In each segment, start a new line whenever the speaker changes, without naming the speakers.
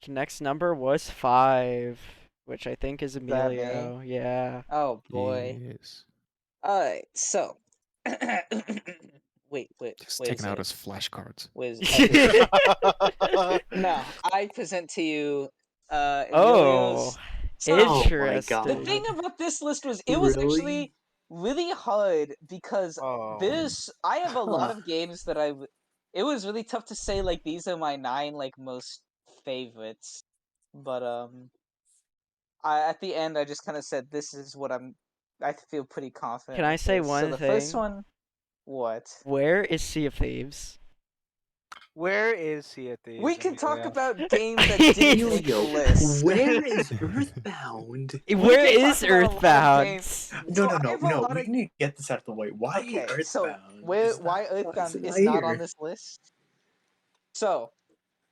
Next number was 5, which I think is
that me?
Emilio. Yeah.
Oh boy.
Yes.
Alright, so wait
Just
a
taking out
second.
his flashcards.
No, I present to you
Oh,
Emilio's. So
Oh my
the
god.
thing
interesting.
about this list was it was
Really?
actually really hard because
Oh.
I have a lot
Huh.
of games that it was really tough to say like these are my 9 like most favorites. But I at the end I just kind of said this is what I feel pretty confident
Can I
with
say
this. So
one
the first
thing?
one, what?
Where is Sea of Thieves?
Where is Sea of
We
Thieves,
can talk
Amelia?
about games that didn't make the
Emilio,
list.
where is Earthbound?
Where
can
is
talk about a lot of
Earthbound?
games.
No,
So
no,
I
no,
have a
no.
lot
We
of
need to get this out of the way. Why
okay. So
Earthbound? Is
why
why is
Earthbound
it not
is not on
here?
this list? So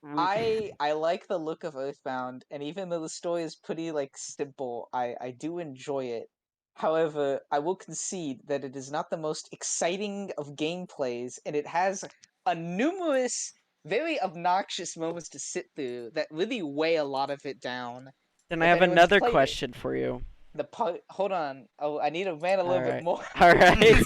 I like the look of Earthbound, and even though the story is pretty like simple, I do enjoy it. However, I will concede that it is not the most exciting of gameplays, and it has a numerous, very obnoxious moments to sit through that really weigh a lot of it down.
Then I
If
have
anyone's
another
played it,
question for you.
hold on, oh, I need to rant a little bit
Alright.
more.
Alright.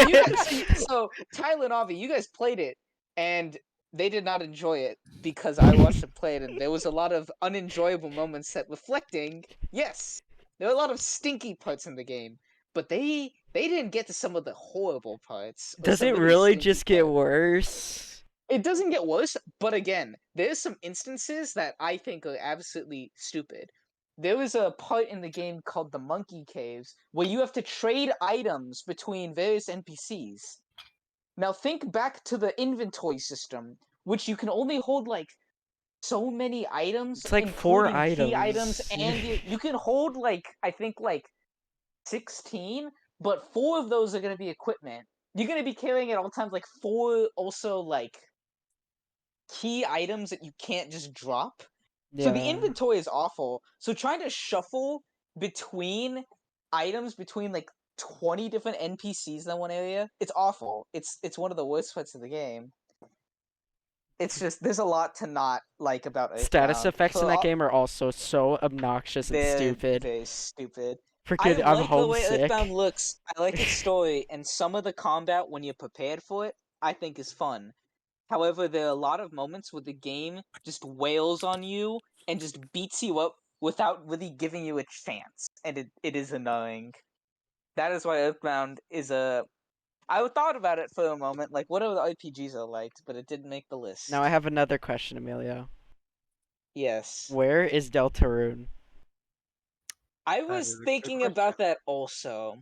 You guys, so Tyler and Avi, you guys played it, and they did not enjoy it because I watched them play it, and there was a lot of unenjoyable moments that reflecting. Yes, there were a lot of stinky parts in the game, but they didn't get to some of the horrible parts or
Does
some
it
really
really
stinky
just get
parts.
worse?
It doesn't get worse, but again, there's some instances that I think are absolutely stupid. There was a part in the game called the Monkey Caves where you have to trade items between various NPCs. Now think back to the inventory system, which you can only hold like so many items,
It's like 4
including key items,
items.
and you can hold like I think like 16, but 4 of those are gonna be equipment. You're gonna be carrying at all times like 4 also like key items that you can't just drop. So the
Yeah.
inventory is awful. So trying to shuffle between items between like 20 different NPCs in one area, it's awful. It's one of the worst parts of the game. It's just there's a lot to not like about
Status
Earthbound.
effects in that game are also so obnoxious and
They're
stupid.
very stupid. I
Freaking, I'm
like the way Earthbound
homesick.
looks. I like its story, and some of the combat when you're prepared for it, I think is fun. However, there are a lot of moments where the game just wails on you and just beats you up without really giving you a chance, and it is annoying. That is why Earthbound is a. I thought about it for a moment, like what other RPGs I liked, but it didn't make the
Now I
list.
have another question, Emilio.
Yes,
Where is Deltarune?
I
That
was
is a good
thinking
question.
about that also,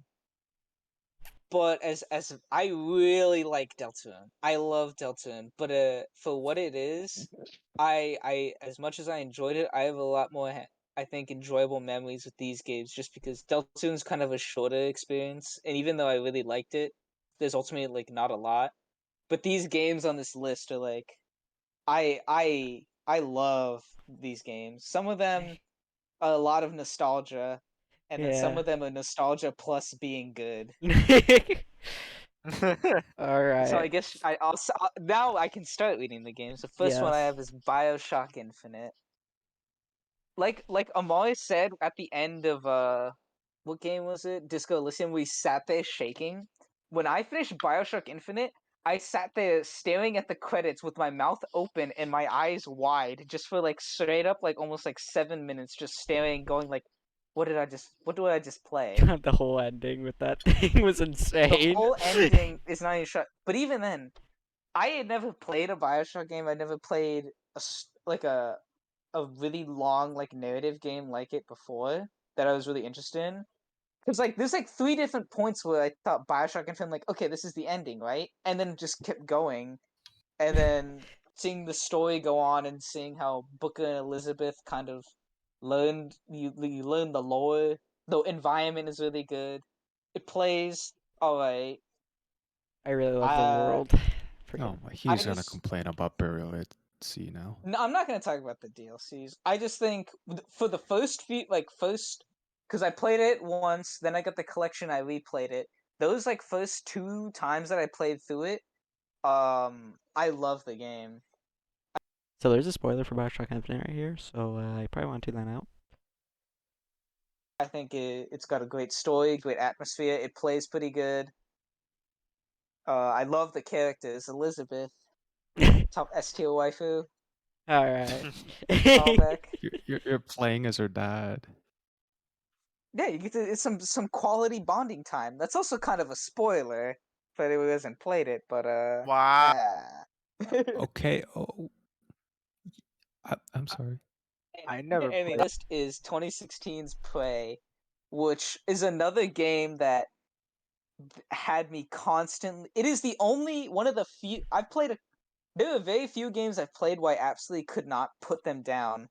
but as I really like Deltarune. I love Deltarune, but for what it is, I as much as I enjoyed it, I have a lot more I think enjoyable memories with these games just because Deltarune's kind of a shorter experience, and even though I really liked it, there's ultimately like not a lot. But these games on this list are like I love these games. Some of them are a lot of nostalgia, and then some
Yeah.
of them are nostalgia plus being good. So I
Alright.
guess I also now I can start reading the games. The first one I
Yes.
have is Bioshock Infinite. Like Amari said at the end of what game was it? Disco Elysium, we sat there shaking. When I finished Bioshock Infinite, I sat there staring at the credits with my mouth open and my eyes wide, just for like straight up like almost like 7 minutes, just staring, going like, what did I just play?
The whole ending with that thing was
The
insane.
whole ending is not even shut. But even then, I had never played a Bioshock game. I never played like a really long like narrative game like it before that I was really interested in. Because like there's like 3 different points where I thought Bioshock Infinite like okay this is the ending right, and then it just kept going, and then seeing the story go on and seeing how Booker and Elizabeth kind of you learn the lore. The environment is really good. It plays all right.
I really love the
Uh,
world.
Oh,
Freaking.
I
he's gonna
just
complain about Burial at Sea now.
No, I'm not gonna talk about the DLCs. I just think for the first few, like first, because I played it once, then I got the collection, I replayed it. Those like first 2 times that I played through it, I love the game.
So there's a spoiler for Bioshock Infinite right here, so I probably want to do that out.
I think it's got a great story, great atmosphere. It plays pretty good. I love the characters. Elizabeth, top S tier waifu.
All right.
Callback.
You're playing as her dad.
Yeah, you get to, it's some quality bonding time. That's also kind of a spoiler for anyone who hasn't played it, but
Wow.
Okay. Oh, I'm sorry.
I never
And the
played.
list is 2016's Prey, which is another game that had me constantly. It is the only one of the few I've played. There are very few games I've played where I absolutely could not put them down.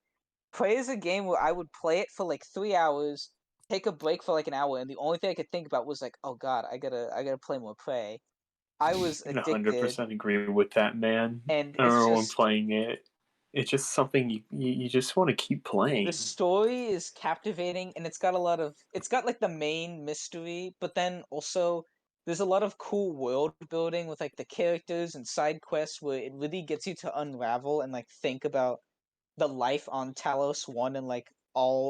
Prey is a game where I would play it for like 3 hours, take a break for like an hour, and the only thing I could think about was like, oh god, I gotta play more Prey. I was
I can
addicted,
100% agree with that, man.
and
I don't
it's
know when
just
playing it. It's just something you just want to keep playing.
the story is captivating, and it's got like the main mystery, but then also there's a lot of cool world building with like the characters and side quests where it really gets you to unravel and like think about the life on Talos 1 and like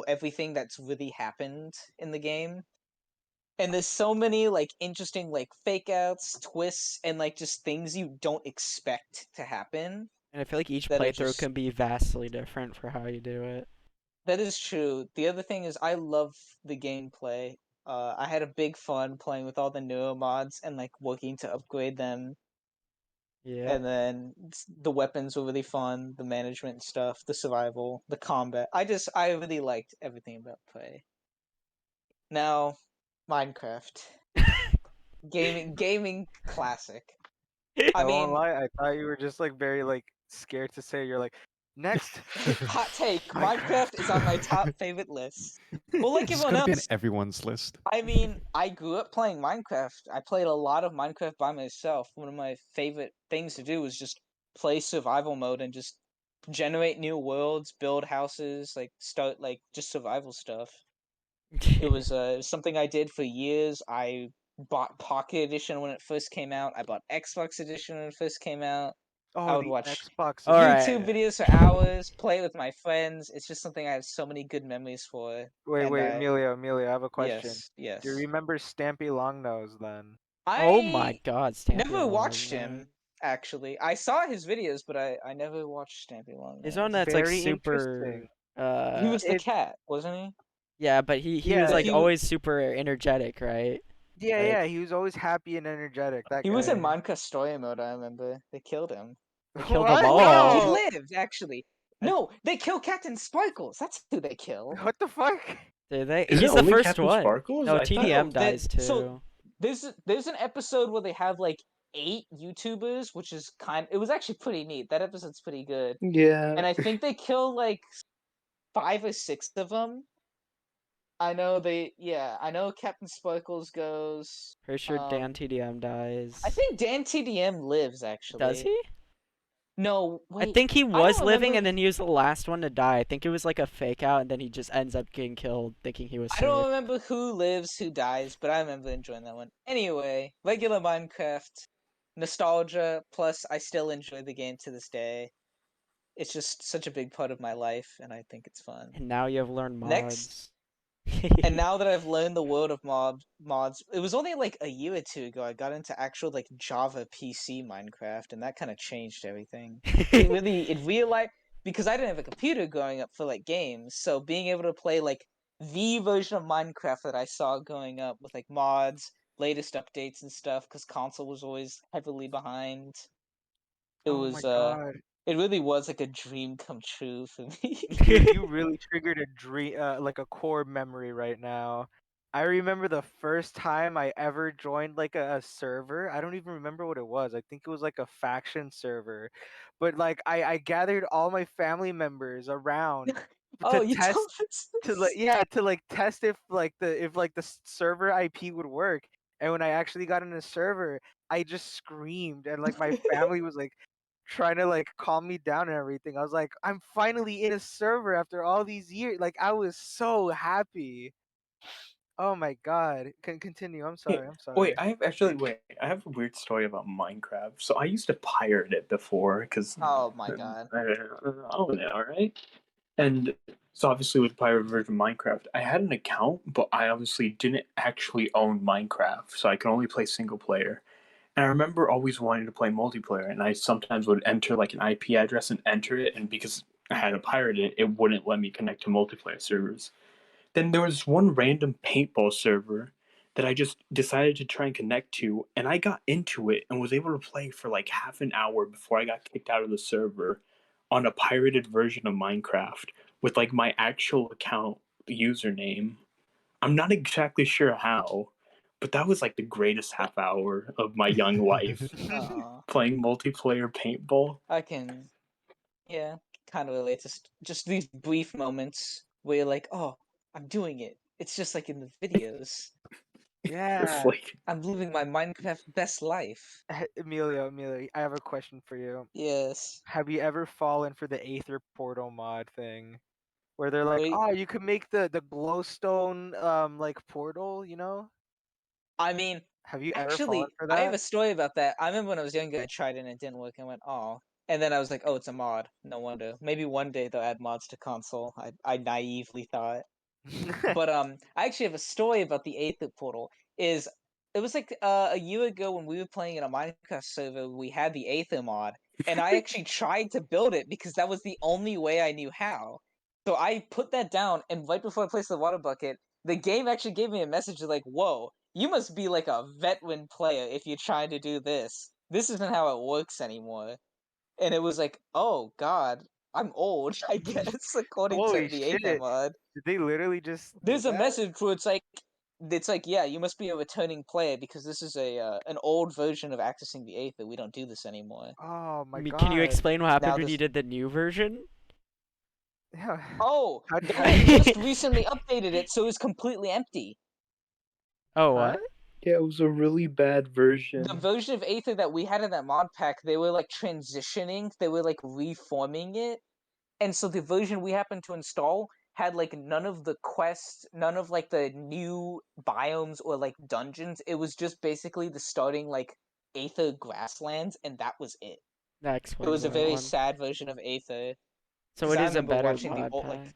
everything that's really happened in the game. And there's so many like interesting like fake outs, twists, and like just things you don't expect to happen
And I feel like each
that are
playthrough
just
can be vastly different for how you do it.
that is true. The other thing is I love the gameplay. I had a big fun playing with all the neuro mods and like working to upgrade them.
Yeah.
And then the weapons were really fun, the management stuff, the survival, the combat. I really liked everything about Prey. Now, Minecraft. Gaming classic. I
I won't
mean,
lie. I thought you were just like very like scared to say. You're like next.
hot take,
Minecraft.
Minecraft is on my top favorite list. Well, like
This is
everyone
gonna be on
else,
everyone's list.
I mean, I grew up playing Minecraft. I played a lot of Minecraft by myself. One of my favorite things to do was just play survival mode and just generate new worlds, build houses, like start like just survival stuff. It was something I did for years. I bought Pocket Edition when it first came out. I bought Xbox Edition when it first came out. I
Oh,
would
the
watch
Xbox
All right.
YouTube
edition.
videos for hours, play it with my friends. It's just something I have so many good memories for.
Wait,
And
wait, Emilio, I have a question.
yes,
Do you
yes.
remember Stampy Longnose then?
Oh my
I
God, Stampy
never
Long
watched
Nose.
him, actually. I saw his videos, but I never watched Stampy
He's one
Longnose.
that's like
Very
super.
interesting.
He was the
It
cat, wasn't he?
Yeah, but he was
yeah,
But
like
he
always super energetic, right?
yeah,
Like
yeah. He was always happy and energetic. That
he was in
guy.
Minecraft Story Mode, I remember. They killed him.
they killed them
What?
Wait, he
all.
No.
lived, actually.
I,
No, they kill Captain Sparkles. That's who they kill.
What the fuck?
did they?
Is it
He's the
only
first
Captain
one.
Sparkles?
No,
I thought.
No,
TDM
that
dies
so
too.
there's an episode where they have like 8 YouTubers, which is it was actually pretty neat. That episode's pretty good.
Yeah.
And I think they kill like 5 or 6 of them. I know Captain Sparkles goes.
Pretty sure Dan TDM dies.
I think Dan TDM lives
Does
actually.
he?
No,
I
wait.
think he
I
was
don't
living
remember.
and then he was the last one to die. I think it was like a fake out and then he just ends up getting killed thinking he was
I
safe.
don't remember who lives, who dies, but I remember enjoying that one. Anyway, regular Minecraft nostalgia. Plus, I still enjoy the game to this day. It's just such a big part of my life, and I think it's fun.
And now you have learned
Next,
mods.
and now that I've learned the world of mods, it was only like a year or two ago I got into actual like Java PC Minecraft, and that kind of changed everything. It realized because I didn't have a computer growing up for like games, so being able to play like the version of Minecraft that I saw growing up with like mods, latest updates and stuff, because console was always heavily behind. It
Oh my
was
god.
it really was like a dream come true for me.
Dude, you really triggered a dream, like a core memory right now. I remember the first time I ever joined like a server. I don't even remember what it was. I think it was like a faction server. But like I gathered all my family members around
Oh,
to
you told
test
us
to like
this.
yeah, to like test if like the server IP would work. And when I actually got in a server, I just screamed and like my family was like trying to like calm me down and everything. I was like, I'm finally in a server after all these years. Like I was so happy. Oh my god. Continue. I'm
Hey,
sorry. I'm
wait,
sorry.
I have a weird story about Minecraft. So I used to pirate it before because
Oh my god.
I own it, all right. And so obviously with the pirate version of Minecraft, I had an account, but I obviously didn't actually own Minecraft, so I could only play single player. And I remember always wanting to play multiplayer, and I sometimes would enter like an IP address and enter it, and because I had to pirate it, it wouldn't let me connect to multiplayer servers. Then there was one random paintball server that I just decided to try and connect to, and I got into it and was able to play for like half an hour before I got kicked out of the server on a pirated version of Minecraft with like my actual account username. I'm not exactly sure how, but that was like the greatest half hour of my young life playing multiplayer paintball.
I can, yeah, kind of relate to just these brief moments where you're like, oh, I'm doing it. It's just like in the videos.
It's
Yeah.
like
I'm living my Minecraft best life.
Emilio, I have a question for you.
Yes.
Have you ever fallen for the Aether portal mod thing? Where they're like,
Wait,
oh, you could make the glowstone like portal, you know?
I mean,
Have you ever fallen
actually,
for
I have
that?
a story about that. I remember when I was younger, I tried it and it didn't work. And went, oh. And then I was like, oh, it's a mod. No wonder. Maybe one day they'll add mods to console. I naively thought. But I actually have a story about the Aether portal. Is it was like a year ago when we were playing in a Minecraft server, we had the Aether mod, and I actually tried to build it because that was the only way I knew how. So I put that down, and right before I placed the water bucket, the game actually gave me a message like, "Whoa, you must be like a veteran player if you're trying to do this. This isn't how it works anymore." And it was like, "Oh God, I'm old, I guess, according to
Holy
the Aether
shit.
mod."
Did they literally just do
There's a
that?
message where it's like, yeah, you must be a returning player because this is a an old version of accessing the Aether. We don't do this anymore.
Oh my
Can you
god.
explain what happened
Now
when you
this.
did the new version?
Yeah.
Oh, they
How do
had
you
just recently updated it, so it was completely empty.
Oh,
Huh?
what?
yeah, it was a really bad
The
version.
version of Aether that we had in that mod pack, they were like transitioning, they were like reforming it, and so the version we happened to install had like none of the quests, none of like the new biomes or like dungeons. It was just basically the starting like Aether grasslands, and that was it.
That
It
explains
was a
that
very
one.
sad version of Aether.
So
Because
it
I
is a
remember
better
watching the
mod
old like
pack.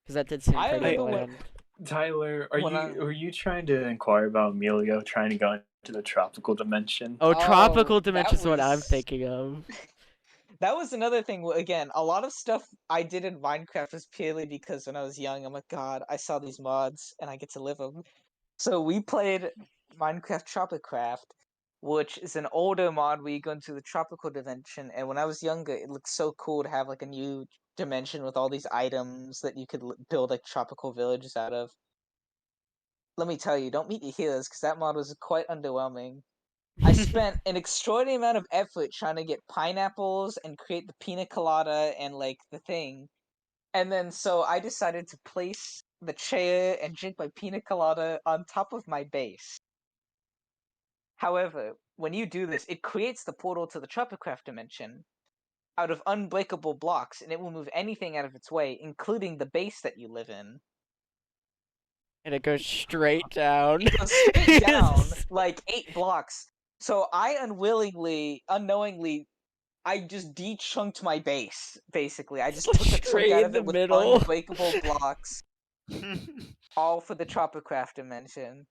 Because that did seem
I
pretty
remember
bland.
Tyler,
when I
were you trying to inquire about Emilio trying to go into the tropical dimension?
Oh,
oh
tropical dimension is what I'm thinking of.
that was another thing. Again, a lot of stuff I did in Minecraft was purely because when I was young, I'm like, God, I saw these mods and I get to live them. So we played Minecraft Tropicraft, which is an older mod where you go into the tropical dimension. And when I was younger, it looked so cool to have like a new dimension with all these items that you could build like tropical villages out of. Let me tell you, don't meet your heroes because that mod was quite underwhelming. I spent an extraordinary amount of effort trying to get pineapples and create the pina colada and like the thing. And then so I decided to place the chair and drink my pina colada on top of my base. However, when you do this, it creates the portal to the Tropicraft dimension out of unbreakable blocks, and it will move anything out of its way, including the base that you live in.
And it goes straight down.
It goes straight down like 8 blocks. So I unknowingly, I just de-chunked my base. Basically, I just took a chunk
Straight
out
in
of
the
it with
middle.
unbreakable blocks, all for the Tropicraft dimension.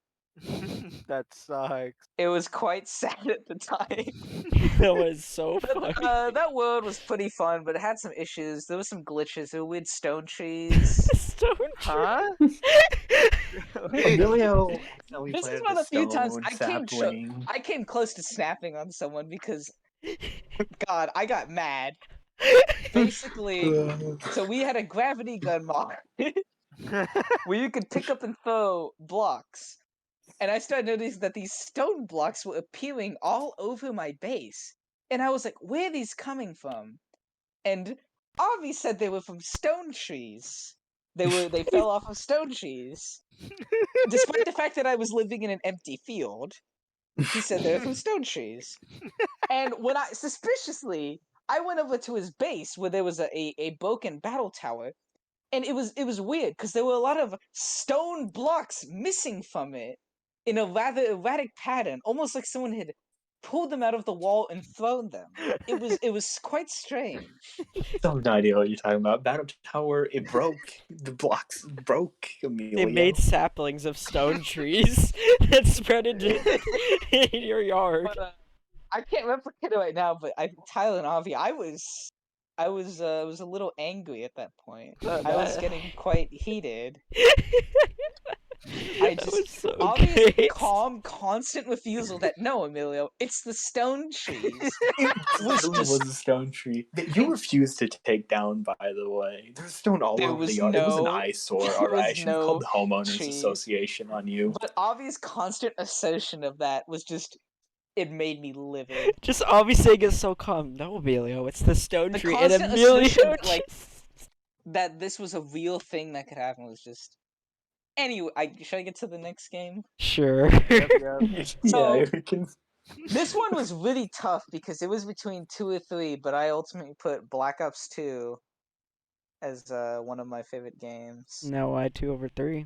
That sucks.
It was quite sad at the time.
That was so funny.
That world was pretty fun, but it had some issues. There was some glitches. There were weird stone trees.
Stone
Huh?
Emilio accidentally
This is
planted
one
a
of the few times
stone sapling.
I came close to snapping on someone because God, I got mad. Basically, so we had a gravity gun mod where you could pick up and throw blocks. And I started noticing that these stone blocks were appearing all over my base. And I was like, where are these coming from? And Avi said they were from stone trees. They fell off of stone trees. Despite the fact that I was living in an empty field, he said they were from stone trees. And when I suspiciously I went over to his base where there was a broken battle tower, and it was weird because there were a lot of stone blocks missing from it in a rather erratic pattern, almost like someone had pulled them out of the wall and thrown them. It was quite strange.
So no idea what you're talking about. Battle Tower, it broke. The blocks broke,
They
Emilio.
made saplings of stone trees that spread into in your yard.
But I can't replicate it right now. But Tyler and Avi, I was a little angry at that point. I was getting quite heated. I
That
just
was so
Avi's
great.
calm, constant refusal that no, Emilio, it's the stone trees.
It
was
really
just-
was a stone tree that you refused to take down, by the way. There's stone all
There
over
was
the yard. It was an
no-
eyesore,
there
alright? I
was
should have called
no
the Homeowners
trees.
Association on you.
But Avi's constant assertion of that was just, it made me livid.
Just Avi saying is so calm. No, Emilio, it's the stone
The
tree. And
constant
Emilio
assertion that, like,
just-
that this was a real thing that could happen was just. Anyway, should I get to the next game?
Sure.
So-
Yeah, we can.
This one was really tough because it was between 2 or 3, but I ultimately put Black Ops 2 as one of my favorite games.
No, I 2/3.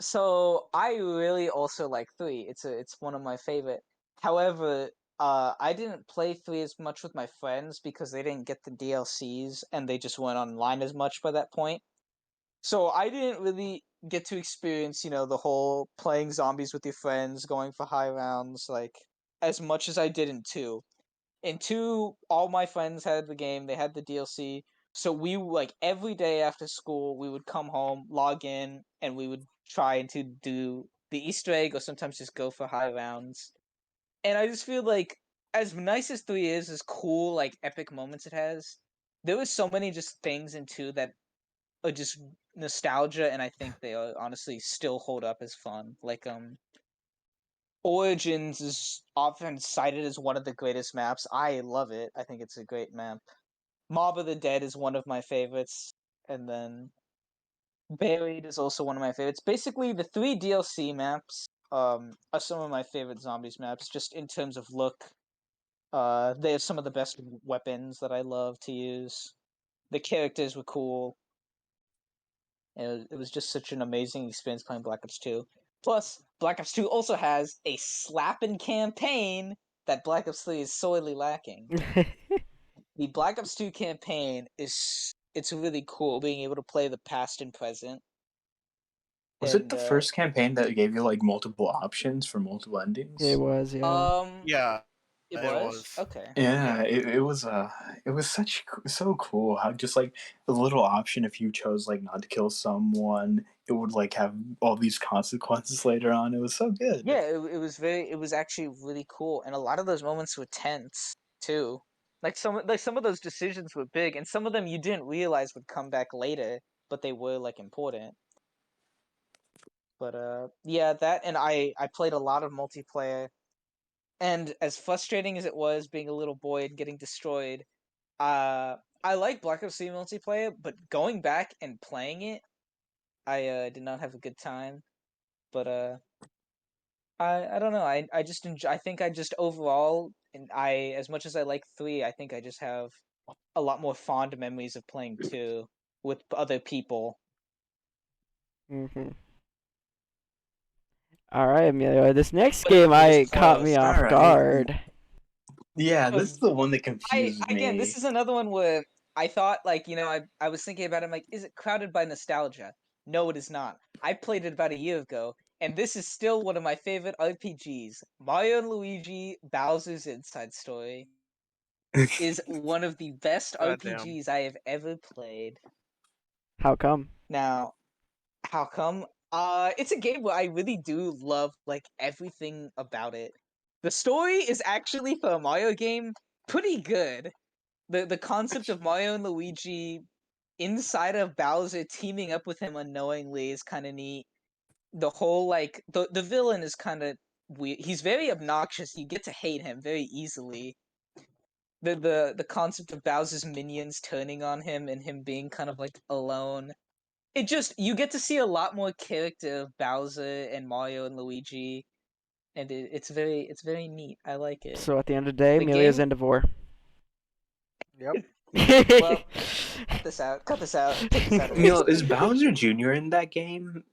So I really also like 3. It's one of my favorite. However, I didn't play 3 as much with my friends because they didn't get the DLCs and they just weren't online as much by that point. So I didn't really get to experience, the whole playing zombies with your friends, going for high rounds, like, as much as I did in 2. In 2, all my friends had the game, they had the DLC, so we, like, every day after school, we would come home, log in, and we would try to do the Easter egg, or sometimes just go for high rounds. And I just feel like, as nice as 3 is, as cool, like, epic moments it has, there was so many just things in 2 that are just nostalgia, and I think they are honestly still hold up as fun. Like, Origins is often cited as one of the greatest maps. I love it. I think it's a great map. Mob of the Dead is one of my favorites, and then Buried is also one of my favorites. Basically, the 3 DLC maps are some of my favorite zombies maps, just in terms of look. They have some of the best weapons that I love to use. The characters were cool. It was just such an amazing experience playing Black Ops 2. Plus, Black Ops 2 also has a slapping campaign that Black Ops 3 is sorely lacking. The Black Ops 2 campaign it's really cool being able to play the past and present.
Was it the first campaign that gave you like multiple options for multiple endings?
It was, yeah.
Yeah.
It
it
was?
was.
Okay.
Yeah, it was so cool how just like a little option if you chose like not to kill someone, it would like have all these consequences later on. It was so good.
Yeah, it was actually really cool, and a lot of those moments were tense too. Like some of those decisions were big, and some of them you didn't realize would come back later, but they were like important. But yeah, that, and I played a lot of multiplayer, and as frustrating as it was being a little boy and getting destroyed, I like Black Ops 3 multiplayer, but going back and playing it, I did not have a good time. But I don't know. I just enjoy. I think I just overall, and as much as I like 3, I think I just have a lot more fond memories of playing 2 with other people.
Mm-hmm. All right, Emilio. This next
But
game
it's
caught
close.
me off
Alright.
guard.
Yeah, this is the one that confused me.
Again, this is another one where I thought, like, I was thinking about it, I'm like, is it crowded by nostalgia? No, it is not. I played it about a year ago, and this is still one of my favorite RPGs. Mario and Luigi Bowser's Inside Story is one of the best
Goddamn.
RPGs I have ever played.
How come?
Now, how come? It's a game where I really do love, like, everything about it. The story is actually, for a Mario game, pretty good. The concept of Mario and Luigi inside of Bowser teaming up with him unknowingly is kind of neat. The whole, like, the villain is kind of weird. He's very obnoxious. You get to hate him very easily. The concept of Bowser's minions turning on him and him being kind of like alone. You get to see a lot more character of Bowser and Mario and Luigi, and it's very neat. I like it.
So at the end of the day,
The
Emilio's
game-
into vor.
Yep.
Well, cut this out. Cut this out. Take this out.
Neil, is Bowser Jr. in that game?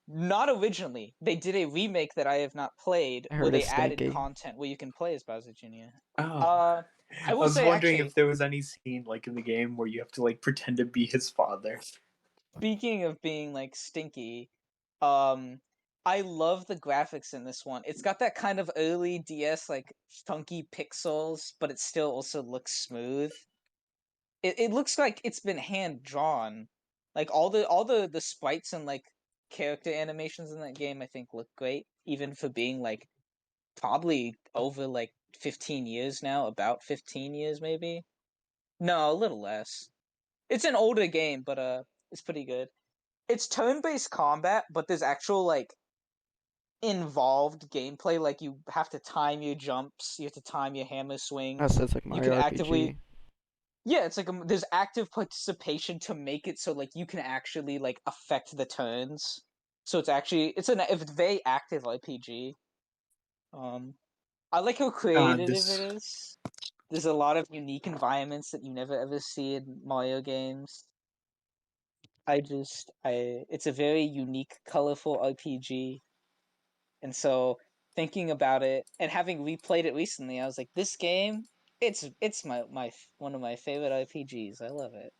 Not originally. They did a remake that I have not played,
I
where
heard
they
it's
added
stinky.
content where you can play as Bowser Jr.
Oh.
I
I
will
was
say,
wondering
actually,
if there was any scene like in the game where you have to like pretend to be his father.
speaking of being like stinky, I love the graphics in this one. It's got that kind of early DS like funky pixels, but it still also looks smooth. It looks like it's been hand drawn. Like all the sprites and like character animations in that game I think look great, even for being like probably over like 15 years now, about 15 years maybe. No, a little less. It's an older game, but it's pretty good. It's turn-based combat, but there's actual like involved gameplay. Like you have to time your jumps, you have to time your hammer
Oh,
swings.
so it's like
You
Mario
can
RPG.
actively, yeah, it's like there's active participation to make it so like you can actually like affect the turns. So it's a very active RPG. Um, I like how creative it
This
is. There's a lot of unique environments that you never ever see in Mario games. It's a very unique, colorful RPG. And so thinking about it and having replayed it recently, I was like, this game, it's my one of my favorite RPGs. I love it.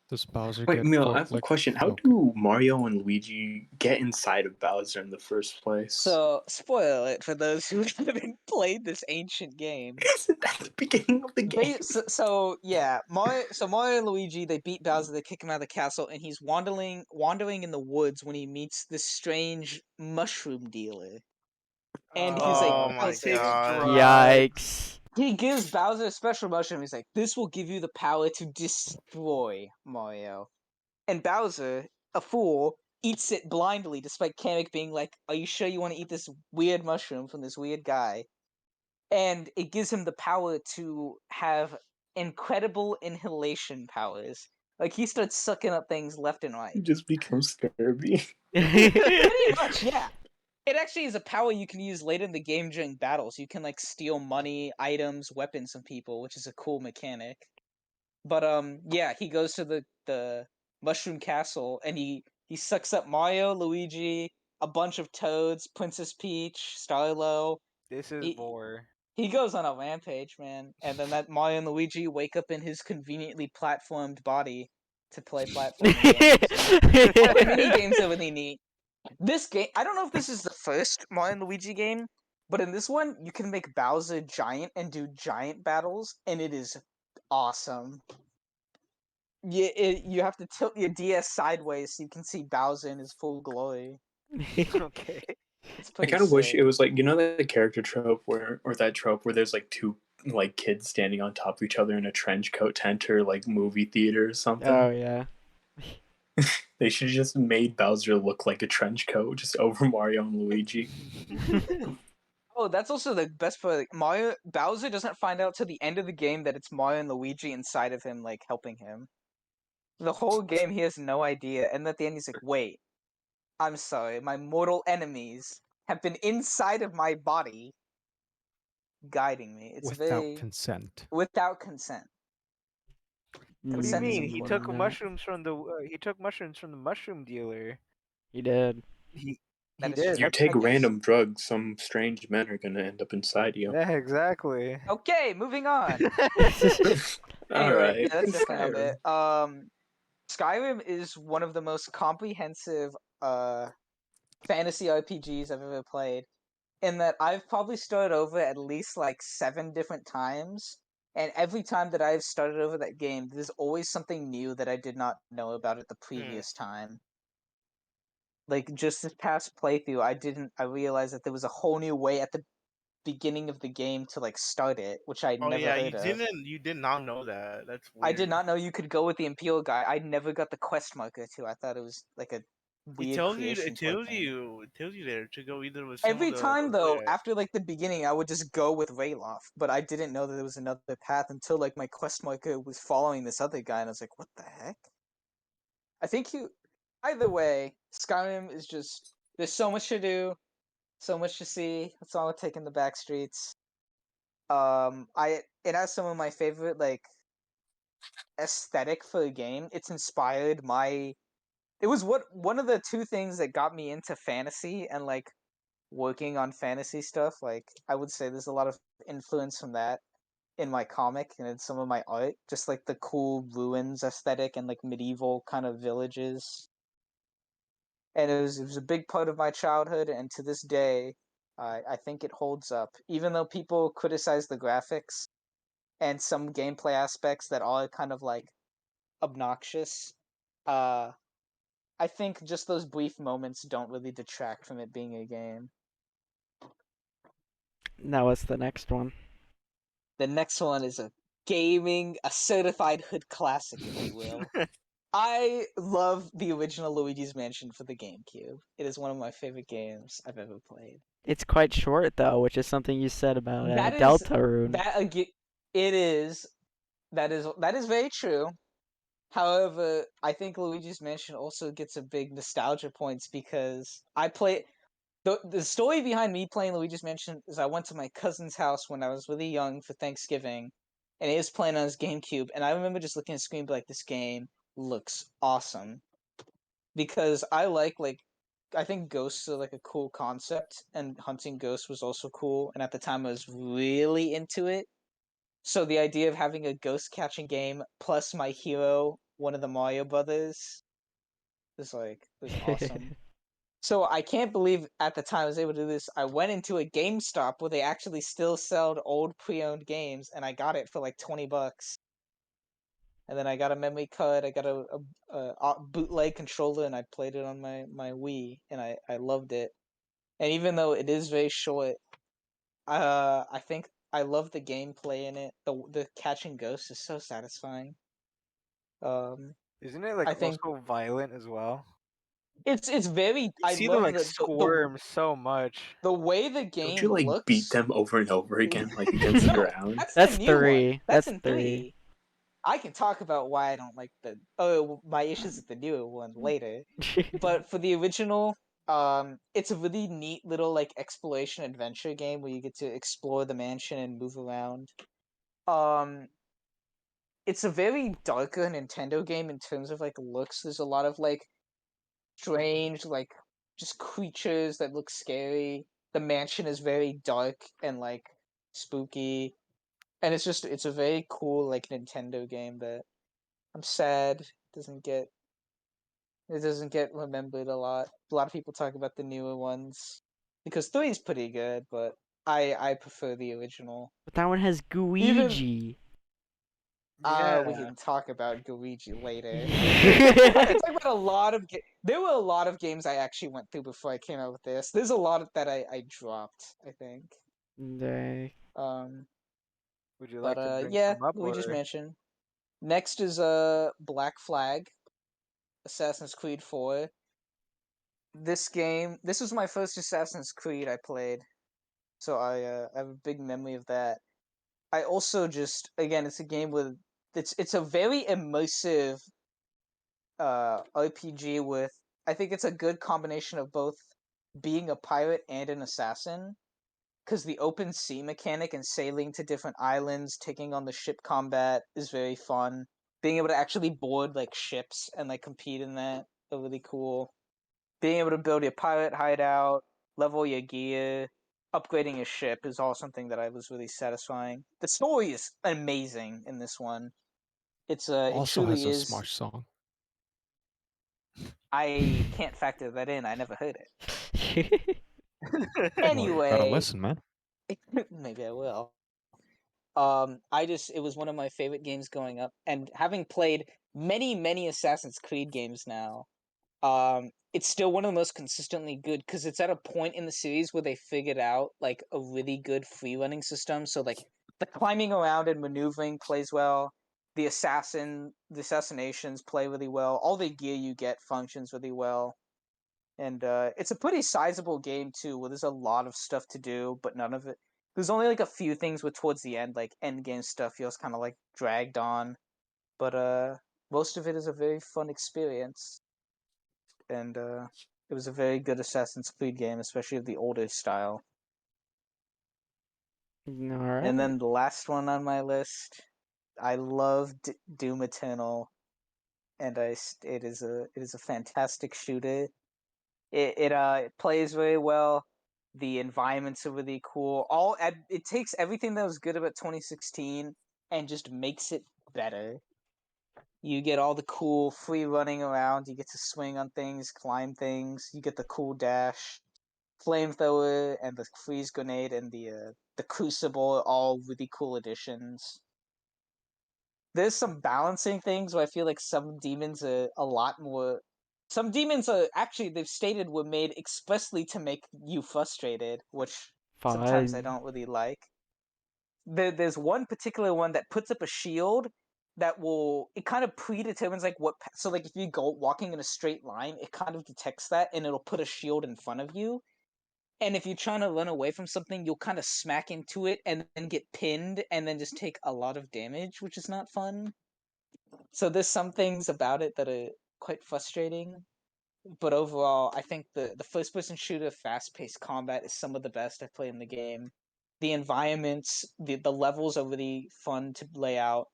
Does Bowser
Wait,
get
Neil, I
four
have a
like?
question. How
Okay.
do Mario and Luigi get inside of Bowser in the first place?
So spoil it for those who haven't played this ancient game.
Isn't that the beginning of the game?
Yeah, Mario and Luigi, they beat Bowser, they kick him out of the castle, and he's wandering in the woods when he meets this strange mushroom dealer. And he's like,
Oh
Oh
"I'll
my
take
takes
it."
god.
Yikes.
He gives Bowser a special mushroom. He's like, "This will give you the power to destroy Mario." And Bowser, a fool, eats it blindly, despite Kamek being like, "Are you sure you want to eat this weird mushroom from this weird guy?" And it gives him the power to have incredible inhalation powers. Like he starts sucking up things left and right.
It just becomes scurvy.
Pretty much, yeah. It actually is a power you can use later in the game during battles. You can like steal money, items, weapons from people, which is a cool mechanic. But yeah, he goes to the Mushroom Castle and he sucks up Mario, Luigi, a bunch of Toads, Princess Peach, Starlo.
This is
He
more.
he goes on a rampage, man. And then that Mario and Luigi wake up in his conveniently platformed body to play platforming games. All the mini games are really neat. This game, I don't know if this is the first Mario and Luigi game, but in this one, you can make Bowser giant and do giant battles, and it is awesome. You have to tilt your DS sideways so you can see Bowser in his full glory.
Okay.
It's
I
pretty
kind of wish
sick.
it was like that character trope or that trope where there's like two like kids standing on top of each other in a trench coat tent or like movie theater or something.
Oh yeah.
They should have just made Bowser look like a trench coat just over Mario and Luigi.
Oh, that's also the best part. Like, Mario Bowser doesn't find out till the end of the game that it's Mario and Luigi inside of him, like helping him. The whole game, he has no idea, and at the end, he's like, "Wait, I'm sorry, my mortal enemies have been inside of my body, guiding me." It's
Without
very
consent.
without consent.
What do you
Consent is
mean?
important.
He took mushrooms from the mushroom dealer.
He did.
He
That
he
is
did.
true.
You take
I guess.
random drugs, some strange men are gonna end up inside you.
Yeah, exactly.
Okay, moving on.
All
Anyway, yeah,
right,
that's definitely
Skyrim.
it. Skyrim is one of the most comprehensive fantasy RPGs I've ever played. In that I've probably started over at least like 7 different times, and every time that I've started over that game, there's always something new that I did not know about it the previous time. Like just this past playthrough, I realized that there was a whole new way at the beginning of the game to like start it, which I'd
Oh
never
yeah,
heard of.
you did not know that. That's
I did
weird.
not know you could go with the Imperial guy. I never got the quest marker too. I thought it was like a weird creation toy thing.
It tells you there to go either with some
Every
of
time
the
though,
yeah.
after like the beginning, I would just go with Rayloff, but I didn't know that there was another path until like my quest marker was following this other guy, and I was like, "What the heck?" I think you. Either way, Skyrim is just there's so much to do, so much to see. It's all taking the back streets. It has some of my favorite like aesthetic for a game. It's inspired my. It was one of the two things that got me into fantasy and like working on fantasy stuff. Like I would say there's a lot of influence from that in my comic and in some of my art. Just like the cool ruins aesthetic and like medieval kind of villages. And it was a big part of my childhood, and to this day, I think it holds up. Even though people criticize the graphics and some gameplay aspects that are kind of like obnoxious, uh, I think just those brief moments don't really detract from it being a game.
Now what's the next one?
The next one is a certified hood classic, if you will. I love the original Luigi's Mansion for the Gamecube. It is one of my favorite games I've ever played.
It's quite short though, which is something you said about
That is
Deltarune.
it is that is very true. However, I think Luigi's Mansion also gets a big nostalgia points because I play the story behind me playing Luigi's Mansion is I went to my cousin's house when I was really young for Thanksgiving, and he was playing on his GameCube, and I remember just looking at the screen and be like, this game looks awesome. Because I think ghosts are like a cool concept, and hunting ghosts was also cool, and at the time I was really into it. So the idea of having a ghost catching game plus my hero, one of the Mario brothers, was awesome. So I can't believe at the time I was able to do this. I went into a GameStop where they actually still sold old pre-owned games, and I got it for like $20. And then I got a memory card. I got a bootleg controller, and I played it on my Wii, and I loved it. And even though it is very short, I think I love the gameplay in it. The catching ghosts is so satisfying.
Isn't it
I
like
think
also violent as well?
it's very.
You
I
see them
love
like squirm so much.
the way the
Don't you
game
like beat
looks.
them over and over again, like against the
No,
ground?
that's
That's
the new one.
3. That's
in
3.
I can talk about why I don't like my issues with the newer one later. But for the original, it's a really neat little like exploration adventure game where you get to explore the mansion and move around. It's a very darker Nintendo game in terms of like looks. There's a lot of like strange like just creatures that look scary. The mansion is very dark and like spooky. And it's a very cool like Nintendo game that I'm sad it doesn't get remembered a lot. A lot of people talk about the newer ones because 3 is pretty good, but I prefer the original.
But that one has
Even
Luigi.
we can talk about Luigi later. I
Yeah.
can talk about a lot of there were a lot of games I actually went through before I came out with this. There's a lot that I dropped, I think.
Would you
But
like to bring
yeah,
some up?
Luigi's
Or...
Mansion. Next is Black Flag, Assassin's Creed 4. This was my first Assassin's Creed I played, so I have a big memory of that. I also just again, it's a game with it's a very immersive RPG with I think it's a good combination of both being a pirate and an assassin because the open sea mechanic and sailing to different islands, taking on the ship combat is very fun. Being able to actually board like ships and like compete in that are really cool. Being able to build your pirate hideout, level your gear, upgrading your ship is all something that I was really satisfying. The story is amazing in this one. It
Also has
truly
a
is.
Smosh song.
I can't factor that in. I never heard it.
Well, you gotta
Anyway,
listen, man.
maybe I will. It was one of my favorite games growing up, and having played many Assassin's Creed games now, it's still one of the most consistently good because it's at a point in the series where they figured out like a really good free running system. So like the climbing around and maneuvering plays well. The assassinations play really well. All the gear you get functions really well. And it's a pretty sizable game too, where there's a lot of stuff to do, but none of it. There's only like a few things where towards the end, like end game stuff, feels kind of like dragged on, but most of it is a very fun experience, and it was a very good Assassin's Creed game, especially of the older style.
Alright.
And then the last one on my list, I love Doom Eternal, and it is a fantastic shooter. It plays very well. The environments are really cool. It takes everything that was good about 2016 and just makes it better. You get all the cool free running around. You get to swing on things, climb things. You get the cool dash, flamethrower, and the freeze grenade, and the crucible. All really cool additions. There's some balancing things where I feel like some demons are a lot more. Some demons are actually, they've stated, were made expressly to make you frustrated, which sometimes I
Fun.
don't really like. There's one particular one that puts up a shield that will, it kind of predetermines like what, so like if you go walking in a straight line, it kind of detects that and it'll put a shield in front of you. And if you're trying to run away from something, you'll kind of smack into it and then get pinned and then just take a lot of damage, which is not fun. So there's some things about it that are quite frustrating. But overall, I think the first person shooter fast paced combat is some of the best I've played in the game. The environments, the levels are really fun to lay out.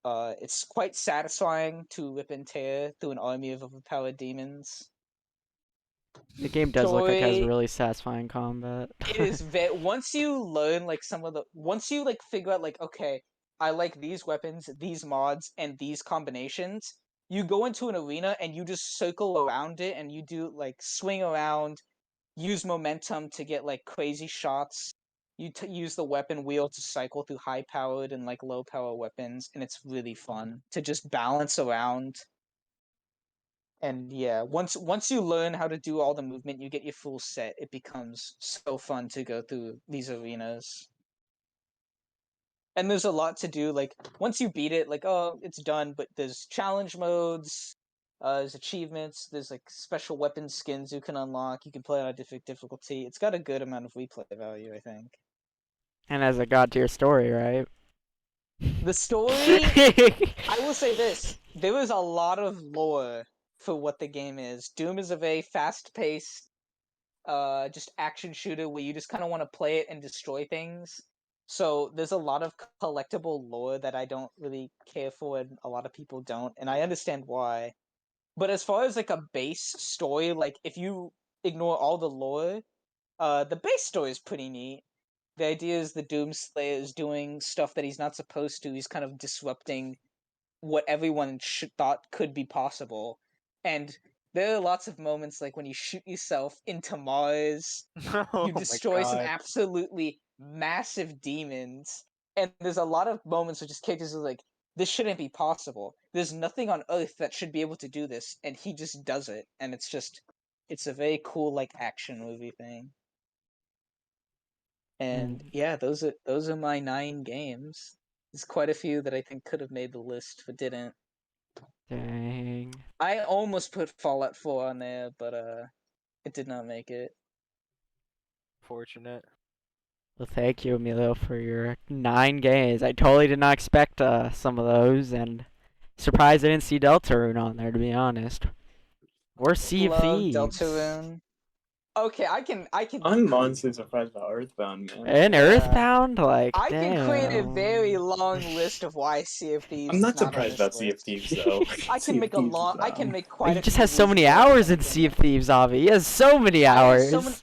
It's quite satisfying to rip and tear through an army of overpowered demons.
The game does look like it has
Story,
really satisfying combat.
it is once you learn like once you like figure out like, okay, I like these weapons, these mods, and these combinations, you go into an arena and you just circle around it and you do like swing around, use momentum to get like crazy shots. You use the weapon wheel to cycle through high powered and like low power weapons, and it's really fun to just balance around. And yeah, once you learn how to do all the movement, you get your full set. It becomes so fun to go through these arenas. And there's a lot to do. Like once you beat it, like, oh, it's done. But there's challenge modes, there's achievements, there's like special weapon skins you can unlock. You can play on a different difficulty. It's got a good amount of replay value, I think.
And as a god tier story, right?
The story, I will say this: there was a lot of lore for what the game is. Doom is a very fast-paced, just action shooter where you just kind of want to play it and destroy things. So there's a lot of collectible lore that I don't really care for, and a lot of people don't, and I understand why. But as far as like a base story, like if you ignore all the lore, the base story is pretty neat. The idea is the Doomslayer is doing stuff that he's not supposed to. He's kind of disrupting what everyone thought could be possible. And there are lots of moments like when you shoot yourself into Mars,
Oh
you
my
destroy some
god.
absolutely massive demons. And there's a lot of moments where just characters are like, this shouldn't be possible. There's nothing on Earth that should be able to do this, and he just does it. And it's a very cool like action movie thing. And yeah, those are my 9 games. There's quite a few that I think could have made the list but didn't.
Dang.
I almost put Fallout 4 on there, but it did not make it.
Fortunate.
Well, thank you, Emilio, for your 9 games. I totally did not expect some of those, and surprised I didn't see Deltarune on there, to be honest. Or Sea of
Love
Thieves.
Deltarune. Okay, I can.
I'm honestly surprised about Earthbound, man.
And
Yeah.
Earthbound, like,
I can create a
damn.
very long list of why Sea of Thieves.
I'm not
is not on
surprised
this
about Sea of
list.
Thieves, though.
I
Sea
can
of
make a
Thieves
long.
is,
I can make quite.
He
a
just
few
has so many
reasons why I
hours
think
in
it
Sea of
didn't.
Thieves, Avi. He has so many
I have
hours.
so many-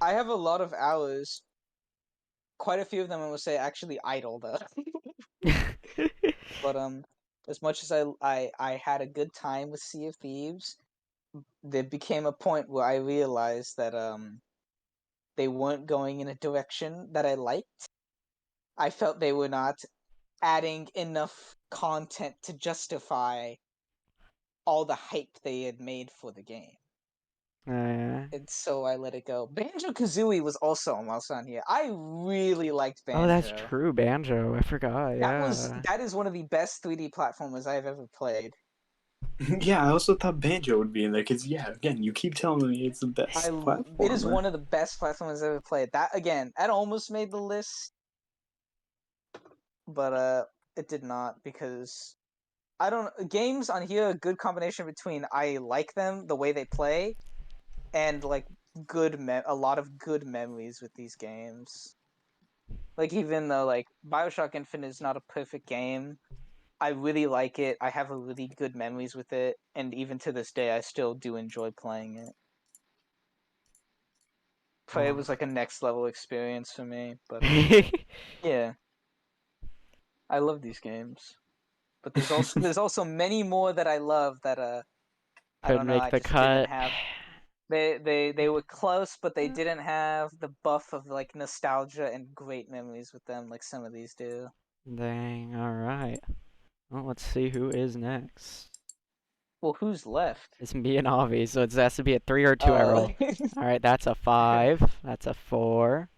I have a lot of hours. Quite a few of them I would say actually idle though. But as much as I had a good time with Sea of Thieves, there became a point where I realized that they weren't going in a direction that I liked. I felt they were not adding enough content to justify all the hype they had made for the game. And so I let it go. Banjo-Kazooie was also almost on here. I really liked Banjo.
Oh, that's true, Banjo. I forgot,
That is one of the best 3D platformers I've ever played.
Yeah, I also thought Banjo would be in there, because, yeah, again, you keep telling me it's the best platformer.
It is one of the best platformers I've ever played. That almost made the list, but it did not, because I don't. Games on here are a good combination between I like them, the way they play, and like a lot of good memories with these games. Like even though like Bioshock Infinite is not a perfect game, I really like it. I have a really good memories with it, and even to this day, I still do enjoy playing it. It was like a next level experience for me, but yeah, I love these games. But there's also many more that I love that I
Couldn't
don't know,
make
I
the
just didn't
cut.
have. They were close, but they didn't have the buff of like nostalgia and great memories with them like some of these do.
Dang, alright. Well, let's see who is next.
Well, who's left?
It's me and Avi, so it has to be a 3 or 2 roll. Alright, that's a 5. That's a 4.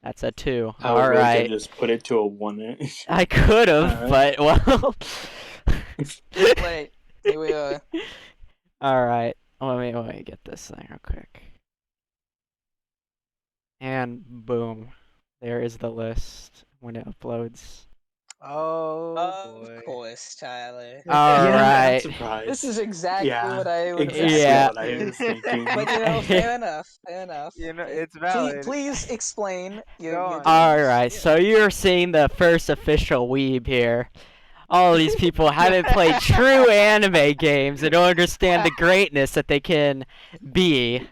That's a 2.
I was really
Alright.
gonna just put it to a 1.
I could've,
Alright.
but well.
Wait, here we are.
Alright. Let me get this thing real quick. And boom. There is the list when it uploads.
Oh
Of
boy.
course, Tyler.
Alright.
surprised.
This is exactly
Yeah,
what I would have
exactly
Yeah.
what I was thinking.
But you know, fair enough. Fair enough.
You know, it's valid.
Please explain your.
Go
your
on.
games.
Alright, so you're seeing the first official weeb here. All these people haven't played true anime games and don't understand the greatness that they can be.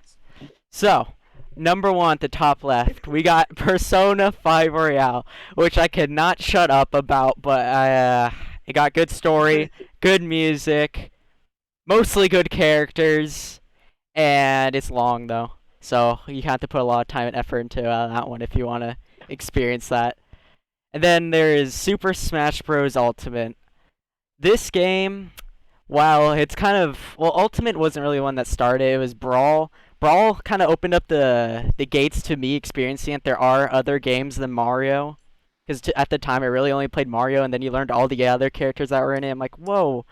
So, number 1 at the top left, we got Persona 5 Royale, which I could not shut up about, but it got good story, good music, mostly good characters, and it's long though. So you have to put a lot of time and effort into that one if you want to experience that. And then there is Super Smash Bros. Ultimate. This game, while it's kind of Ultimate wasn't really one that started. It was Brawl. Brawl kind of opened up the gates to me experiencing it. There are other games than Mario, because at the time I really only played Mario, and then you learned all the other characters that were in it. I'm like, whoa.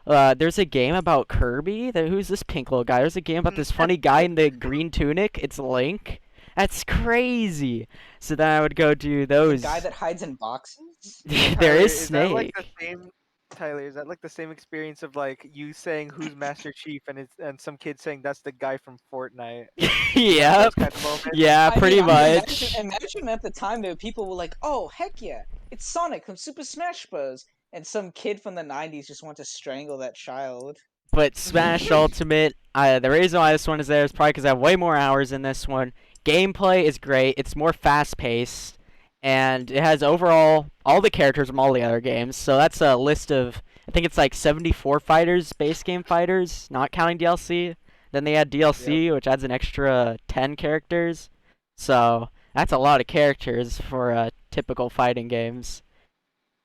There's a game about Kirby. Who's this pink little guy? There's a game about this funny guy in the green tunic. It's Link. That's crazy. So then I would go do those.
The guy that hides in boxes.
There
Tyler,
is
that
Snake.
like the same, Tyler, is that like the same experience of like you saying who's Master Chief and some kid saying that's the guy from Fortnite?
Yep.
Those kind of moments?
Yeah,
I
pretty
mean,
much.
Imagine at the time there were people who were like, "Oh heck yeah, it's Sonic from Super Smash Bros." And some kid from the '90s just wanted to strangle that child.
But Smash Ultimate, the reason why this one is there is probably because I have way more hours in this one. Gameplay is great. It's more fast-paced, and it has overall all the characters from all the other games. So that's a list of, I think it's like 74 fighters, base game fighters, not counting DLC. Then they add DLC, which adds an extra 10 characters. So that's a lot of characters for typical fighting games.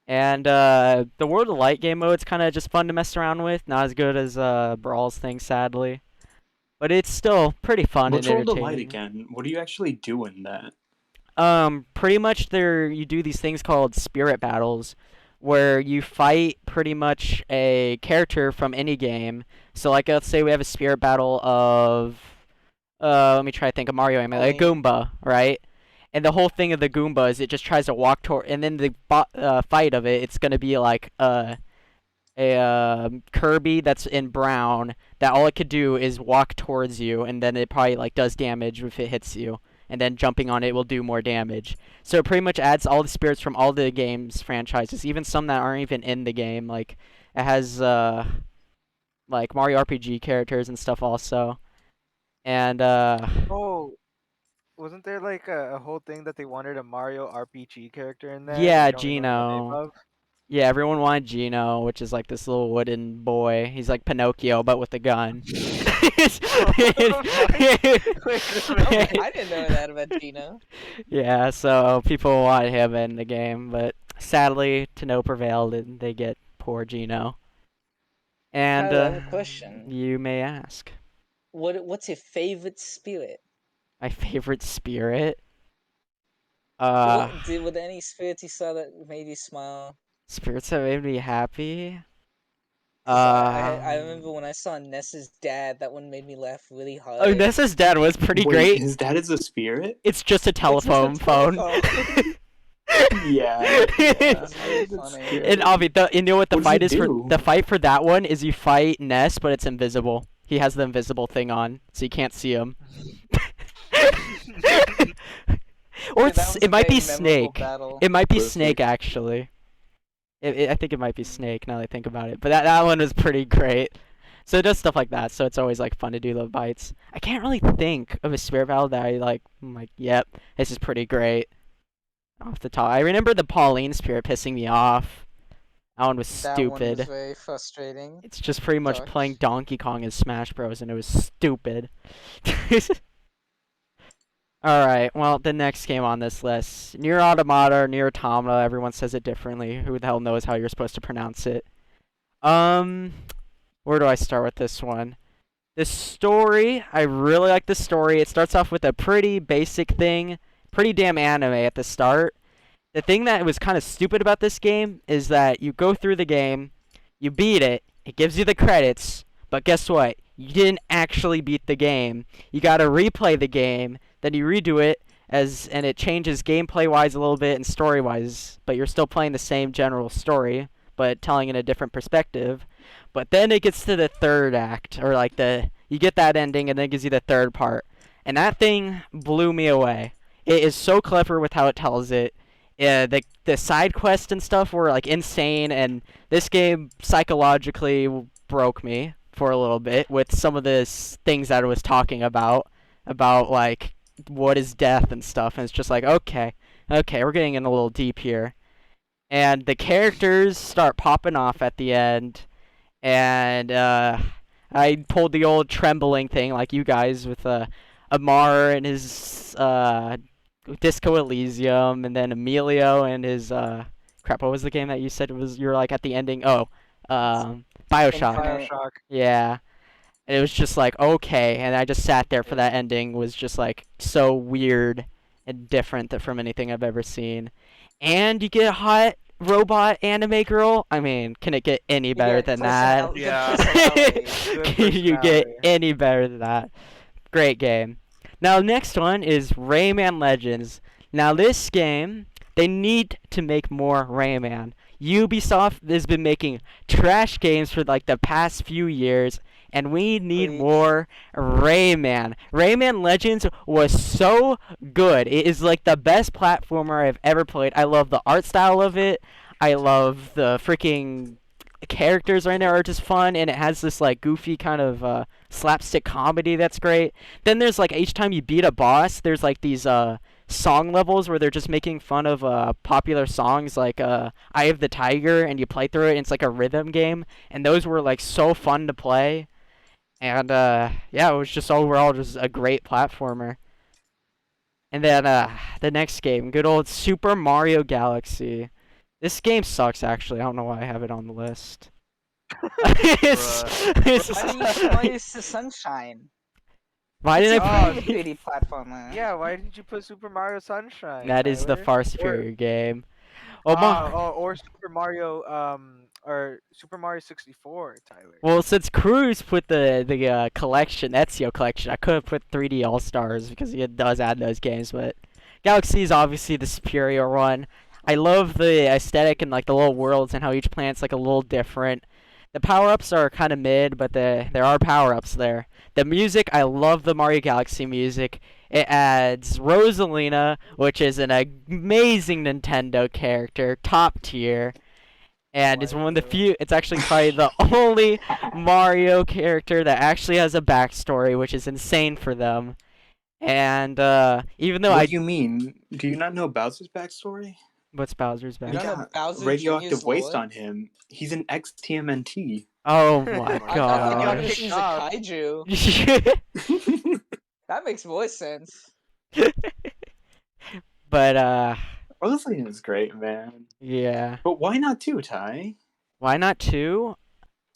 And the World of Light game mode's kind of just fun to mess around with. Not as good as Brawl's thing, sadly. But it's still pretty fun
What's
and
World of
entertaining.
Light again? What do you actually do in that?
Pretty much you do these things called spirit battles, where you fight pretty much a character from any game. So like let's say we have a spirit battle of let me try to think of Mario anime, like a Goomba, right? And the whole thing of the Goomba is it just tries to walk toward, and then the fight of it, it's gonna be like a Kirby that's in brown that all it could do is walk towards you, and then it probably like does damage if it hits you, and then jumping on it will do more damage. So it pretty much adds all the spirits from all the games franchises, even some that aren't even in the game. Like it has like Mario RPG characters and stuff also. And
Oh, wasn't there like a whole thing that they wanted a Mario RPG character in there?
yeah,
I don't remember the name
Gino.
of?
Yeah, everyone wanted Gino, which is like this little wooden boy. He's like Pinocchio, but with a gun.
I didn't know that about Gino.
Yeah, so people wanted him in the game, but sadly, Tano prevailed, and they get poor Gino. And
Tyler, I have a question.
you may ask.
What's your favorite spirit?
My favorite spirit?
Were there any spirits you saw that made you smile?
Spirits that made me happy?
'Cause I remember when I saw Ness's dad, that one made me laugh really hard.
Oh, Nessa's dad was pretty
Wait,
great.
his dad is a spirit?
It's just a telephone phone.
Yeah.
That's really funny.
And Avi, you know what the
What does
fight
he
is for?
do?
The fight for that one is you fight Ness, but it's invisible. He has the invisible thing on, so you can't see him. Or
Dude, that was
it
a
might be
very memorable
Snake.
battle.
It might be
Perfect.
Snake actually. I think it might be Snake now that I think about it. But that one was pretty great. So it does stuff like that. So it's always like fun to do the bites. I can't really think of a spirit battle that I like. I'm like, yep, this is pretty great. Off the top, I remember the Pauline spirit pissing me off. That one was
That one
stupid.
was very frustrating.
It's just pretty much
Dark.
playing Donkey Kong in Smash Bros. And it was stupid. Alright, well, the next game on this list. Nier Automata or Nier Automata, everyone says it differently. Who the hell knows how you're supposed to pronounce it? Where do I start with this one? The story, I really like the story. It starts off with a pretty basic thing. Pretty damn anime at the start. The thing that was kind of stupid about this game is that you go through the game, you beat it, it gives you the credits, but guess what? You didn't actually beat the game. You gotta replay the game, then you redo it, and it changes gameplay-wise a little bit and story-wise, but you're still playing the same general story, but telling in a different perspective. But then it gets to the third act, or like you get that ending, and then it gives you the third part. And that thing blew me away. It is so clever with how it tells it. The side quests and stuff were like insane, and this game psychologically broke me for a little bit with some of the things that it was talking about like what is death and stuff. And it's just like, okay, we're getting in a little deep here. And the characters start popping off at the end, and I pulled the old trembling thing like you guys with Amar and his Disco Elysium, and then Emilio and his crap. What was the game that you said you were like at the ending? Oh, Bioshock.
Bioshock.
Yeah. And it was just like, okay, and I just sat there for that ending. Was just like so weird and different from anything I've ever seen. And you get a hot robot anime girl. I mean, can it get any better than that?
Yeah.
Good
Can you get
personality.
any better than that? Great game. Now, next one is Rayman Legends. Now, this game, they need to make more Rayman. Ubisoft has been making trash games for like the past few years, and we need
Please.
more Rayman. Rayman Legends was so good. It is like the best platformer I've ever played. I love the art style of it. I love the freaking characters right now are just fun, and it has this like goofy kind of slapstick comedy that's great. Then there's like each time you beat a boss, there's like these song levels where they're just making fun of popular songs like Eye of the Tiger, and you play through it and it's like a rhythm game, and those were like so fun to play. And yeah, it was just overall just a great platformer. And then the next game, good old Super Mario Galaxy. This game sucks actually. I don't know why I have it on the list. it's,
Why didn't you play the Sunshine?
why didn't
Oh,
I
it's a
play?
3D platformer.
Yeah, why didn't you put Super Mario Sunshine?
That is the
Tyler?
far superior game. Oh,
Or Super Mario or Super Mario 64, Tyler.
well, since Cruz put the collection, Ezio collection, I could have put 3D All Stars because he does add those games. But Galaxy is obviously the superior one. I love the aesthetic and like the little worlds and how each planet's like a little different. The power-ups are kind of mid, but there are power-ups there. The music, I love the Mario Galaxy music. It adds Rosalina, which is an amazing Nintendo character, top tier. And it's one of the few, it's actually probably the only Mario character that actually has a backstory, which is insane for them. And even though
What
I...
do you mean? Do you not know Bowser's backstory?
What's Bowser's
You
He
don't
backstory?
know
got
Bowser
radioactive
Jr.'s
waste
lore?
on him. He's an ex-TMNT.
Oh my
I thought
god.
he's a
off.
kaiju. That makes more sense.
But
Rosalina is great, man.
yeah.
But why not two, Ty?
Why not 2?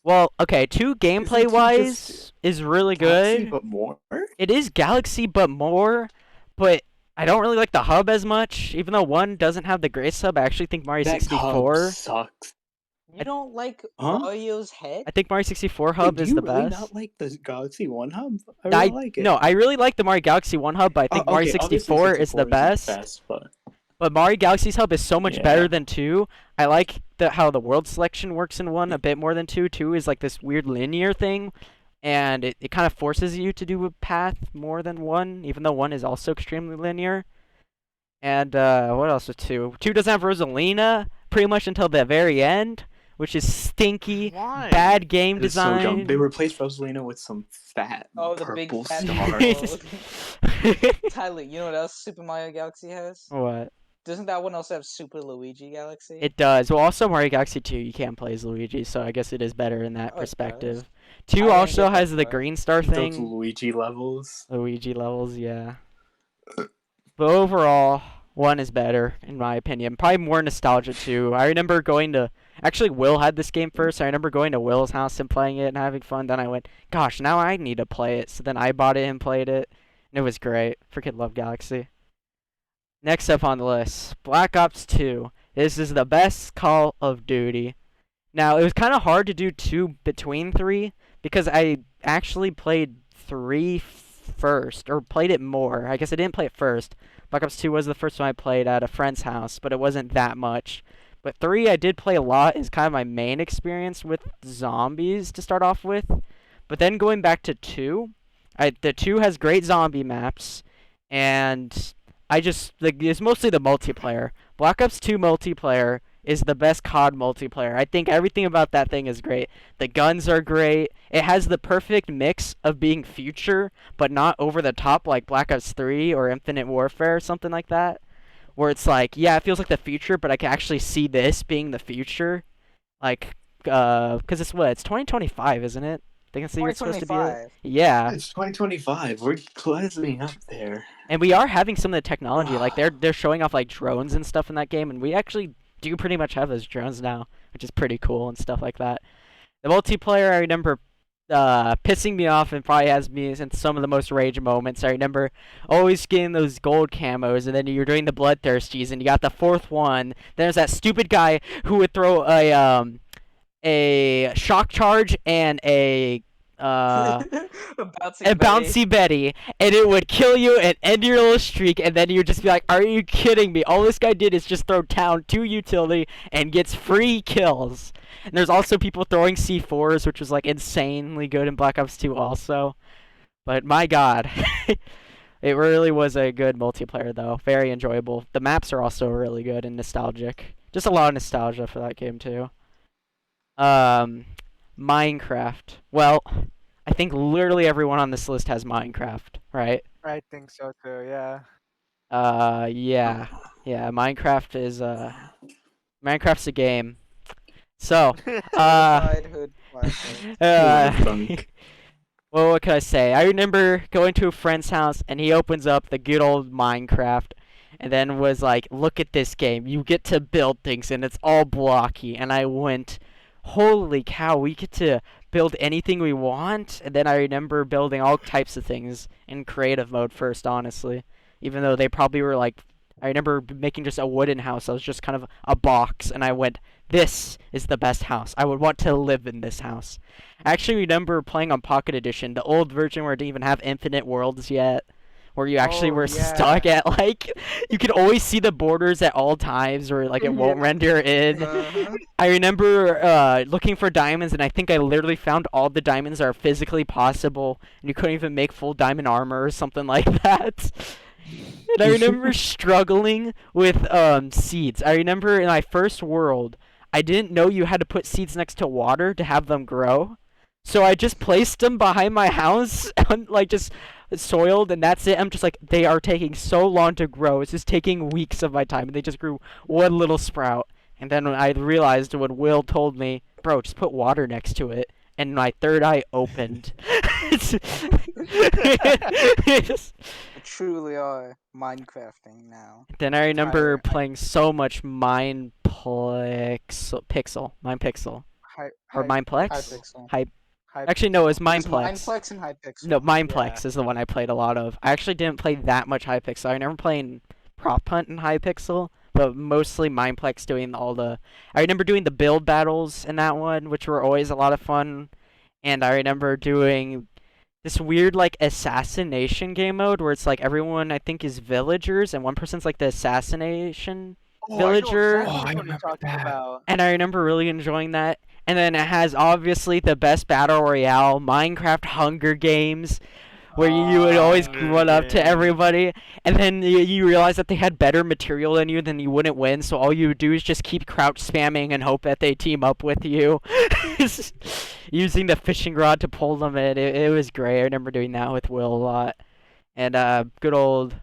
Well, okay, 2 gameplay wise is really
Galaxy,
good.
but more?
It is Galaxy but more, but I don't really like the hub as much. Even though 1 doesn't have the greatest hub, I actually think Mario
That
64.
hub sucks.
You don't like
Huh?
Mario's head?
I think Mario 64
Wait,
hub
do
is
you
the
really
best.
not like the Galaxy 1 hub? I really like it.
No, I really like the Mario Galaxy 1 hub, but I think Mario
Okay, obviously
64 is the
64
best.
but
But Mario Galaxy's hub is so much
Yeah.
better than 2. I like how the world selection works in 1 a bit more than 2. 2 is like this weird linear thing, and it kind of forces you to do a path more than 1, even though 1 is also extremely linear. And what else was 2? 2 doesn't have Rosalina pretty much until the very end, which is stinky,
Why?
bad game
It's so dumb.
design.
They replaced Rosalina with some fat
Oh, the big
purple
fat
star.
Tyler, you know what else Super Mario Galaxy has?
What?
Doesn't that one also have Super Luigi Galaxy?
It does. Well, also Mario Galaxy 2, you can't play as Luigi, so I guess it is better in that
Oh, it does.
perspective.
I
2
didn't
also
get that
has the
far.
green star
Those
thing.
Luigi levels.
Luigi levels, yeah. But overall, 1 is better, in my opinion. Probably more nostalgia, too. I remember going to... Actually, Will had this game first. I remember going to Will's house and playing it and having fun. Then I went, gosh, now I need to play it. So then I bought it and played it. And it was great. Freaking love Galaxy. Next up on the list, Black Ops 2. This is the best Call of Duty. Now, it was kind of hard to do 2 between 3 because I actually played 3 first, or played it more. I guess I didn't play it first. Black Ops 2 was the first one I played at a friend's house, but it wasn't that much. But 3 I did play a lot. Is kind of my main experience with zombies to start off with. But then going back to 2, the 2 has great zombie maps, and it's mostly the multiplayer. Black Ops 2 multiplayer is the best COD multiplayer. I think everything about that thing is great. The guns are great. It has the perfect mix of being future, but not over the top like Black Ops 3 or Infinite Warfare or something like that. Where it's like, yeah, it feels like the future, but I can actually see this being the future. Like, because it's 2025, isn't it? I think it's the year it's supposed to be.
2025.
Yeah.
It's 2025. We're closing up there.
And we are having some of the technology, like they're showing off like drones and stuff in that game, and we actually do pretty much have those drones now, which is pretty cool and stuff like that. The multiplayer, I remember pissing me off and probably has me in some of the most rage moments. I remember always getting those gold camos, and then you're doing the bloodthirsties, and you got the 4th one. Then there's that stupid guy who would throw a shock charge and a bouncy Betty, and it would kill you and end your little streak, and then you'd just be like, are you kidding me? All this guy did is just throw down 2 utility and gets free kills. And there's also people throwing C4s, which was like insanely good in Black Ops 2 also. But my god, it really was a good multiplayer though. Very enjoyable. The maps are also really good and nostalgic. Just a lot of nostalgia for that game too. Minecraft. Well, I think literally everyone on this list has Minecraft, right?
I think so too. Yeah.
Yeah. Minecraft's a game. So,
Childhood classic.
well, what can I say? I remember going to a friend's house, and he opens up the good old Minecraft, and then was like, look at this game. You get to build things, and it's all blocky. And I went, holy cow, we get to build anything we want. And then I remember building all types of things in creative mode first, honestly. Even though they probably were like, I remember making just a wooden house. I was just kind of a box, and I went, this is the best house. I would want to live in this house. I actually remember playing on Pocket Edition, the old version where it didn't even have infinite worlds yet, where you actually were stuck at, like, you could always see the borders at all times, or like it won't render in. I remember looking for diamonds, and I think I literally found all the diamonds that are physically possible, and you couldn't even make full diamond armor or something like that. And I remember struggling with seeds. I remember in my first world, I didn't know you had to put seeds next to water to have them grow. So I just placed them behind my house, like just soiled, and that's it. I'm just like, they are taking so long to grow. It's just taking weeks of my time, and they just grew one little sprout. And then when I realized when Will told me, bro, just put water next to it, and my third eye opened.
Truly are Minecrafting now.
Then I remember playing so much Minepixel. Or Mineplex? Actually, no, it was Mineplex.
Mineplex and Hypixel.
No, Mineplex is the one I played a lot of. I actually didn't play that much Hypixel. I remember playing Prop Hunt in Hypixel, but mostly Mineplex doing all the... I remember doing the build battles in that one, which were always a lot of fun. And I remember doing this weird, like, assassination game mode where it's like everyone, I think, is villagers, and one person's like the assassination villager.
I know exactly what you're talking about.
And I remember really enjoying that. And then it has obviously the best battle royale, Minecraft Hunger Games, where you would always run up to
man.
everybody, and then you realize that they had better material than you, then you wouldn't win. So all you would do is just keep crouch spamming and hope that they team up with you, using the fishing rod to pull them in. It was great. I remember doing that with Will a lot, and good old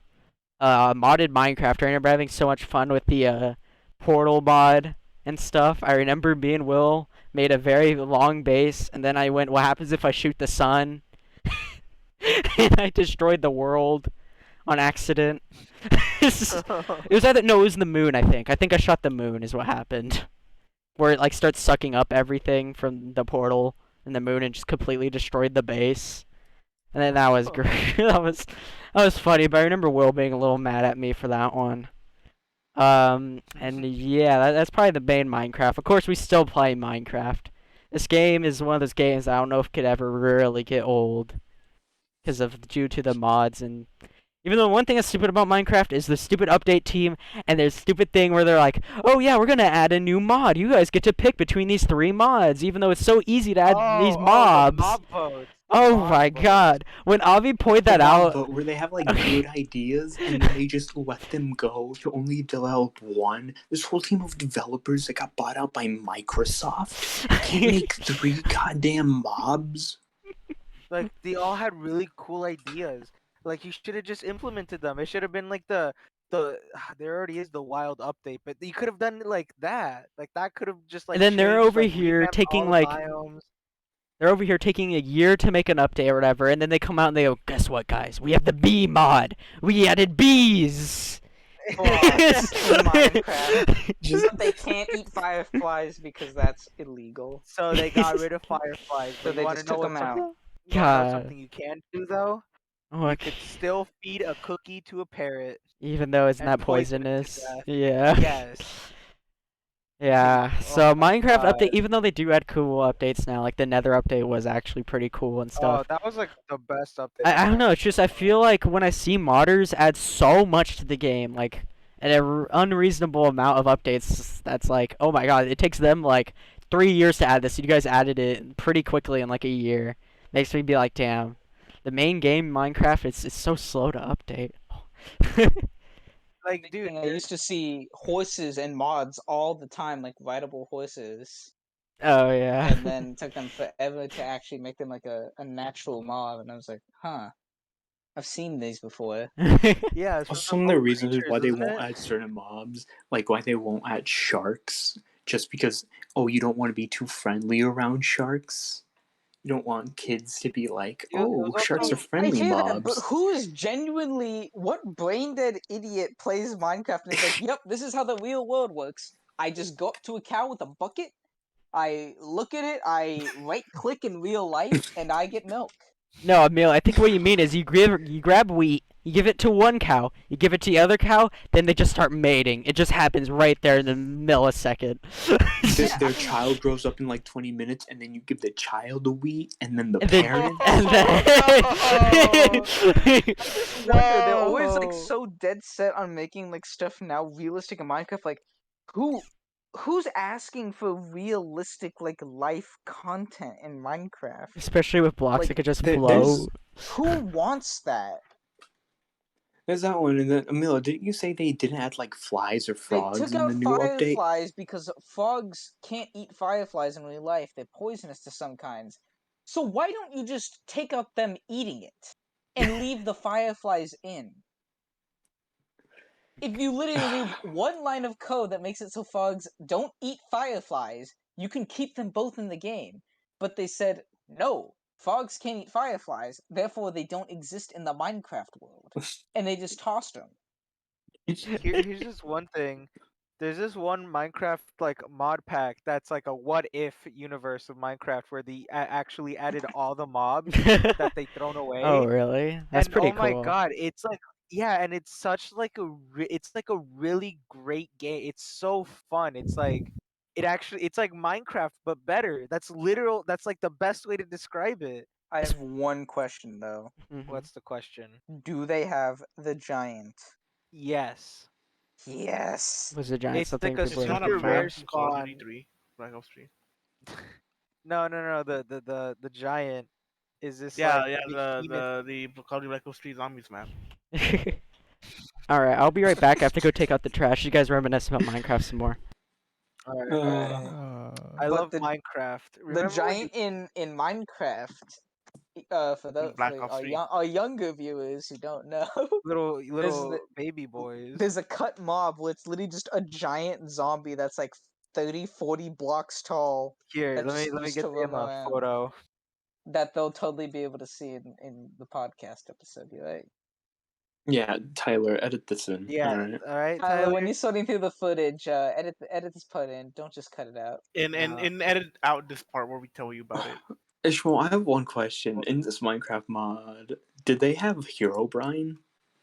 modded Minecraft. I remember having so much fun with the portal mod and stuff. I remember me and Will made a very long base, and then I went, what happens if I shoot the sun? And I destroyed the world on accident. It was either, no, it was the moon, I think. I think I shot the moon is what happened. Where it like starts sucking up everything from the portal and the moon and just completely destroyed the base. And then that was great. that was funny, but I remember Will being a little mad at me for that one. And yeah, that's probably the main Minecraft. Of course, we still play Minecraft. This game is one of those games I don't know if it could ever really get old, due to the mods. And even though one thing that's stupid about Minecraft is the stupid update team and their stupid thing where they're like, oh yeah, we're gonna add a new mod. You guys get to pick between these 3 mods, even though it's so easy to add these mobs.
The mob votes.
Oh my god. When Avi pointed that out...
But where they have like good ideas and then they just let them go to only develop one. This whole team of developers that got bought out by Microsoft can't make 3 goddamn mobs.
Like, they all had really cool ideas. Like, you should have just implemented them. It should have been like there already is the wild update, but you could have done it like that. Like, that could have just like.
And then they're
changed,
over
like,
here
revamped
taking,
all the
like-
biomes.
They're over here taking a year to make an update or whatever, and then they come out and they go, guess what, guys? We have the bee mod. We added bees.
Minecraft. Just they can't eat fireflies because that's illegal.
So they got rid of fireflies.
So
But
they
you wanna
just
know
took
what's
them out.
something- you wanna know
God.
something you can do though?
Oh,
You could still feed a cookie to a parrot.
even though it's
and
not
poison it to
poisonous.
death.
Yeah.
Yes.
Yeah. So
Oh my
Minecraft
God.
update, even though they do add cool updates now, like the Nether update was actually pretty cool and
Oh,
stuff.
that was like the best update.
I don't know. It's just I feel like when I see modders add so much to the game, like an unreasonable amount of updates, that's like, oh my god, it takes them like 3 years to add this. You guys added it pretty quickly in like a year. Makes me be like, damn, the main game Minecraft it's so slow to update.
Like, dude,
I used to see horses and mods all the time, like rideable horses,
Oh yeah.
and then it took them forever to actually make them like a natural mod. And I was like, huh, I've seen these before.
yeah. It's
Some of the reasons
creatures,
why they
isn't
won't
it?
add certain mobs, like why they won't add sharks, just because, oh, you don't want to be too friendly around sharks. You don't want kids to be like,
Dude,
oh,
those
sharks
also-
are friendly
I hear that, but
mobs.
who is genuinely what brain dead idiot plays Minecraft and is like, yep, this is how the real world works. I just go up to a cow with a bucket, I look at it, I right click in real life, and I get milk.
No, Emil, I think what you mean is you grab wheat, you give it to one cow, you give it to the other cow, then they just start mating. It just happens right there in the millisecond.
Their child grows up in like 20 minutes, and then you give the child the wheat, and then the
And then-
parents.
and then-
Wonder, they're always like
Whoa.
so dead set on making like stuff now realistic in Minecraft. Like, who's asking for realistic like life content in Minecraft?
Especially with blocks
Like,
that could just
there's-
float.
Who wants that?
There's that one, and then Amila, didn't you say they didn't add like flies or
They
frogs
took
in
out
the new update?
fireflies because frogs can't eat fireflies in real life. They're poisonous to some kinds. So why don't you just take out them eating it and leave the fireflies in? If you literally leave one line of code that makes it so frogs don't eat fireflies, you can keep them both in the game. But they said, no, frogs can't eat fireflies, therefore they don't exist in the Minecraft world. And they just tossed them.
Here's just one thing. There's this one Minecraft like mod pack that's like a what if universe of Minecraft where they actually added all the mobs that they thrown away.
Oh, really? That's
and
pretty
oh
cool.
my god, it's like yeah, and it's such like it's like a really great game. It's so fun. It's like it's like Minecraft but better. That's literal. That's like the best way to describe it.
I have one question though.
Mhm.
What's the question?
Do they have the giant?
Yes.
Yes.
Was the giant
It's
something
like a
It's
people
not
are
a
super
looking
rare
for?
map from Call of Duty
spawn.
3. Black Ops 3.
No, the giant. Is this
Yeah,
like
yeah,
behemoth-
the Call of Duty Black Ops 3 Zombies map.
All right, I'll be right back. I have to go take out the trash. You guys reminisce about Minecraft some more.
Alright,
Alright.
I
But
love
the-
Minecraft.
The
Remember when you-
giant in Minecraft, for
Black Ops 3.
our younger viewers who don't know,
little baby boys.
there's a cut mob where it's literally just a giant zombie that's like 30, 40 blocks tall
Here,
that
let me
just
let me
used
get
to roam
them a
around.
photo.
that they'll totally be able to see in the podcast episode. You're right.
Yeah, Tyler, edit this in.
Yeah,
Alright.
alright,
Tyler, when
Tyler.
you're sorting through the footage, edit this part in. Don't just cut it out.
And
No.
edit out this part where we tell you about it.
Ishmael, I have one question. In this Minecraft mod, did they have Herobrine?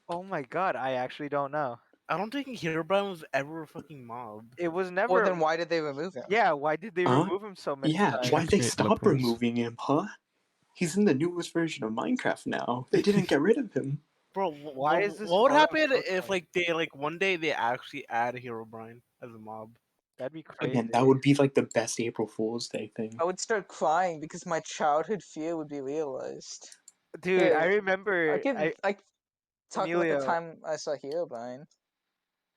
Oh my god, I actually don't know.
I don't think Herobrine was ever a fucking mob.
It was never.
Well, then why did they remove him?
Yeah, why did they
Huh?
remove him so many
Yeah,
times?
why'd they
Checkmate,
stop
liberals.
removing him, huh? He's in the newest version of Minecraft now. They didn't get rid of him.
Bro,
Why is this
what would
photo
happen
so
if
funny?
one day they actually add Herobrine as a mob?
That'd be crazy.
Again, that would be like the best April Fool's Day thing.
I would start crying because my childhood fear would be realized.
Dude,
Here,
I remember.
I talk about
Emilio.
the time I saw Herobrine.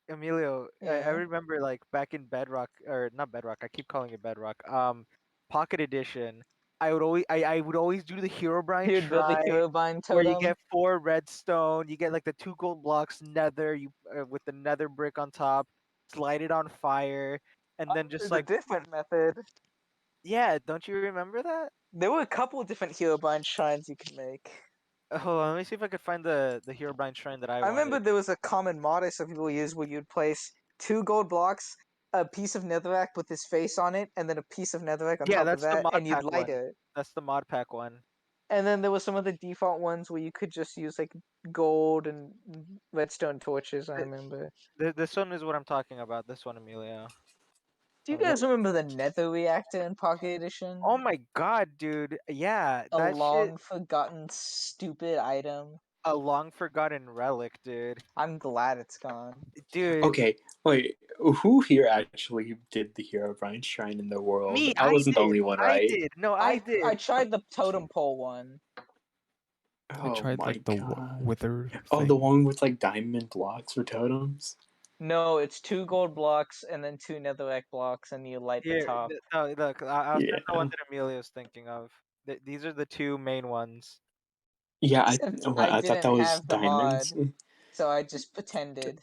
Emilio, I
Yeah.
remember like back in Bedrock, or not Bedrock. I keep calling it Bedrock. Pocket Edition. I would always do the Herobrine
He would build the
shrine
Herobrine
where you
totem.
get 4 redstone. You get like the 2 gold blocks nether. You with the nether brick on top. Light it on fire, and then just
There's
like
a different method.
yeah. Don't you remember that?
There were a couple of different Herobrine shrines you could make.
Hold on, let me see if I could find the Herobrine shrine that I
I
wanted.
remember there was a common mod I saw people use where you'd place 2 gold blocks, a piece of netherrack with his face on it, and then a piece of netherrack on
Yeah,
top of
that's the
that,
mod
and you'd
pack
light
one.
it.
That's the mod pack one.
And then there were some of the default ones where you could just use like gold and redstone torches. I remember.
This one is what I'm talking about. This one, Emilio.
Do you guys remember the Nether reactor in Pocket Edition?
Oh my god, dude. Yeah,
a
that
long
shit.
forgotten stupid item.
A long forgotten relic, dude.
I'm glad it's gone.
Dude.
Okay, wait. Who here actually did the Herobrine shrine in the world?
Me,
I wasn't the
did.
only one,
I
right?
did. No, I did.
I tried the totem pole one.
I
Oh
tried
my
like the
god.
wither.
Oh,
thing.
the one with like diamond blocks for totems?
No, it's 2 gold blocks and then 2 netherrack blocks, and you light the
Here,
top.
no, look, I'll send the one
Yeah.
that Emilio's thinking of. These are the 2 main ones.
Yeah, I
Except
thought
I
that
didn't
was
have the
diamonds.
So I just pretended.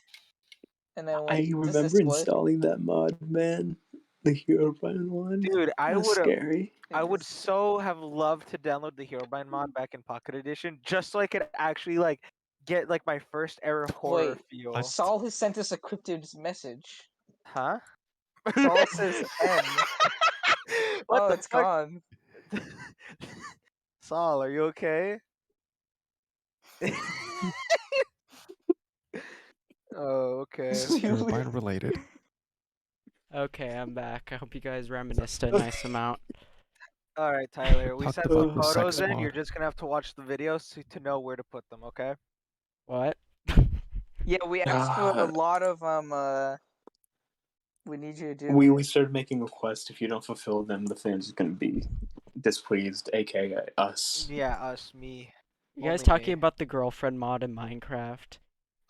And then
I
does
remember
this work?
installing that mod, man. The Herobrine one.
Dude, I
That was
would
scary.
I would so have loved to download the Herobrine mod back in Pocket Edition just so I could actually like get like my first era horror
Wait,
feel.
Saul has sent us a cryptid message.
Huh?
Saul says N.
What
Oh,
the
it's
fuck?
gone.
Saul, are you okay? Oh, okay.
This is Herobrine related.
Okay, I'm back. I hope you guys reminisced a nice amount.
All right, Tyler. We
Talked
sent some
about the sex
photos in.
mod.
You're just gonna have to watch the videos to know where to put them. Okay?
What?
Yeah, we asked for a lot of we need you to do.
We started making requests. If you don't fulfill them, the fans are gonna be displeased, aka us.
Yeah, us, me.
You guys
Only
talking
me.
about the girlfriend mod in Minecraft?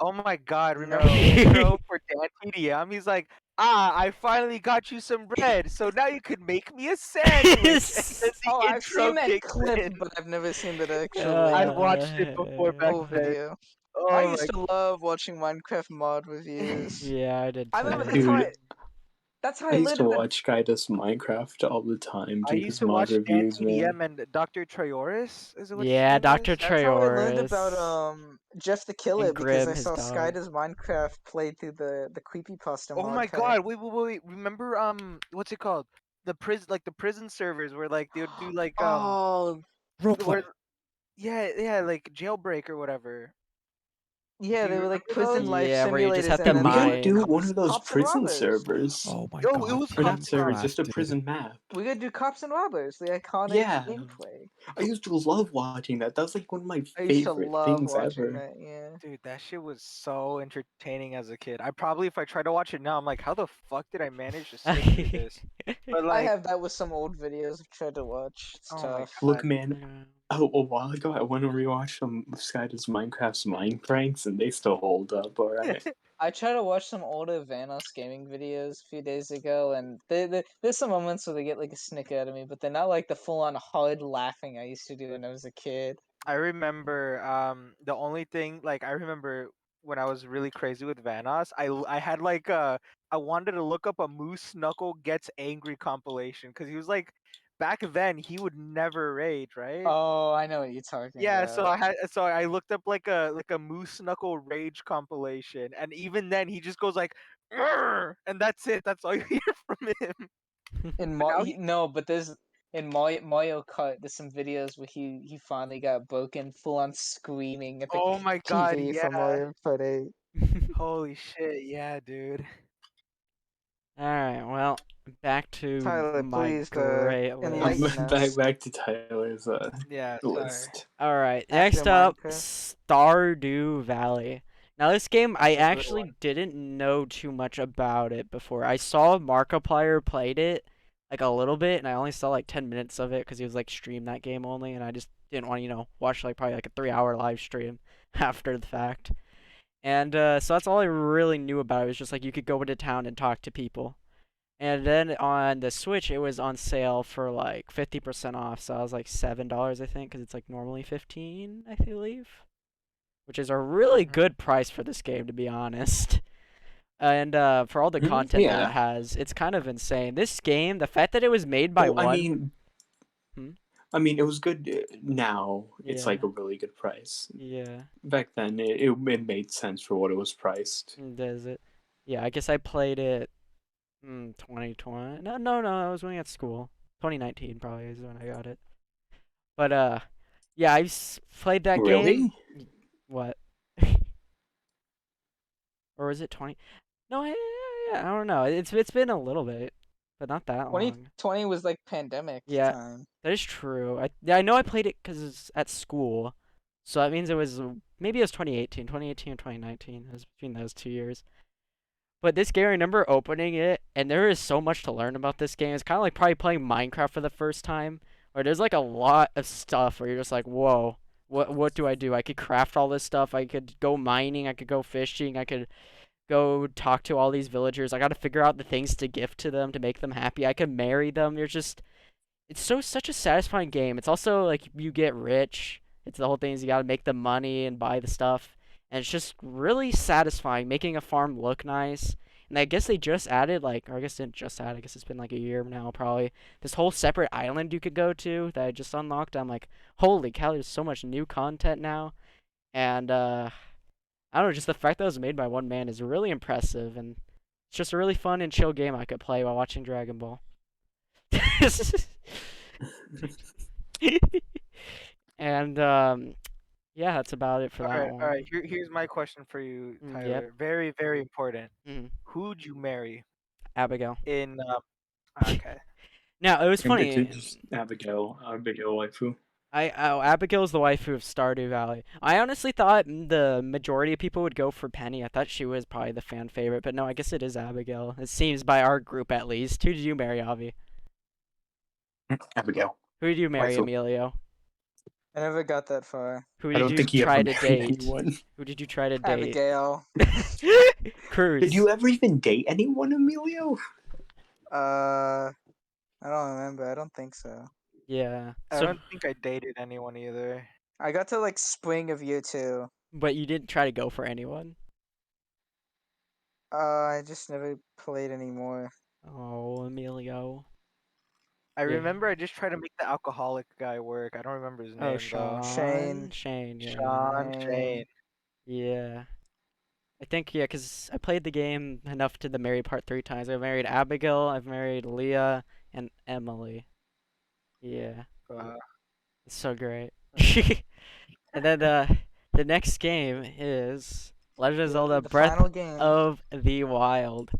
Oh my god, remember
No.
the intro for Dan TDM? He's like, I finally got you some bread, so now you can make me a sandwich. And then the
Oh, I've
intro
seen that
kicks
clip,
in.
but I've never seen that actually.
I've watched it before back
full
then.
video.
Oh
I
my
used to love watching Minecraft mod reviews.
Yeah, I did
I
too.
remember
Dude,
that's how
I
I
used
learned
to
about.
watch Guy Does Minecraft all the time.
I
Do
used
his
to
mod
watch Dan
reviews, man.
TDM and Dr. Treoris. Is it what
Yeah,
his name
Dr.
is?
That's how I learned
Treoris.
about Jeff the Killer,
And
because
Grim,
I
his
saw
dog.
Sky Does Minecraft played through the creepypasta
Oh
mod
my
pack.
god! Wait! Remember what's it called? The prison servers where like they would do like
Oh,
Roleplay.
yeah, like jailbreak or whatever.
yeah,
Do
they
you
were like
remember
prison
those?
life
Yeah, where you
simulators,
just have
and
to
then
We
they
mine.
gotta do one of those
Cops and
prison
Robbers.
servers.
Oh my
Yo,
god.
it was
Or not
Cops and
servers,
Robbers.
just a
crafted.
prison map.
We gotta do Cops and Robbers, the iconic
Yeah.
gameplay.
I used to love watching that. That was like one of my
I used to
favorite
love
things
watching
ever.
that. Yeah.
Dude, that shit was so entertaining as a kid. I probably, if I try to watch it now, I'm like, how the fuck did I manage to sit through this? But
I
like,
have that with some old videos I've tried to watch. It's
oh my
tough.
god.
Look, man, a while ago, I went and rewatched some of Skydo's Minecraft's Mind Pranks, and they still hold up, alright.
I tried to watch some older Vanos gaming videos a few days ago, and there's some moments where they get like a snicker out of me, but they're not like the full-on hard laughing I used to do when I was a kid.
I remember the only thing like I remember when I was really crazy with Vanos, I had like I wanted to look up a Moose Knuckle Gets Angry compilation because he was like back then he would never rage, right?
Oh, I know what you're talking
Yeah,
about.
so I looked up like a Moose Knuckle rage compilation, and even then he just goes like, "Arr!" and that's it. That's all you hear from him.
In
Now
no, but there's in Mario Kart, there's some videos where he finally got broken, full on screaming at the
Oh my god,
TV
yeah!
from Mario Kart 8.
Holy shit, yeah, dude.
Alright, well, back to
Tyler,
my
please,
great
enlighten
list.
us.
back to Tyler's
Yeah, sorry.
list.
Alright,
After
next up,
Minecraft.
Stardew Valley. Now this game, I
That's a good
actually
one.
didn't know too much about it before. I saw Markiplier played it, like a little bit, and I only saw like 10 minutes of it because he was like stream that game only, and I just didn't want to, watch like probably like a 3-hour live stream after the fact. And so that's all I really knew about it. It was just like you could go into town and talk to people. And then on the Switch, it was on sale for like 50% off. So I was like $7, I think, because it's like normally 15, I believe, which is a really good price for this game, to be honest. And for all the content that
yeah.
it has, it's kind of insane. This game, the fact that it was made by
Well,
one.
I mean, it was good now. It's
Yeah.
like a really good price.
Yeah.
Back then, it made sense for what it was priced.
Does it? Yeah, I guess I played it 2020. No, I was when at school. 2019 probably is when I got it. But yeah, played that game.
Really?
What? Or was it 20? No, I don't know. It's been a little bit, but not that long.
2020 was like pandemic
Yeah.
time.
That is true. I know I played it because it's at school, so that means it was maybe it was 2018 or 2019. It was between those 2 years. But this game, I remember opening it, and there is so much to learn about this game. It's kind of like probably playing Minecraft for the first time, where there's like a lot of stuff where you're just like, whoa, what do I do? I could craft all this stuff. I could go mining. I could go fishing. I could go talk to all these villagers. I got to figure out the things to gift to them to make them happy. I could marry them. It's such a satisfying game. It's also like you get rich. It's the whole thing is you got to make the money and buy the stuff. And it's just really satisfying, making a farm look nice. And I guess they just added, or I guess didn't just add, I guess it's been like a year now probably, this whole separate island you could go to that I just unlocked. I'm like, holy cow, there's so much new content now. And, I don't know, just the fact that it was made by one man is really impressive. And it's just a really fun and chill game I could play while watching Dragon Ball. And, yeah, that's about it for that one.
All right. Here's my question for you, Tyler.
Yep.
Very, very important.
Mhm.
Who'd you marry
Abigail.
in? Okay.
Now, it was funny.
It's Abigail waifu.
Abigail's the waifu of Stardew Valley. I honestly thought the majority of people would go for Penny. I thought she was probably the fan favorite, but no, I guess it is Abigail. It seems by our group at least. Who did you marry, Avi?
Abigail.
Who did you marry,
Waifu.
Emilio?
I never got that far.
Who
I
did
don't
you
think he
try
ever
to
married
date?
anyone.
Who did you try to date?
Abigail.
Cruz.
Did you ever even date anyone, Emilio?
I don't remember. I don't think so.
Yeah.
I
So,
don't think I dated anyone either.
I got to like spring of year 2.
but you didn't try to go for anyone.
I just never played anymore.
Oh, Emilio.
I
Yeah.
remember I just tried to make the alcoholic guy work. I don't remember his name
Oh,
though.
Sean.
Shane.
Yeah.
Shane.
Yeah. I think, yeah, because I played the game enough to the marry part 3 times. I've married Abigail, I've married Leah, and Emily. Yeah. It's so great. And then the next game is Legend of Zelda
The
Breath
final game.
of the Wild.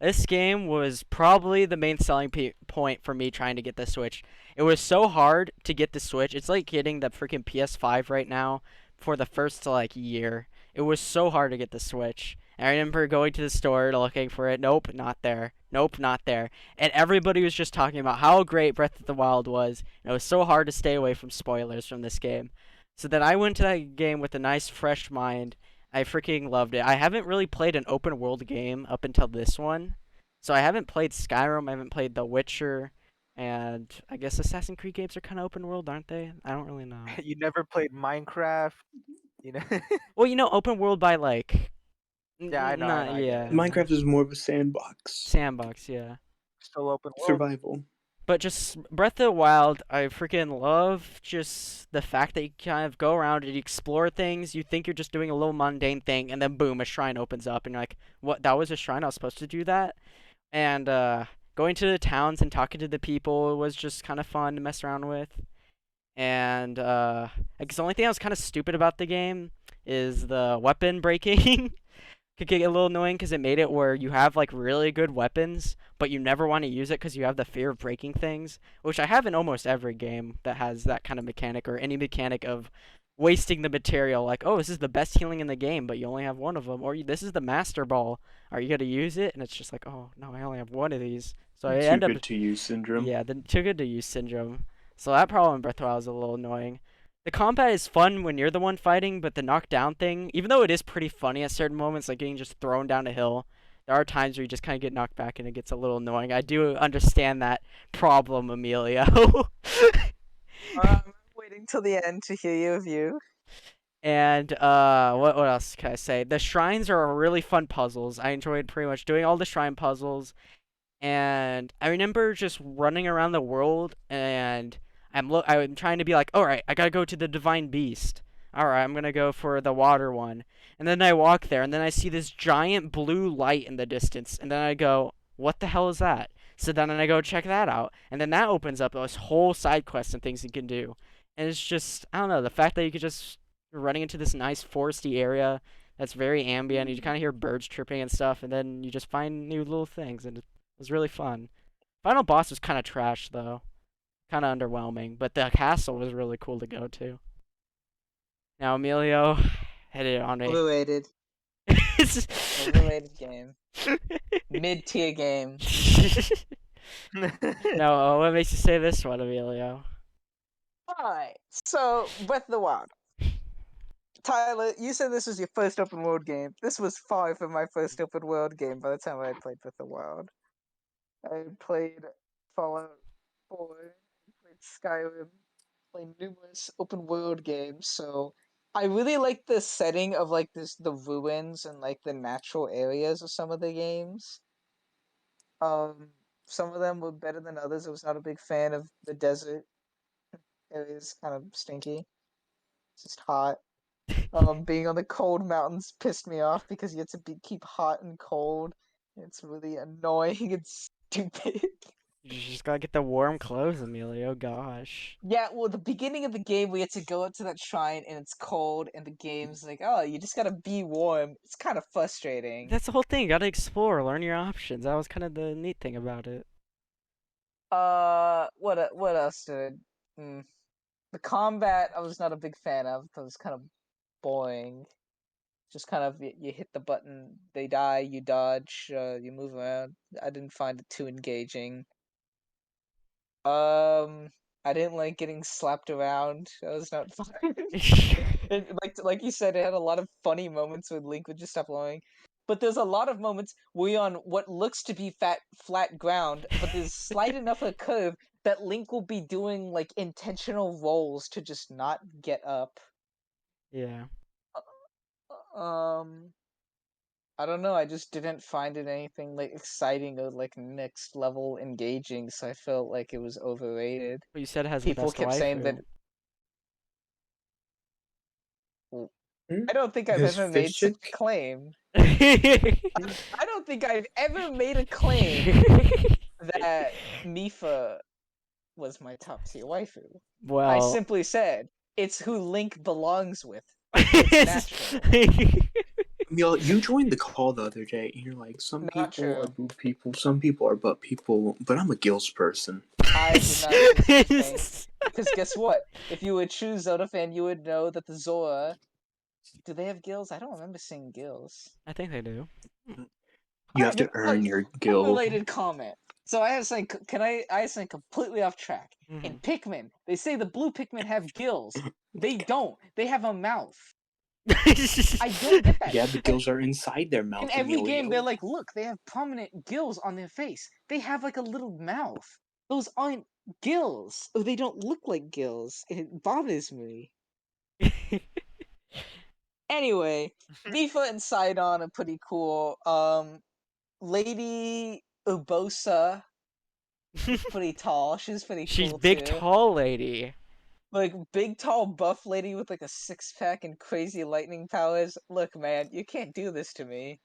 This game was probably the main selling point for me trying to get the Switch. It was so hard to get the Switch. It's like getting the freaking PS5 right now for the first year. It was so hard to get the Switch. And I remember going to the store looking for it. Nope, not there. Nope, not there. And everybody was just talking about how great Breath of the Wild was. And it was so hard to stay away from spoilers from this game. So then I went to that game with a nice, fresh mind. I freaking loved it. I haven't really played an open world game up until this one. So I haven't played Skyrim. I haven't played The Witcher. And I guess Assassin's Creed games are kind of open world, aren't they? I don't really know.
You never played Minecraft, you know?
Well, open world by like.
Yeah, I know, I get
Yeah.
it.
Minecraft is more of a sandbox.
Sandbox, yeah.
Still open world.
Survival.
But just Breath of the Wild, I freaking love just the fact that you kind of go around and you explore things. You think you're just doing a little mundane thing, and then boom, a shrine opens up, and you're like, "What? That was a shrine? I was supposed to do that?" And going to the towns and talking to the people was just kind of fun to mess around with. And I guess the only thing that was kind of stupid about the game is the weapon breaking. Could get a little annoying because it made it where you have like really good weapons, but you never want to use it because you have the fear of breaking things, which I have in almost every game that has that kind of mechanic, or any mechanic of wasting the material. Like, oh, this is the best healing in the game, but you only have one of them, or this is the master ball. Are you gonna use it? And it's just like, oh no, I only have one of these. So I end
Too
up
good to use syndrome.
yeah, the too good to use syndrome. So that problem in Breath of the Wild is a little annoying. The combat is fun when you're the one fighting, but the knockdown thing, even though it is pretty funny at certain moments, like getting just thrown down a hill, there are times where you just kind of get knocked back and it gets a little annoying. I do understand that problem, Emilio.
I'm waiting till the end to hear your view.
And what else can I say? The shrines are really fun puzzles. I enjoyed pretty much doing all the shrine puzzles. And I remember just running around the world, and I'm trying to be like, all right, I gotta go to the divine beast. All right, I'm gonna go for the water one. And then I walk there, and then I see this giant blue light in the distance, and then I go, what the hell is that? So then I go check that out, and then that opens up this whole side quest and things you can do. And it's just, I don't know, the fact that you could just running into this nice foresty area that's very ambient, and you kind of hear birds chirping and stuff, and then you just find new little things, and it was really fun. Final boss was kind of trash though, kind of underwhelming, but the castle was really cool to go to. Now Emilio, hit it on me.
Overrated.
It's-
Overrated game. Mid-tier game.
No, what makes you say this one, Emilio?
Alright, so Breath of the Wild. Tyler, you said this was your first open world game. This was far from my first open world game by the time I had played Breath of the Wild. I had played Fallout 4, played Skyrim, played numerous open world games, so I really like the setting of like the ruins and like the natural areas of some of the games. Some of them were better than others. I was not a big fan of the desert. It is kind of stinky. It's just hot. Being on the cold mountains pissed me off because you had to keep hot and cold. It's really annoying and stupid.
You just gotta get the warm clothes, Emilio. Gosh.
Yeah, well, the beginning of the game, we had to go up to that shrine and it's cold, and the game's like, oh, you just gotta be warm. It's kind of frustrating.
That's the whole thing. You gotta explore, learn your options. That was kind of the neat thing about it.
What else did? The combat, I was not a big fan of. It was kind of boring. Just kind of you hit the button, they die, you dodge, you move around. I didn't find it too engaging. I didn't like getting slapped around. That was not fun. Like you said, it had a lot of funny moments when Link would just stop blowing. But there's a lot of moments where you're on what looks to be flat ground, but there's slight enough a curve that Link will be doing like intentional rolls to just not get up.
Yeah.
I don't know, I just didn't find it anything like exciting or like next level engaging, so I felt like it was overrated.
But you said it has
People
the best
kept saying that
waifu.
I don't think I've
His
ever made
fish
such a
chick?
claim. I don't think I've ever made a claim that Mifa was my top tier waifu. I
Well,
simply said it's who Link belongs with. It's natural.
Emil, you joined the call the other day, and you're like, some
Not
people are
true.
boob people, some people are butt people, but I'm a gills person.
I did not do such thing. Because guess what? If you would choose Zelda fan, you would know that the Zora Do they have gills? I don't remember seeing gills.
I think they do.
You have to earn your guild.
Unrelated comment. So I have something. I have something completely off track. In
Mhm.
Pikmin, they say the blue Pikmin have gills. They don't. They have a mouth. I don't get that.
Yeah, the gills are inside their mouth.
In every game,
Emilio.
they're like, look, they have prominent gills on their face. They have like a little mouth. Those aren't gills. Or they don't look like gills. It bothers me. Anyway, Mifa and Sidon are pretty cool. Lady Ubosa, she's pretty tall. She's pretty
She's
cool
big,
too.
tall lady.
Like big, tall, buff lady with like a six-pack and crazy lightning powers. Look, man, you can't do this to me.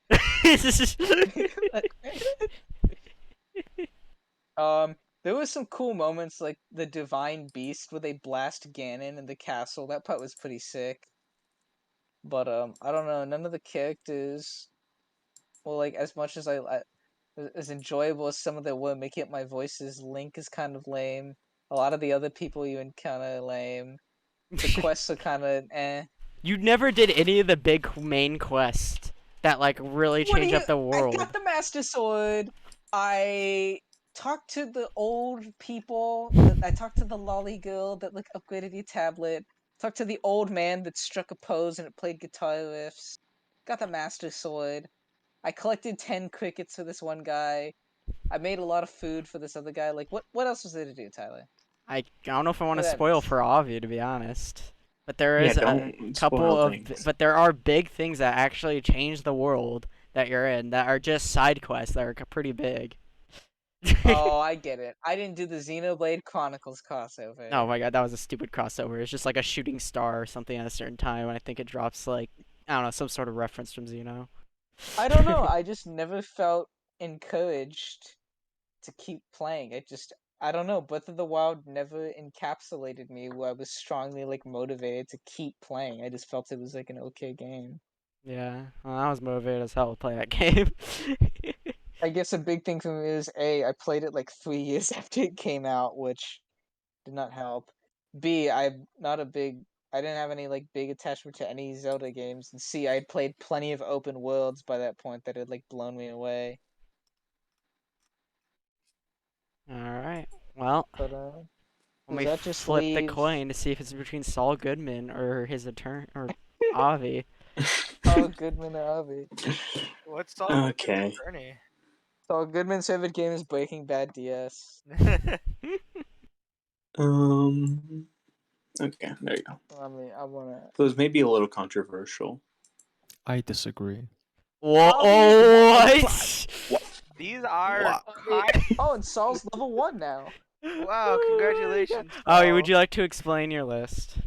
There was some cool moments like the Divine Beast where they blast Ganon in the castle. That part was pretty sick. But I don't know. None of the characters, well, like as much as as enjoyable as some of them were, making up my voices. Link is kind of lame. A lot of the other people you encounter lame. The quests are kind of eh.
You never did any of the big main quests that like really
What do
change
you?
up the
I
world.
got the Master Sword. I talked to the old people. I talked to the lolly girl that like upgraded your tablet. Talked to the old man that struck a pose and it played guitar riffs. Got the Master Sword. I collected 10 crickets for this one guy. I made a lot of food for this other guy. Like, what else was there to do, Tyler?
I don't know if I want
What
to
did I
spoil
miss?
for Avi, to be honest. But there
Yeah,
is a
don't
couple
spoil
of,
things.
but there are big things that actually change the world that you're in that are just side quests that are pretty big.
Oh, I get it. I didn't do the Xenoblade Chronicles crossover.
Oh my god, that was a stupid crossover. It's just like a shooting star or something at a certain time, and I think it drops like, I don't know, some sort of reference from Xeno.
I don't know. I just never felt encouraged to keep playing. I don't know. Breath of the Wild never encapsulated me where I was strongly like motivated to keep playing. I just felt it was like an okay game.
Yeah, well, I was motivated as hell to play that game.
I guess a big thing for me is I played it like 3 years after it came out, which did not help. B, I didn't have any like big attachment to any Zelda games, and C, I had played plenty of open worlds by that point that had like blown me away.
Alright, well,
But
let me
does that just
flip the
leave?
coin to see if it's between Saul Goodman or his attorney, or Avi.
Oh, Goodman or Avi.
What's all
Okay.
Journey?
So Goodman's favorite game is Breaking Bad DS.
Okay, there you go.
I mean, I wanna.
So it's maybe a little controversial.
I disagree.
What?
These are
Wow.
Oh, and Saul's level 1 now.
wow! Congratulations.
Avi,
Saul.
would you like to explain your list?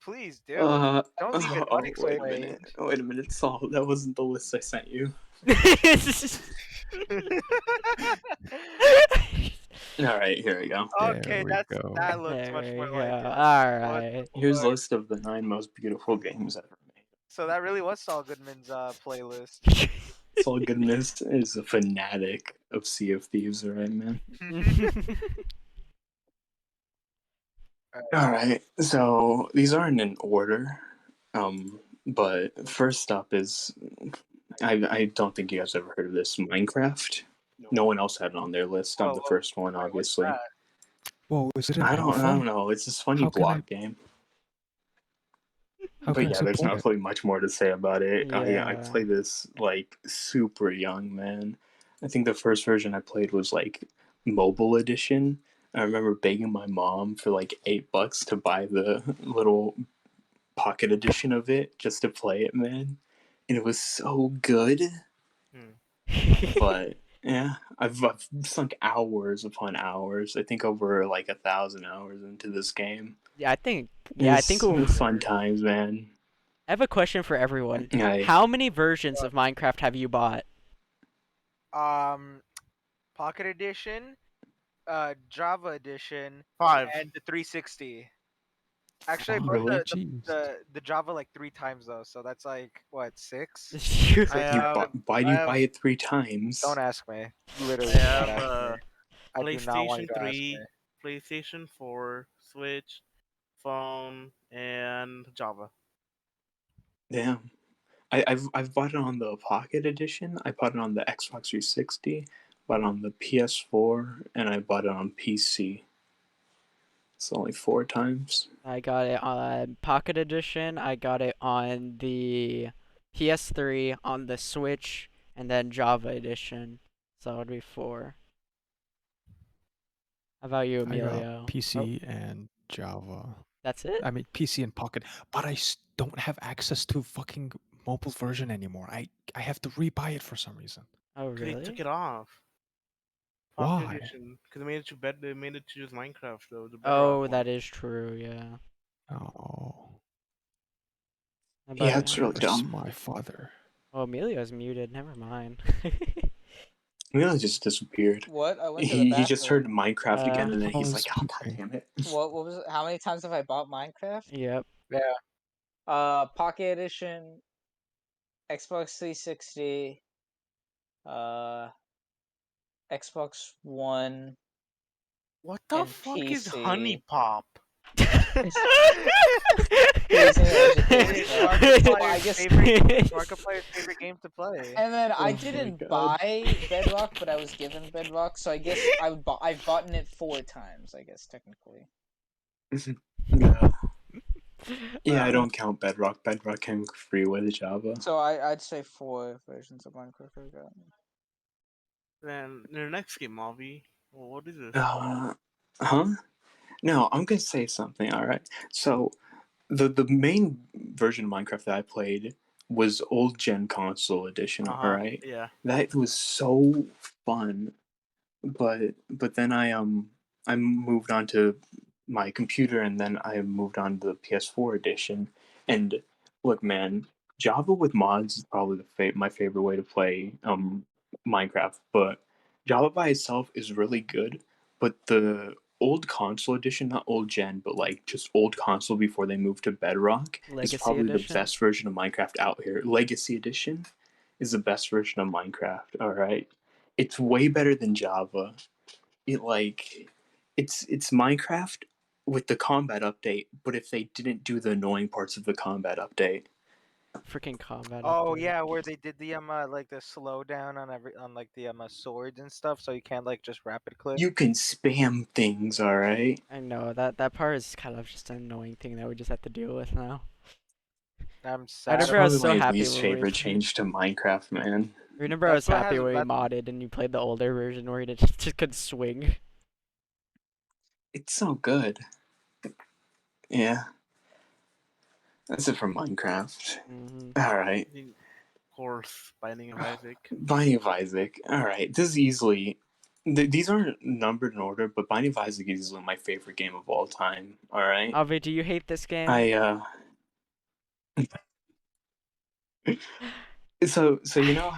Please do.
Don't
leave it
wait a
unexplained.
minute. Wait a minute, Saul. That wasn't the list I sent you. All right, here we go.
Okay,
There we go.
that looks
There
much
we
more
go.
like it.
Alright.
Here's a list of the 9 most beautiful games ever made.
So that really was Saul Goodman's playlist.
Saul Goodman is a fanatic of Sea of Thieves, right, man? All right, so these aren't in order, but first up is I don't think you guys ever heard of this, Minecraft. No one else had it on their list. I'm the first one,
Wait, what's
obviously.
that?
Whoa, is it an
I
alpha?
don't know. It's this funny
How can
block game.
How
But
can I
yeah, there's
support
not
it?
really much more to say about it. I
Yeah.
played this like super young, man. I think the first version I played was like mobile edition. I remember begging my mom for like $8 to buy the little pocket edition of it just to play it, man. And it was so good. But yeah, I've sunk hours upon hours. I think over like 1,000 hours into this game.
Yeah, I think
It was fun times, man.
I have a question for everyone.
Yeah.
How many versions of Minecraft have you bought?
Pocket Edition, Java Edition,
5.
and the 360. Actually, I
Oh,
bought
really?
Jeez.
the Java like 3 times though, so that's like what 6?
Why do you buy it 3 times?
Don't ask me. Literally,
I
do
have
not ask me. I do not want
PlayStation
you to ask
3,
me.
PlayStation 4, Switch, phone, and Java.
Damn. I've bought it on the Pocket Edition. I bought it on the Xbox 360. Bought it on the PS4, and I bought it on PC. It's only 4 times.
I got it on Pocket Edition. I got it on the PS3, on the Switch, and then Java Edition. So it would be 4. How about you,
I got
Emilio?
PC and Java.
That's it?
I mean PC and Pocket, but I don't have access to fucking mobile version anymore. I have to rebuy it for some reason.
Oh,
They
really?
took it off. Pocket
Why?
Edition, because they made it too bad. They made it to use Minecraft though. The better
Oh,
off
that
one.
is true, yeah.
Oh,
How about
Yeah,
it?
it's really
curse
dumb.
my father.
Oh, Emilio's muted. Never mind.
Really just disappeared.
What? I went to the
He just heard
bathroom.
Minecraft again, and then
I
he's
was
like, "Oh god
pooping.
damn it!"
What was it? How many times have I bought Minecraft?
Yep.
Pocket Edition, Xbox 360, uh, Xbox One,
What the
and
fuck is
PC.
Honey Pop?
Crazy education,
It's
bro.
Markiplier's
I guess-
Markiplier's favorite game to play.
And then
Oh
I
my
didn't
God.
buy Bedrock, but I was given Bedrock, so I guess I've bought it 4 times, I guess, technically.
Yeah. Yeah, I don't count Bedrock. Bedrock came free with Java.
So I'd say 4 versions of Minecraft I've gotten.
Then the next game, Mavi. Well, what is this?
Huh? No, I'm gonna say something. All right. So, the main version of Minecraft that I played was old gen console edition. All right.
Yeah.
That was so fun, but then I moved on to my computer, and then I moved on to the PS4 edition. And look, man, Java with mods is probably my favorite way to play Minecraft. But Java by itself is really good. But the old console edition, not old gen, but like just old console before they moved to Bedrock, is
Legacy
probably
Edition?
the best version of Minecraft out here. Legacy Edition is the best version of Minecraft. All right, it's way better than Java. It's Minecraft with the combat update, but if they didn't do the annoying parts of the combat update.
Freaking combat.
Oh
update.
yeah, where they did the like the slowdown on like the swords and stuff, so you can't like just rapid click.
You can spam things, all right?
I know that part is kind of just an annoying thing that we just have to deal with now.
I'm
I
sad.
remember I was
Probably
so
my
happy
least
when we
favorite
played.
change to Minecraft, man.
I remember I was
That's what
happy
has-
when we
that-
modded and you played the older version where you just could swing.
It's so good. Yeah. That's it for Minecraft.
Hmm
All right.
Of course, Binding of Isaac.
Binding of Isaac. All right. This is easily. These aren't numbered in order, but Binding of Isaac is easily my favorite game of all time. All right.
Avi, do you hate this game?
So you know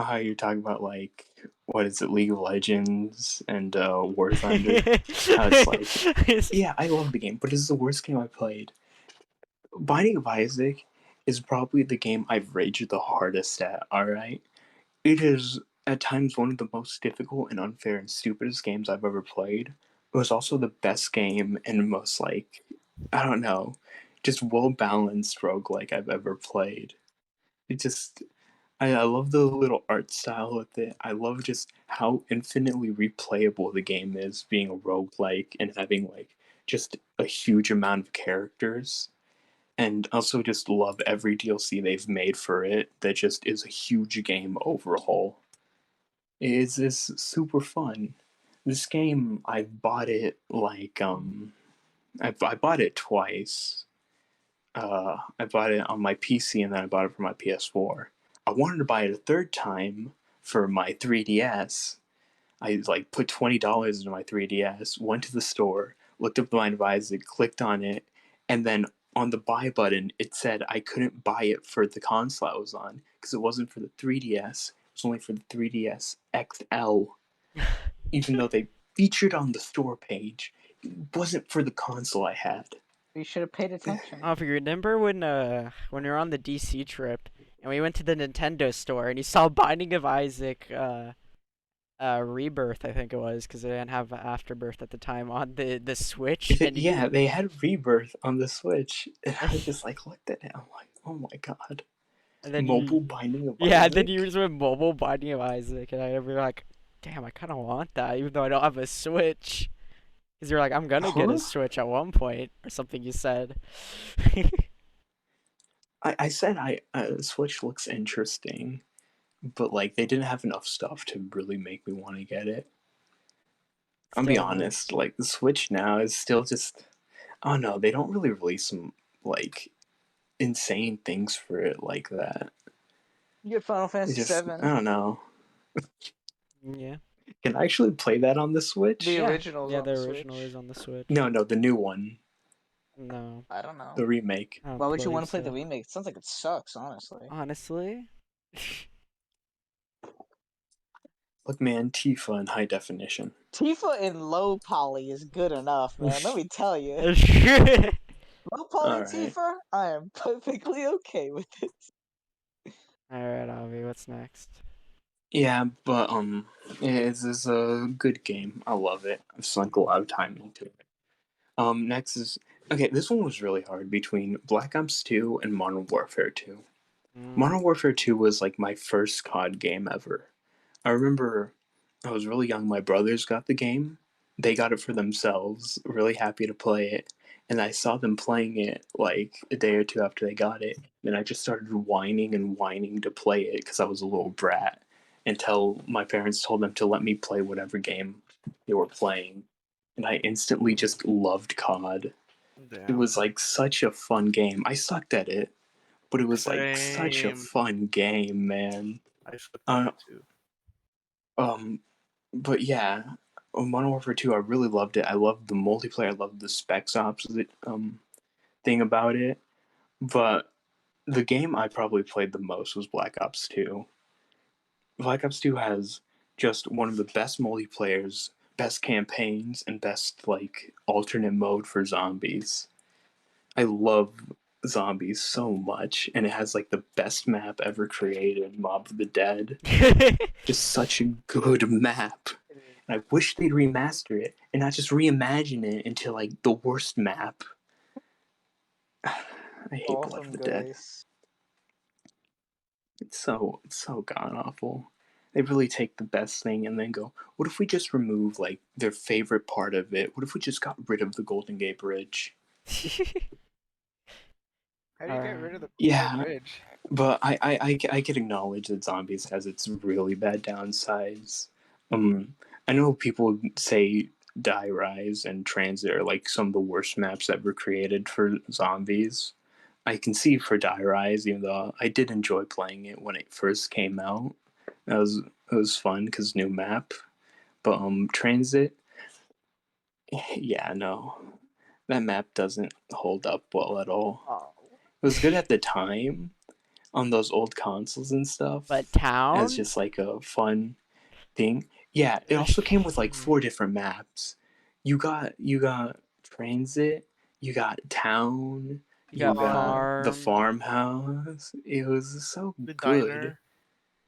how you talk about like what is it, League of Legends and War Thunder? How it's like, yeah, I love the game, but this is the worst game I played. Binding of Isaac is probably the game I've raged the hardest at. All right, it is at times one of the most difficult and unfair and stupidest games I've ever played. It was also the best game and most like, I don't know, just well balanced roguelike I've ever played. It just I love the little art style with it. I love just how infinitely replayable the game is, being a roguelike and having like just a huge amount of characters. And also just love every DLC they've made for it that just is a huge game overhaul. It's super fun. This game, I bought it like I bought it twice. I bought it on my PC and then I bought it for my PS4. I wanted to buy it a third time for my 3DS. I like put $20 into my 3DS, went to the store, looked up Blind of Isaac, clicked on it, and then on the buy button it said I couldn't buy it for the console I was on because it wasn't for the 3DS. It was only for the 3DS XL. Even though they featured on the store page, it wasn't for the console I had.
You should have paid attention.
Oh, if you remember when we were on the DC trip and we went to the Nintendo store and you saw Binding of Isaac Rebirth, I think it was, because they didn't have Afterbirth at the time on the Switch. And
Yeah, they had Rebirth on the Switch. And I was just like, looked at it. I'm like, oh my god.
and then
Mobile Binding of
yeah,
Isaac?
and then you was with Mobile Binding of Isaac, and I'd be like, damn, I kind of want that, even though I don't have a Switch. Because you're like, I'm gonna get a
Huh?
Switch at one point, or something you said.
I said Switch looks interesting, but like they didn't have enough stuff to really make me want to get it. I'll be
Still not.
honest, like the Switch now is still just, I don't know, they don't really release some like insane things for it like that.
You get Final
It's
Fantasy
just,
VII,
I don't know.
Yeah.
Can I actually play that on the Switch?
the
Yeah.
original's
Yeah,
on
the
the
original
Switch.
is on the Switch.
No, the new one,
No.
I don't know.
the remake.
I don't
Why would you
believe
want to play the
so.
remake? It sounds like it sucks, honestly.
Honestly.
Look, man, Tifa in high definition.
Tifa in low poly is good enough, man. Let me tell you. Low poly
Alright.
Tifa, I am perfectly okay with it.
Alright, Avi, what's next?
Yeah, but it's a good game. I love it. I've sunk a lot of time into it. Next is okay. This one was really hard between Black Ops 2 and Modern Warfare 2. Modern Warfare 2 was like my first COD game ever. I remember I was really young. My brothers got the game. They got it for themselves. Really happy to play it. And I saw them playing it like a day or two after they got it. And I just started whining and whining to play it because I was a little brat until my parents told them to let me play whatever game they were playing. And I instantly just loved COD. It
Damn.
was like such a fun game. I sucked at it, but it was like such a
Same.
fun game, man.
I sucked
Uh,
at it too.
But yeah, Modern Warfare 2, I really loved it. I loved the multiplayer. I loved the specs ops thing about it. But the game I probably played the most was Black Ops 2. Black Ops 2 has just one of the best multiplayers, best campaigns, and best like alternate mode for zombies. I love zombies so much, and it has like the best map ever created, Mob of the Dead. Just such a good map. And I wish they'd remaster it and not just reimagine it into like the worst map. I hate Blood
Awesome,
of the Dead.
guys.
It's so god awful. They really take the best thing and then go, what if we just remove like their favorite part of it? What if we just got rid of the Golden Gate Bridge?
How do you get rid of the
Yeah.
bridge?
But I can acknowledge that Zombies has its really bad downsides. I know people say Die Rise and Transit are like some of the worst maps ever created for zombies. I can see for Die Rise, even though I did enjoy playing it when it first came out. It was fun because new map. But Transit, yeah, no, that map doesn't hold up well at all.
Oh.
It was good at the time on those old consoles and stuff.
But town?
As just like a fun thing. Yeah, it also came with like 4 different maps. You got Transit, you got Town,
You got
the
farm.
farmhouse. It was so
The
good.
diner.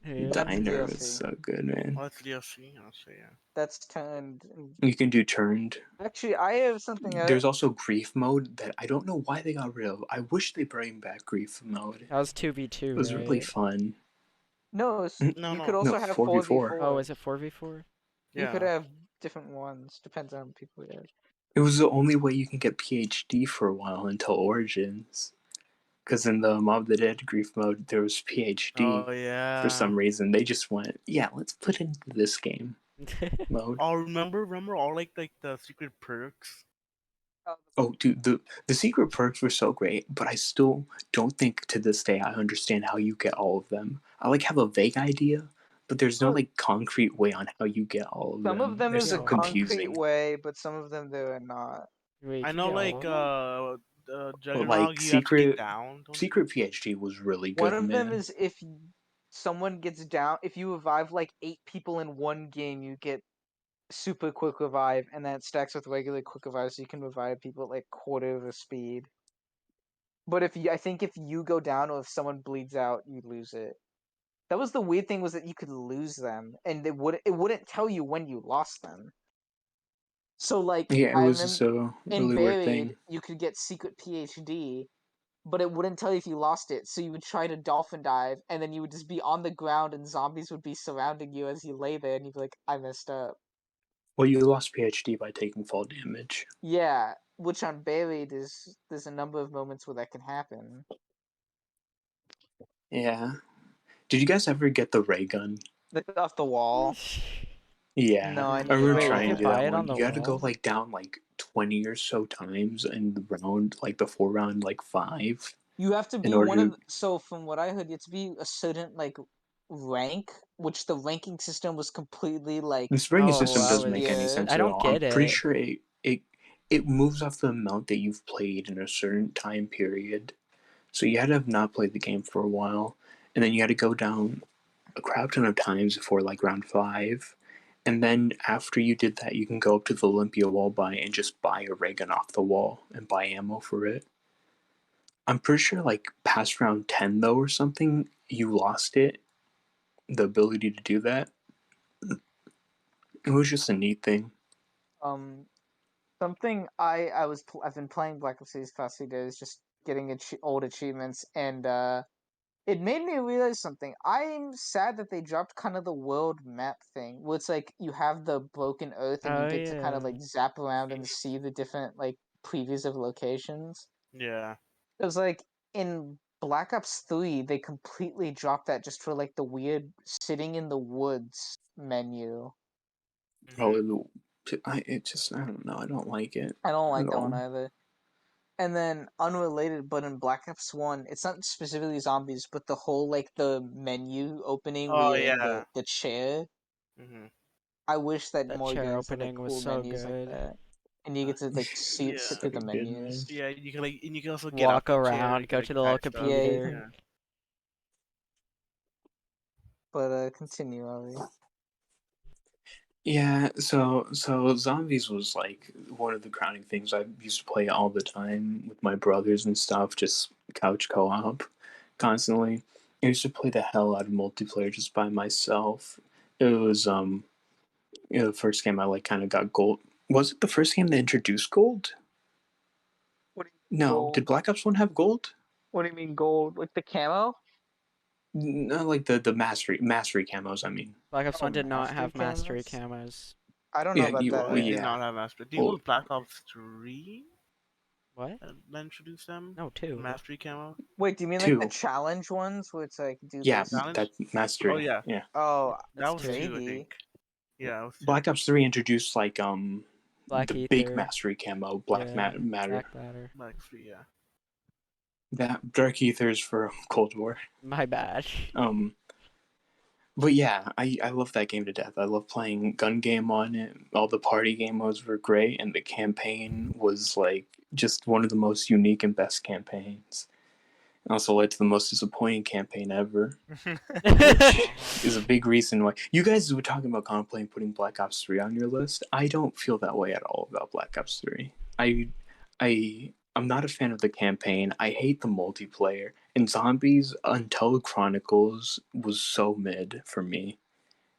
Yeah.
That's
Diner was
DLC.
so good, man.
Oh, that's DLC. I'll say yeah.
That's turned.
You can do turned.
Actually, I have something.
There's also grief mode that I don't know why they got rid of. I wish they bring back grief mode.
That was 2v2,
It was
right?
really fun.
No,
No,
you
no.
could also
No,
have
4v4.
4v4.
Oh, is it 4v4?
You could
Yeah.
have different ones. Depends on people you have.
It was the only way you can get PhD for a while until Origins. Because in the Mob of the Dead grief mode, there was PhD.
Oh yeah.
For some reason, they just went, yeah, let's put it into this game mode.
Oh, remember all like the secret perks.
Oh, dude, the secret perks were so great, but I still don't think to this day I understand how you get all of them. I like have a vague idea, but there's no like concrete way on how you get all of them.
Some of them
They're
is
so
a concrete
confusing.
way, but some of them there are not.
Wait,
I
you
know
get all
like
of them?
Juggernaut,
like,
you have to get down. don't you?
Secret PhD was really good.
One of
man.
them is if someone gets down, if you revive like 8 people in one game, you get super quick revive, and that stacks with regular quick revive, so you can revive people at like quarter of the speed. But I think if you go down or if someone bleeds out, you lose it. That was the weird thing, was that you could lose them, and it wouldn't tell you when you lost them. So like
Yeah, it
I
was just
remember
a
in
really weird
Buried,
thing.
you could get secret PhD, but it wouldn't tell you if you lost it. So you would try to dolphin dive, and then you would just be on the ground, and zombies would be surrounding you as you lay there, and you'd be like, "I messed up."
Well, you lost PhD by taking fall damage.
Yeah, which on Buried there's a number of moments where that can happen.
Yeah. Did you guys ever get the ray gun?
Like off the wall.
Yeah,
No, I
I
never
remember
got
Wait, you
trying to
could
do
that.
buy
that
it on
one.
the
You had to go
wall?
like down like 20 or so times in the round, like before round like 5,
You have to
in
be
order
one of
to.
so from what I heard, you have to be a certain like rank, which the ranking system was completely like
This ranking
Oh,
system
I
doesn't make any
was.
obscure.
sense
I
at
don't
all. I'm
get
pretty
it.
sure it moves off the amount that you've played in a certain time period. So you had to have not played the game for a while, and then you had to go down a crap ton of times before like round 5. And then after you did that, you can go up to the Olympia wall buy and just buy a ray gun off the wall and buy ammo for it. I'm pretty sure like past round 10 though or something, you lost it, the ability to do that. It was just a neat thing.
Um, something I've been playing Black Ops these past few days, just getting old achievements, and it made me realize something. I'm sad that they dropped kind of the world map thing, where it's like you have the broken Earth and you
Oh
get to kind of
yeah.
like zap around and see the different like previews of locations.
Yeah.
It was like in Black Ops 3, they completely dropped that just for like the weird sitting in the woods menu.
Oh, it just, I don't know. I don't like it
I don't
at
like that one
all.
either. And then unrelated, but in Black Ops 1, it's not specifically zombies, but the whole like the menu opening where
Oh
you're in
yeah.
the chair.
Hmm.
I wish that
That
more
chair
games had like
opening was
cool
so
menus like
good.
that. And you get to like
Yeah.
sit through the
So good, man.
menus.
Yeah, you can like, and you can also get off
Walk
the chair.
around,
You can
go
like
to the little
pack stuff.
Yeah, you
computer.
can.
Yeah.
But continue, Ollie.
Yeah, so zombies was like one of the crowning things. I used to play all the time with my brothers and stuff, just couch co-op constantly. I used to play the hell out of multiplayer just by myself. It was the first game I like kind of got gold. Was it the first game that introduced gold?
What do you mean
No, did
gold?
Black Ops 1 have gold?
What do you mean gold? Like the camo?
No, like the mastery camos, I mean.
Black Ops
Oh,
1 did not
mastery
have mastery
camos?
camos.
I don't know
Yeah,
about that.
It did
yeah.
not have mastery. Do you know
Well,
it was Black Ops 3
What?
that introduced them?
No, 2.
Mastery camo.
Wait, do you mean like the
2.
challenge ones where it's like do
Yeah,
this?
Challenge.
that
Oh
mastery.
yeah,
Yeah.
Oh,
that
That's
was
2.
2, I
maybe.
think. Yeah, it was 2.
Black Ops 3 introduced like
Black
the big
Ether.
mastery camo,
Yeah.
Matter.
Black Matter.
Black 3, yeah.
That Dark Ethers for Cold War.
My bad.
But yeah, I love that game to death. I love playing gun game on it. All the party game modes were great, and the campaign was like just one of the most unique and best campaigns. It also led to the most disappointing campaign ever, which is a big reason why you guys were talking about contemplating putting Black Ops 3 on your list. I don't feel that way at all about Black Ops 3. I'm not a fan of the campaign. I hate the multiplayer. And Zombies Untitled Chronicles was so mid for me.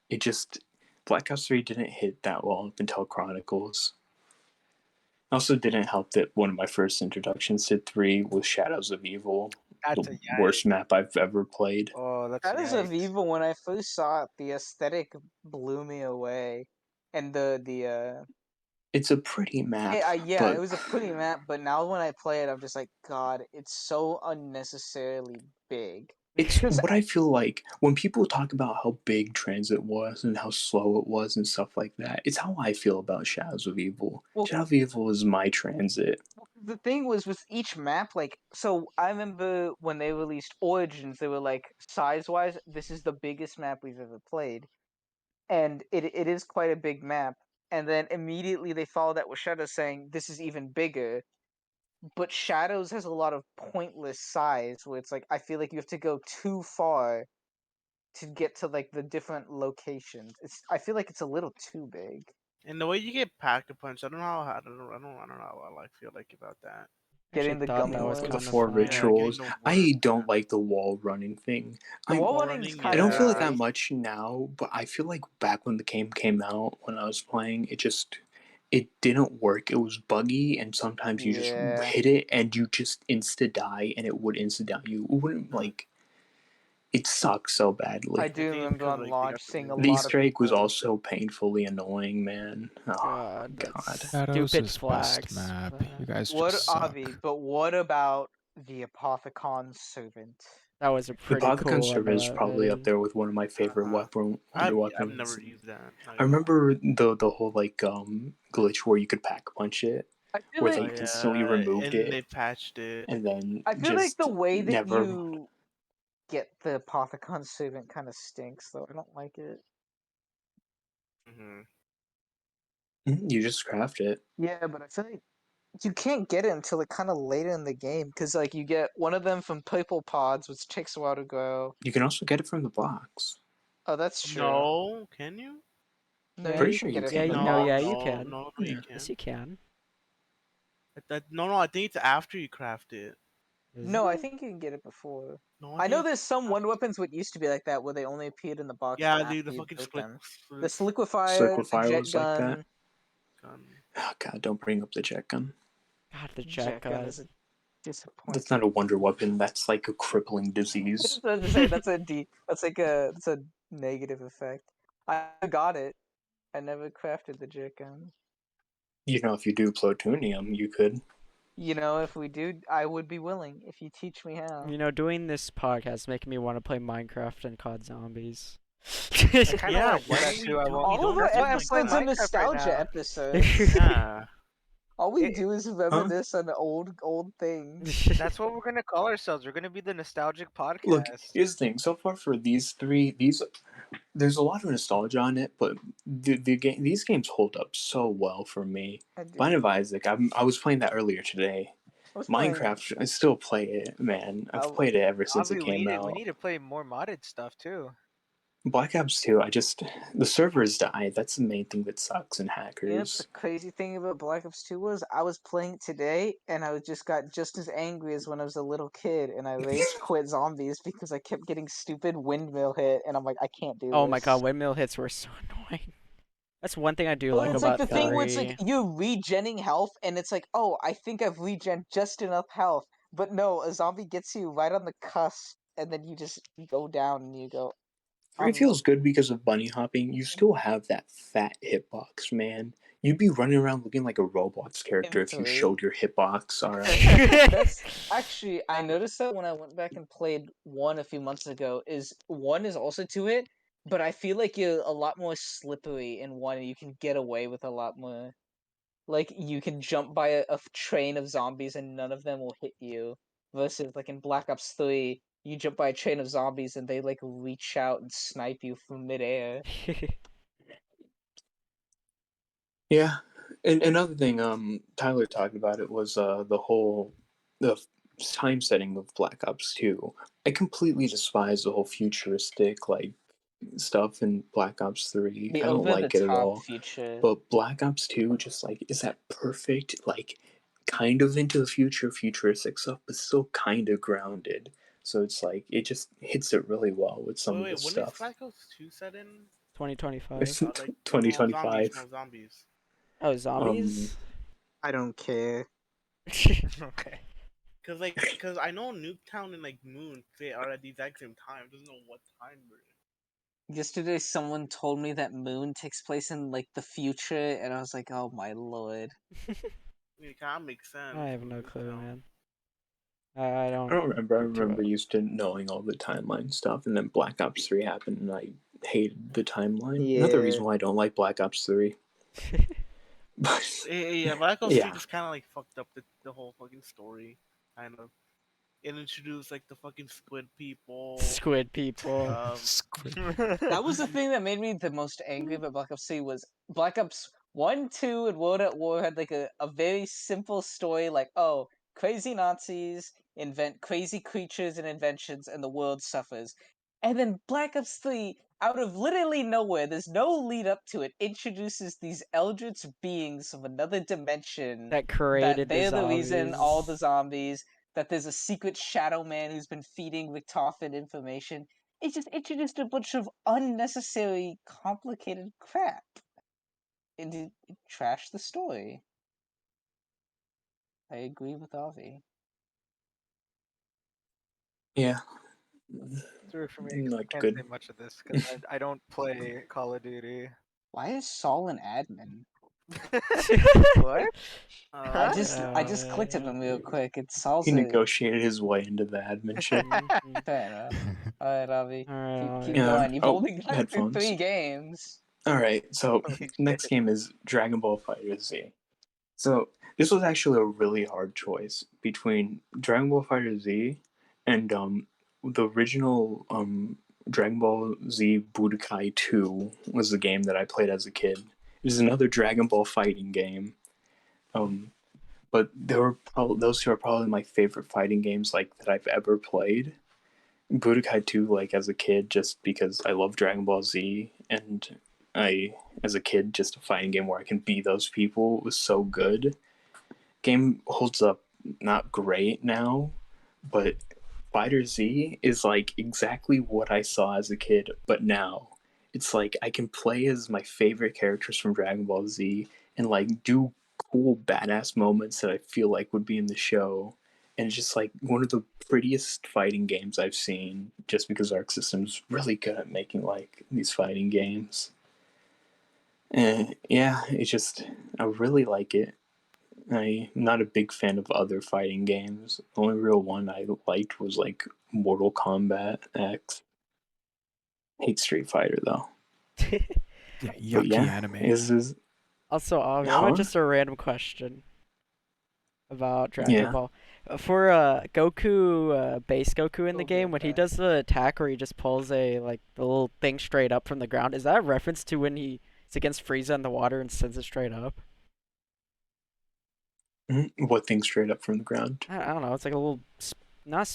It just Black Ops 3 didn't hit that well up until Chronicles. Also didn't help that one of my first introductions to 3 was Shadows of Evil,
That's
the
a
worst map I've ever played.
Oh, that's
Shadows of
yikes.
Evil, when I first saw it, the aesthetic blew me away. And the
It's a pretty map,
yeah, it
but
was a pretty map, but now when I play it, I'm just like, God, it's so unnecessarily big.
it's
'Cause
what I feel like when people talk about how big transit was and how slow it was and stuff like that. It's how I feel about Shadows of Evil.
well,
Shadow of Evil is my transit.
the thing was with each map, like, so I remember when they released Origins, they were like, size-wise, this is the biggest map we've ever played. And it is quite a big map. And then immediately they followed that with Shadows saying, this is even bigger. But Shadows has a lot of pointless size where it's like, I feel like you have to go too far to get to like the different locations. I feel like it's a little too big.
And the way you get pack a punch, I don't know how I don't know how I like feel like about that.
Getting the
thought
gummy
that was
worms.
with the
kinda
4
fun.
rituals.
getting the
I
worms,
don't
yeah.
like the wall running thing.
The
I
wall
Wall
running's
running,
kind
I
of
don't feel it
yeah.
that much now, but I feel like back when the game came out, when I was playing, it didn't work. It was buggy, and sometimes you just
Yeah.
hit it and you just insta die, and it would insta die you. It wouldn't like it sucks so badly.
I do
think it's
remember
'cause,
on
like, they
launch
got the
seeing a
new-
The
lot of
Easter egg was
people.
also painfully annoying, man. Oh
God,
god.
that's
Shadows
stupid
is best
flags.
map.
but-
You guys
What,
just suck.
Avi? But what about the Apothecon Servant?
That was a
The
pretty
Polygon
cool
server is probably up
man.
there with one of my favorite wonder
I've
weapons.
never used that. not
I
gonna lie.
remember the whole like glitch where you could pack punch it,
I feel
where
like
they instantly removed
and they
it
patched it.
and then
I feel like
just
the way that
never.
you get the Apothecon Servant kind of stinks, though. I don't like it.
hmm
You just craft it.
Yeah, but I feel like you can't get it until like kind of later in the game, because like you get one of them from Purple Pods, which takes a while to grow.
You can also get it from the box.
Oh, that's true.
No, can you?
No,
Yeah,
Pretty
you
sure
can
you
get it
can.
from the
Yeah,
No,
box.
yeah, you
no,
can.
no,
Yeah.
you can.
Yes, you can.
No, I think it's after you craft it.
Is
No, I
it?
think you can get it before.
No,
I
think
know
it's
there's some
after.
wonder weapons what used to be like that, where they only appeared in the box
Yeah,
after
dude, the
you
fucking
built
split.
them. The Sliquifier, the
Sliquifier
jet
was like that.
gun.
gun.
Oh god, don't bring up the jet gun.
God, the
Jet gun
gun.
is a disappointment.
That's not a wonder weapon. That's like a crippling disease.
I was about to say, that's a D. That's like that's a negative effect. I got it. I never crafted the jet gun.
You know, if you do plutonium, you could.
You know, if we do, I would be willing if you teach me how.
You know, doing this podcast is making me want to play Minecraft and COD Zombies.
I kind of
Yeah,
want to do
why
that
don't we
too. I
do-
won't.
we
All of
don't
our
That's why I'm playing
episodes are
Minecraft right
nostalgia
now.
episodes.
Yeah.
All we
It-
do is reminisce on old things.
That's what we're gonna call ourselves. We're gonna be the nostalgic podcast.
Look, here's the thing. So far for these three, there's a lot of nostalgia on it, but these games hold up so well for me.
I do.
Bind of Isaac, I was playing that earlier today.
I was playing.
Minecraft, I still play it, man. I've
Oh,
played it ever since
Avi,
it came
we
out.
need to play more modded stuff too.
Black Ops 2, the servers died. That's the main thing that sucks in
You know,
hackers.
the crazy thing about Black Ops 2 was I was playing it today and I got just as angry as when I was a little kid and I rage quit zombies because I kept getting stupid windmill hit and I'm like, I can't do
Oh
this.
my god, windmill hits were so annoying. That's one thing I do
Well,
like
it's
about
like the thing where it's like
3.
you're regenning health and it's like, oh, I think I've regen just enough health. But no, a zombie gets you right on the cusp and then you just go down and you go,
It feels good because of bunny hopping. You still have that fat hitbox, man. You'd be running around looking like a Roblox character if you
three.
showed your hitbox. All right.
That's actually I noticed that when I went back and played one a few months ago. Is one is also to it, but I feel like you're a lot more slippery in one. And you can get away with a lot more. Like you can jump by a train of zombies and none of them will hit you. Versus like in Black Ops 3, you jump by a train of zombies and they like reach out and snipe you from midair.
Yeah, and another thing, Tyler talked about it was the time setting of Black Ops 2. I completely despise the whole futuristic like stuff in Black Ops 3.
The
I don't
over the
like it at
top
all.
future.
But Black Ops 2 just like is that perfect like kind of into the futuristic stuff, but still kind of grounded. So it's like it just hits it really well with some of
Wait,
the
when is
stuff.
Black Ops 2 set in?
2025.
It's
Like, no
2025.
zombies.
Oh, zombies?
I don't care.
Okay.
Cause I know Nuketown and like Moon they are at the exact same time. Doesn't know what time we're in.
Yesterday, someone told me that Moon takes place in like the future, and I was like, "Oh my lord!"
I mean, it kind of makes sense.
I have
with
no clue,
Nuketown.
man. I
I
don't.
don't remember. I
Too
remember
much.
used to knowing all the timeline stuff, and then Black Ops 3 happened, and I hated the timeline. Another
Yeah.
reason why I don't like Black Ops 3. But
Yeah, Black Ops 3
yeah,
just kind of like fucked up the whole fucking story. Kind of. It introduced like the fucking squid people.
Squid people.
Squid.
That was the thing that made me the most angry about Black Ops 3 was Black Ops 1, 2, and World at War had like a very simple story like, oh, crazy Nazis invent crazy creatures and inventions and the world suffers. And then Black Ops 3, out of literally nowhere, there's no lead up to it, introduces these eldritch beings from another dimension
That
that
created the
they're the reason all the
zombies.
zombies, that there's a secret shadow man who's been feeding Richtofen information. It just introduced a bunch of unnecessary, complicated crap. It trashed the story. I agree with Avi.
Yeah.
Through for me. 'Cause I
Not
can't
good.
say much of this because I don't play Call of Duty.
Why is Saul an admin?
What?
I just clicked at
man.
him real quick. It's Saul's
He
a...
negotiated his way into the admin ship.
Mhm.
Fair enough. Alright, Avi.
Alright,
Keep
Avi.
going. You've
Oh,
only got through
headphones.
3 games.
Alright, so
Holy
next
shit.
game is Dragon Ball Fighter Z. So this was actually a really hard choice between Dragon Ball Fighter Z and the original Dragon Ball Z Budokai 2 was the game that I played as a kid. It was another Dragon Ball fighting game. But those two are probably my favorite fighting games like that I've ever played. Budokai 2 like as a kid just because I love Dragon Ball Z, and I as a kid just a fighting game where I can be those people was so good. Game holds up not great now, but Fighter Z is like exactly what I saw as a kid, but now it's like I can play as my favorite characters from Dragon Ball Z and like do cool badass moments that I feel like would be in the show. And it's just like one of the prettiest fighting games I've seen just because Arc System's really good at making like these fighting games. And yeah, it's just I really like it. I'm not a big fan of other fighting games. The only real one I liked was like Mortal Kombat X. Hate Street Fighter though.
Yeah,
But
yucky
yeah,
anime.
is
Also, Avi, I
Huh?
want just a random question about Dragon
Yeah.
Ball. For Goku, base Goku in the
Go
game,
get
when he
that.
does the attack where he just pulls a like the little thing straight up from the ground, is that a reference to when he's against Frieza in the water and sends it straight up?
What thing straight up from the ground?
I don't know. It's like a little, it's not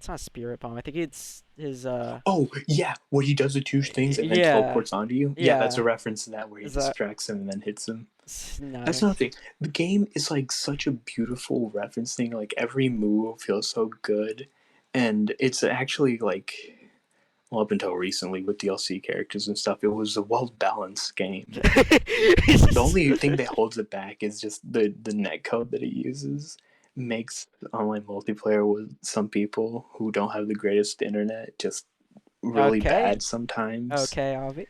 a spirit bomb. I think it's his.
Oh yeah, what he does the two things and then
Yeah.
teleports onto you. Yeah, that's a
Yeah.
reference to that where he
Is that-
distracts him and then hits him.
Nice.
That's another thing. The game is like such a beautiful reference thing. Like every move feels so good, and it's actually like, well, up until recently with DLC characters and stuff, it was a well balanced game. The only thing that holds it back is just the netcode that it uses makes online multiplayer with some people who don't have the greatest internet just really
Okay.
bad sometimes.
Okay, Avi.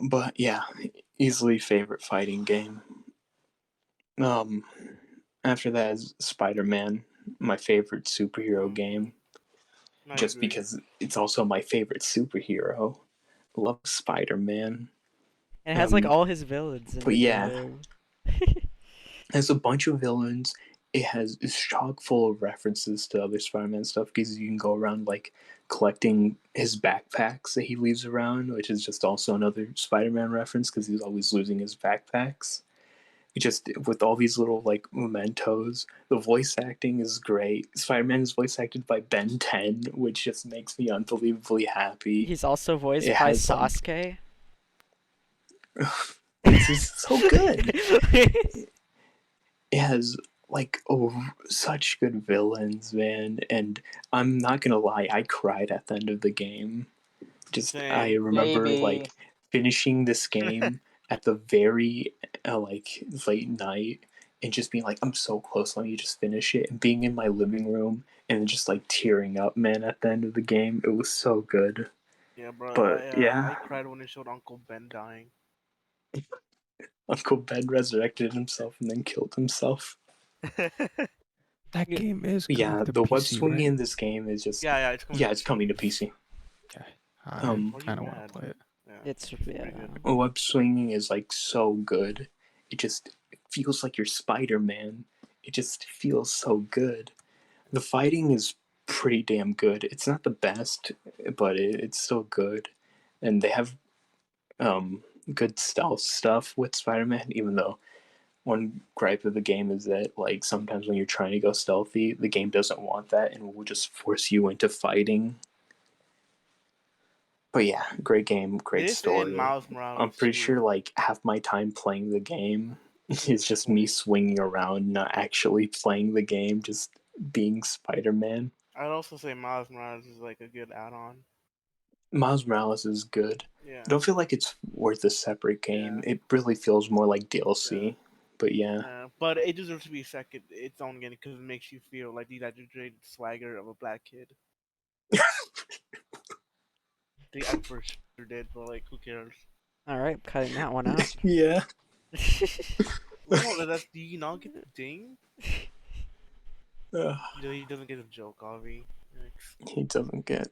But yeah, easily favorite fighting game. After that is Spider-Man, my favorite superhero game,
I
just
agree.
because it's also my favorite superhero. Love Spider-Man.
It has like
Um,
all his villains in
but
the
yeah.
game.
It has a bunch of villains. It's chock full of references to other Spider-Man stuff because you can go around like collecting his backpacks that he leaves around, which is just also another Spider-Man reference because he's always losing his backpacks. It just with all these little like mementos, the voice acting is great. Spider-Man is voice acted by Ben 10, which just makes me unbelievably happy.
He's also voiced
It
by
has, like-
Sasuke.
This is so good. It has like such good villains, man, and I'm not gonna lie, I cried at the end of the game. Just I
Same.
remember
Baby.
like finishing this game at the very like late night and just being like, I'm so close, let me just finish it, and being in my living room and just like tearing up, man, at the end of the game. It was so good.
Yeah, bro.
But yeah,
I cried when it showed Uncle Ben dying.
Uncle Ben resurrected himself and then killed himself.
That
Yeah.
game is
Yeah,
coming to
the web
PC,
swinging
right?
in this game is just
It's coming.
yeah, it's coming to PC.
Okay. I
Why are you
kind of want
mad?
to play it.
Yeah.
It's
pretty
yeah.
good.
Web swinging is like so good. It feels like you're Spider-Man. It just feels so good. The fighting is pretty damn good. It's not the best, but it's still good. And they have good stealth stuff with Spider-Man, even though one gripe of the game is that like sometimes when you're trying to go stealthy, the game doesn't want that and will just force you into fighting. But yeah, great game, great
This
story.
and Miles
I'm
Morales
pretty
too.
sure like half my time playing the game is just me swinging around, not actually playing the game, just being Spider-Man.
I'd also say Miles Morales is like a good add-on.
Miles Morales is good.
Yeah.
I don't feel like it's worth a separate game.
Yeah.
It really feels more like DLC.
Yeah.
But yeah.
But it deserves to be its own game because it makes you feel like the exaggerated swagger of a black kid. The Emperor sure did, but like, who cares?
All right, cutting that one out.
Yeah.
No, do you not get the ding?
Uh,
He doesn't get a joke, Avi.
he doesn't get.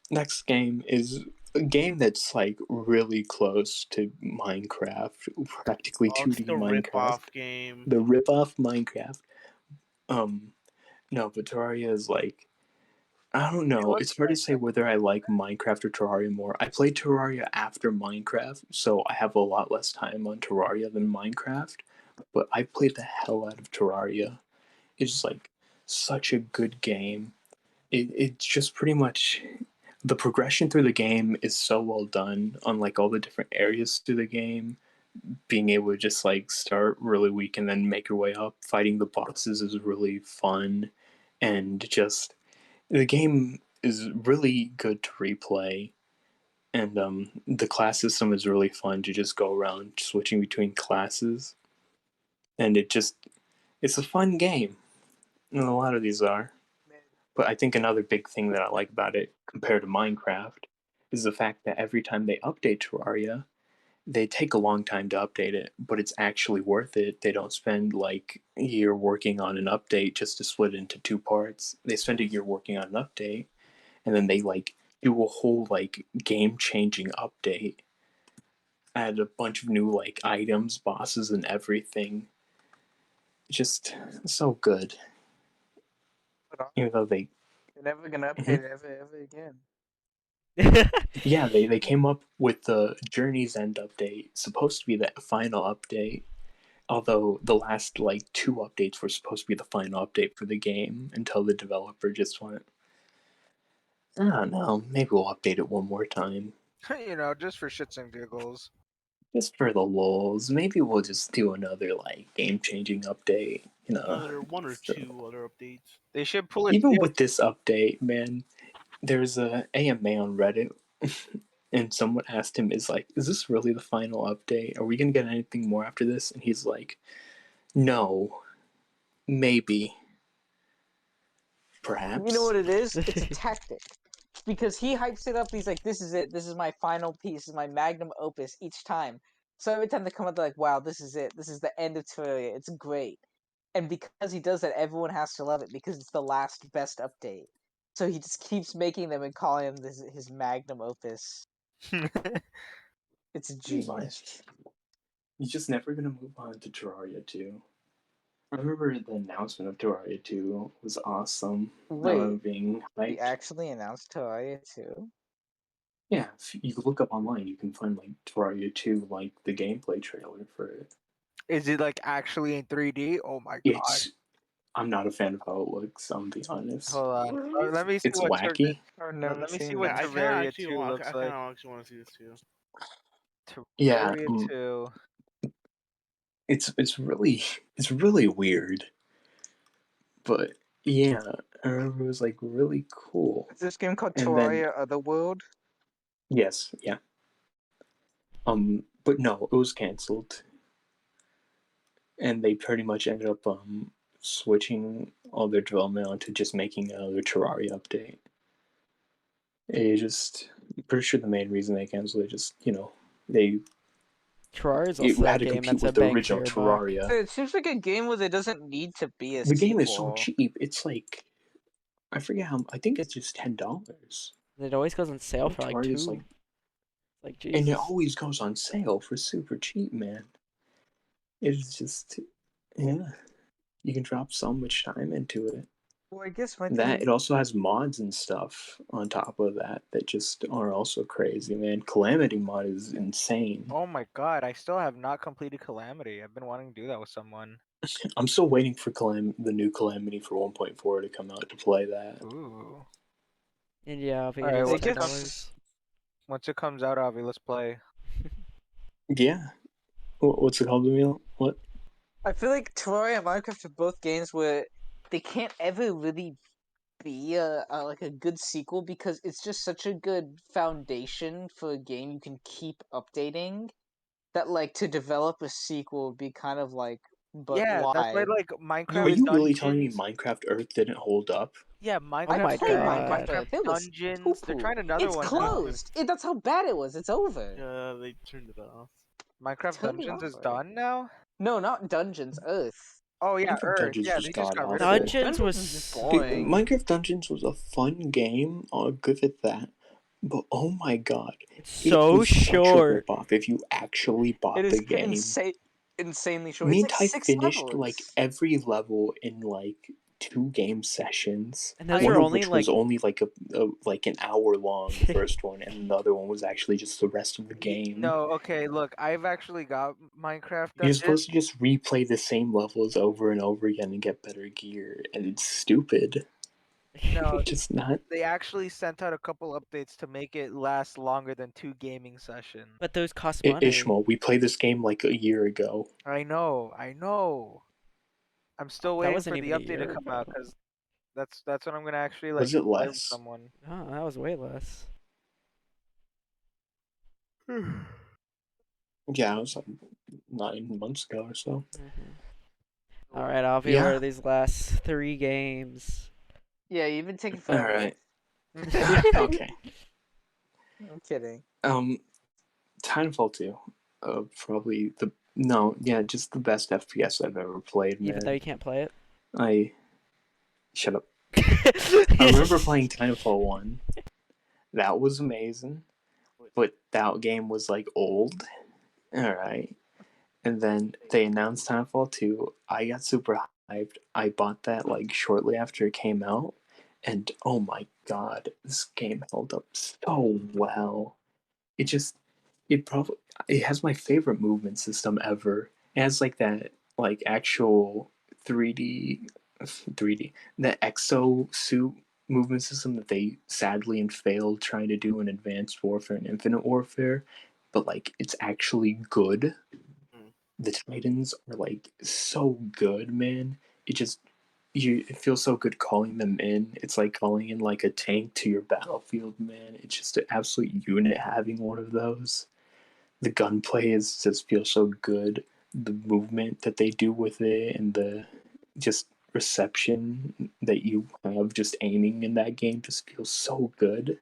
Next game is a game that's like really close to Minecraft, practically 2D
the
Minecraft.
rip-off game.
The rip-off Minecraft. No, but Terraria is like, I don't know. It's hard to say whether I like Minecraft or Terraria more. I played Terraria after Minecraft, so I have a lot less time on Terraria than Minecraft. But I played the hell out of Terraria. It's like such a good game. It's just pretty much the progression through the game is so well done on like all the different areas through the game. Being able to just like start really weak and then make your way up, fighting the bosses is really fun, and just the game is really good to replay. And the class system is really fun to just go around switching between classes, and it's a fun game. And a lot of these are. But I think another big thing that I like about it compared to Minecraft is the fact that every time they update Terraria, they take a long time to update it, but it's actually worth it. They don't spend like a year working on an update just to split it into two parts. They spend a year working on an update, and then they like do a whole like game-changing update, add a bunch of new like items, bosses, and everything. Just so good. Even though
You're never gonna update it ever again.
Yeah, they came up with the Journey's End update, supposed to be the final update. Although the last like two updates were supposed to be the final update for the game until the developer just went, I don't know, maybe we'll update it one more time.
You know, just for shits and giggles.
Just for the lulz. Maybe we'll just do another like game changing update. You know.
One or two other updates.
They should pull it.
Even with this update, man, there's a AMA on Reddit and someone asked him, is this really the final update? Are we gonna get anything more after this? And he's like, no. Maybe. Perhaps.
You know what it is? It's a tactic. Because he hypes it up, he's like, this is it, this is my final piece, this is my magnum opus each time. So every time they come out, they're like, wow, this is it, this is the end of Terraria, it's great. And because he does that, everyone has to love it because it's the last best update. So he just keeps making them and calling them his magnum opus. It's a genius.
He's just never gonna move on to Terraria 2. I remember the announcement of Terraria 2 was awesome.
Wait,
being
they
hyped.
actually announced Terraria 2?
Yeah, if you look up online, you can find like Terraria 2, like the gameplay trailer for it.
Is it like actually in 3D? Oh my god!
I'm not a fan of how it looks. I'm be honest.
Hold on, let me see
It's
what
wacky.
let me see what
I
Terraria 2 looks
I
like.
kind of actually want to see this too.
Yeah,
Terraria 2.
it's really weird, but yeah, I remember it was like really cool.
Is this game called
And
Terraria Otherworld?
Yes, yeah. But no, it was canceled, and they pretty much ended up switching all their development onto just making another Terraria update. I'm pretty sure the main reason they canceled it just they
Terraria is
it
also
had
that
to
game
compete
that's a
with the
bang for
original
your buck.
Terraria.
It seems like a game where there doesn't need to be a
The game
sequel.
is so cheap. It's like I forget how. I think it's just $10.
It always goes on sale for like
Terraria's
$2. Like
and it
Jesus.
always goes on sale for super cheap, man. It's just, yeah, you can drop so much time into it.
Well, I guess my
That
thing.
it also has mods and stuff on top of that just are also crazy, man. Calamity mod is insane.
Oh my god, I still have not completed Calamity. I've been wanting to do that with someone.
I'm still waiting for the new Calamity for 1.4 to come out to play that.
Ooh.
And yeah, Avi,
Alright,
it is
I
once it
$10.
guess.
Once it comes out, Avi, let's play.
Yeah. What's it called, Emil? What?
I feel like Terraria and Minecraft are both games where they can't ever really be like a good sequel because it's just such a good foundation for a game you can keep updating that like to develop a sequel would be kind of like, but
Yeah, that's why
why?
like
Are
Minecraft
you really telling me
Dungeons.
Minecraft Earth didn't hold up?
Yeah,
Oh
I
my
Minecraft
played
Earth,
Minecraft
god.
Earth.
Minecraft
It was
Dungeons. They're
poo-poo.
trying another
It's
one now.
closed. That's how bad it was. It's over.
Yeah, they turned it off.
Minecraft
Turn it
Dungeons is
off.
done now?
No, not Dungeons. Earth.
Oh yeah,
Minecraft
Earth.
Dungeons
Yeah,
was
they just
god
got rid of it.
awful.
Dungeons was
is just
Dude,
boring.
Minecraft Dungeons was a fun game. I'll give it that. But oh my god,
it's
it
so
was such a
short.
ripoff if you actually bought
It is
the game.
insanely short.
Me
It's
and
like
Ty
6
finished
levels.
like every level in like 2 game sessions.
And those
One
are
of
only
which
like
was only like like an hour long, the first one, and the other one was actually just the rest of the game.
No, okay, look, I've actually got Minecraft
You're
Dungeons.
supposed to just replay the same levels over and over again and get better gear, and it's stupid.
No,
Just not.
they actually sent out a couple updates to make it last longer than 2 gaming sessions.
but those cost money.
Ishmael, we played this game like a year ago.
I know. I'm still
That
waiting
wasn't
for the
even a
update to
year
come
ago.
out because that's when I'm gonna actually like
Was it
play with
less?
someone.
Oh, that was way less.
Yeah, it was like 9 months ago or so.
All right, Avi, what
Yeah.
are these last 3 games?
Yeah, you've been taking
All
forever.
right. Okay.
I'm kidding.
Titanfall 2. Probably just the best FPS I've ever played, man.
Even though you can't play it.
Shut up. I remember playing Titanfall 1. That was amazing. But that game was like old. Alright. And then they announced Titanfall 2. I got super hyped. I bought that like shortly after it came out. And oh my god, this game held up so well. It has my favorite movement system ever. It has like that like actual 3D that exo suit movement system that they sadly and failed trying to do in Advanced Warfare and Infinite Warfare, but like it's actually good. The Titans are like so good, man. It feels so good calling them in. It's like calling in like a tank to your battlefield, man. It's just an absolute unit having one of those. The gunplay just feels so good. The movement that they do with it and the just reception that you have just aiming in that game just feels so good.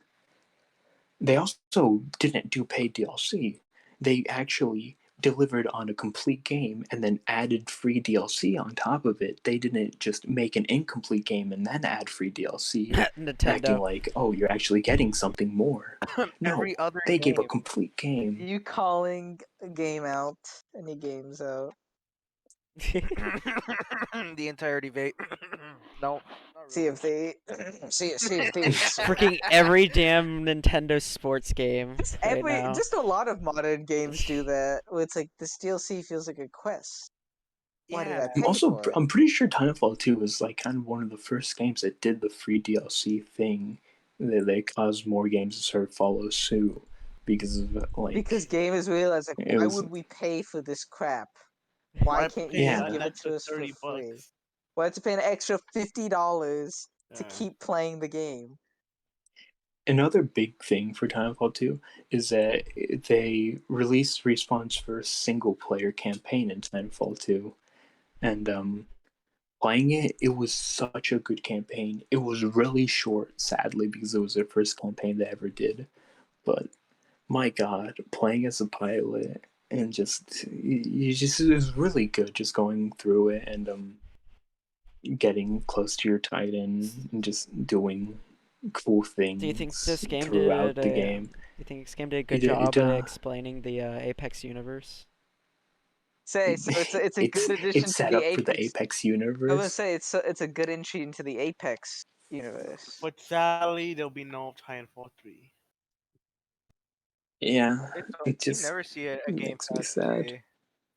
They also didn't do paid DLC. They actually delivered on a complete game and then added free DLC on top of it. They didn't just make an incomplete game and then add free DLC, acting
Nintendo.
like, oh, you're actually getting something more. No,
Every other
they
game.
gave a complete game.
You calling a game out? Any games out?
The entirety of it. No.
See if they. see if they.
Freaking every damn Nintendo sports game right now.
Just a lot of modern games do that. Where it's like this DLC feels like a quest. Why did I
Yeah.
pay for it?
I'm pretty sure Titanfall 2 was like kind of one of the first games that did the free DLC thing. They caused more games to sort of follow suit because of like.
Because gamers realize like, why would we pay for this crap? Why can't you just give it to us for free?
$30.
Why have to pay an extra $50 to
Yeah.
keep playing the game?
Another big thing for Titanfall 2 is that they released Respawn's first single player campaign in Titanfall 2. And playing it was such a good campaign. It was really short, sadly, because it was their first campaign they ever did. But my god, playing as a pilot and it was really good just going through it and getting close to your Titan and just doing cool things.
Do you think this game
throughout
did
the game?
You think this game did a good
It
job at
did,
explaining the Apex universe?
Say so it's a good addition
it's
to
set
the
up for the
Apex.
Apex
I was gonna
universe.
say it's a good entry into the Apex universe.
But sadly, there'll be no Titanfall 3.
Yeah, it
You
just
never see a game
makes me
past
sad.
3,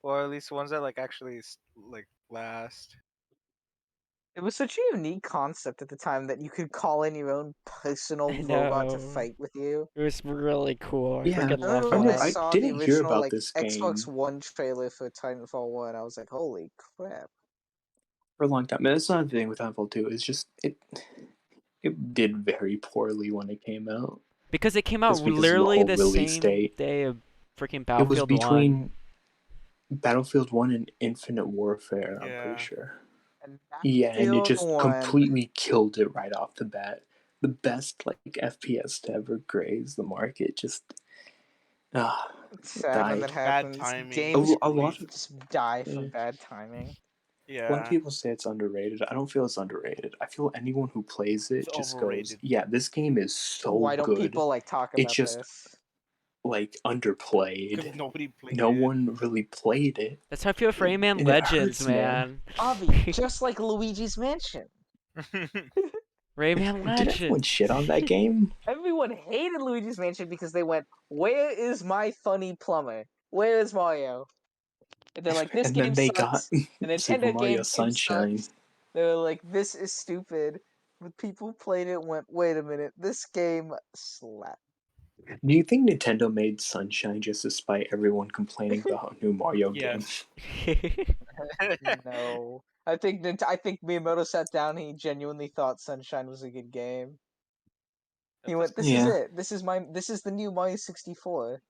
or at least ones that like actually like last.
It was such a unique concept at the time that you could call in your own personal
I
robot to
know.
fight with you.
It was really cool. I
Yeah,
freaking
I
love
remember when I
that.
I
saw the
didn't hear
original
about
like
this
Xbox
game
One trailer for Titanfall 1, I was like, holy crap.
for a long time. And that's not the thing with Titanfall 2. It's just it did very poorly when it came out.
Because it came out
Just because of the
literally
whole
the
release
same
date.
day of freaking
It was
Battlefield 1.
between Battlefield 1 and Infinite Warfare, I'm
Yeah.
pretty sure.
And
Yeah, and it
Battlefield
just
1,
completely killed it right off the bat. The best like FPS to ever graze the market just
it's sad when
died.
that
Bad
happens.
timing.
Games
A lot of
just die from
yeah.
bad timing.
A lot of
Yeah.
people say it's underrated. I don't feel it's underrated. I feel anyone who plays it
It's
just
overrated.
goes, "Yeah, this game is so
Why don't
good.
people like talk
It's
about
just
this?
like
Because
underplayed.
nobody played
No
it.
one really played it,
That's how I feel with Rayman
and it
Legends,
hurts, man.
man.
Avi, just like Luigi's Mansion.
Rayman
Did everyone
Legends.
shit on that game?
Everyone hated Luigi's Mansion because they went, "Where is my funny plumber? Where is Mario?" And they're like, "This
And then
game
they got
sucks." The
Super
Nintendo
Mario
GameCube
Sunshine.
sucks. They were like, "This is stupid." But people played it and went, "Wait a minute, this game slaps."
Do you think Nintendo made Sunshine just to spite everyone complaining about a new Mario game?
Yes.
No, I think I think Miyamoto sat down. And he genuinely thought Sunshine was a good game. He went, "This is
Yeah.
it. This is the new Mario 64."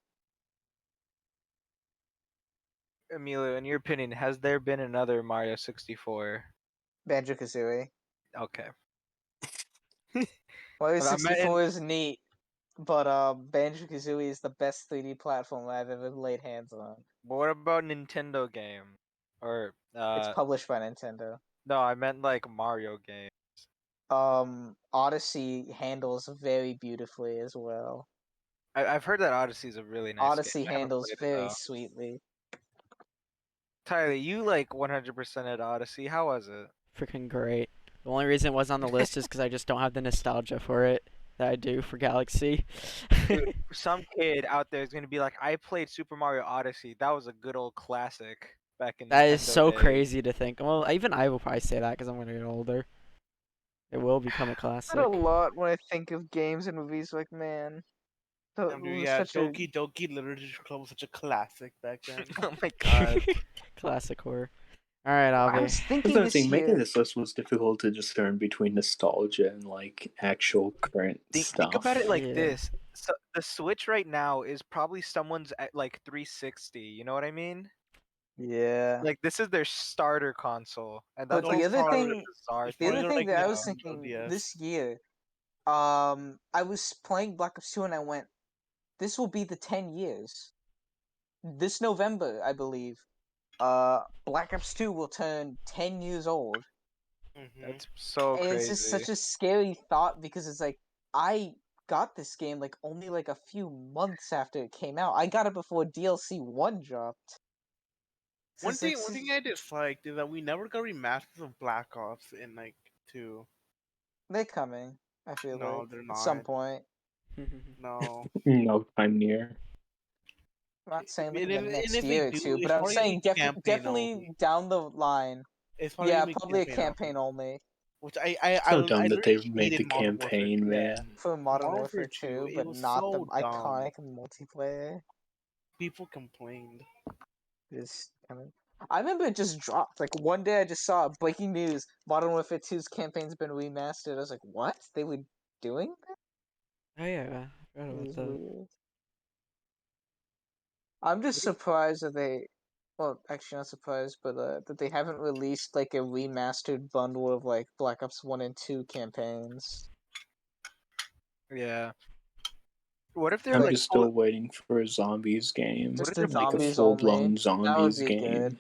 Emilio, in your opinion, has there been another Mario 64?
Banjo-Kazooie.
Okay.
Mario
I meant
64 is neat, but Banjo-Kazooie is the best 3D platform I've ever laid hands on.
but what about Nintendo game? Or
It's published by Nintendo.
no, I meant like Mario game.
Odyssey handles very beautifully as well.
I've heard that Odyssey is a really nice
Odyssey
game. I haven't
handles
played it
very
though.
sweetly.
Tyler, you like 100% at Odyssey. How was it?
Freaking great. The only reason it was on the list is because I just don't have the nostalgia for it that I do for Galaxy.
Dude, some kid out there is gonna be like, I played Super Mario Odyssey. That was a good old classic back in
That is
Nintendo
so
days."
crazy to think. Well, even I will probably say that because I'm gonna get older. It will become a
I
classic.
a lot when I think of games and movies. Like, man, it
Dude,
was
yeah,
such a
Doki Doki Literature Club was such a classic back then.
Oh my god.
Classic horror. All right,
I
Avi.
was
That's
thinking
the
this
thing. Making
year.
this list was difficult to discern between nostalgia and like actual current
Think about it
stuff.
like
Yeah.
this. So the Switch right now is probably someone's at like 360. You know what I mean?
Yeah.
Like this is their starter console, and
But
that's like
the other
such a
thing,
bizarre
It's
the
probably
other
thing.
the
thing that I was
regular
thinking
DS.
this year, I was playing Black Ops 2 and I went, this will be the 10 years. This November, I believe, Black Ops 2 will turn 10 years old.
That's so
And it's just
crazy.
such a scary thought because it's like, I got this game like only like a few months after it came out. I got it before DLC 1 dropped. So
One
it's like,
thing I disliked is that we never got remasters of Black Ops in like 2.
they're coming, I feel
No,
like,
they're
at some
not.
point.
No.
No time near.
I'm not saying like
And
in the
if, and
next
if they
year or
do,
two, but
it's
I'm
probably gonna
saying
be campaign
definitely
only.
down the line.
It's probably
Yeah,
gonna be
probably a campaign only
Which I
So dumb that they
literally
made
hated
the
Modern Warfare
campaign,
2.
man.
for Modern
Modern
Warfare
Warfare 2,
2,
it
but
was
not the
so dumb.
iconic multiplayer.
People complained.
Just kind of. I remember it just dropped. Like one day, I just saw breaking news: Modern Warfare 2's campaign's been remastered. I was like, "What? They were doing that?"
Oh yeah, I forgot
It
about
was
that.
weird. I'm just surprised that they. Well, actually, not surprised, but that they haven't released like a remastered bundle of like Black Ops 1 and 2 campaigns.
Yeah. What if they're
I'm
Like,
like
just still waiting for a zombies game.
what
just
if
the
they're
Like a
zombies
full
only.
blown
That would
zombies
be
game.
good.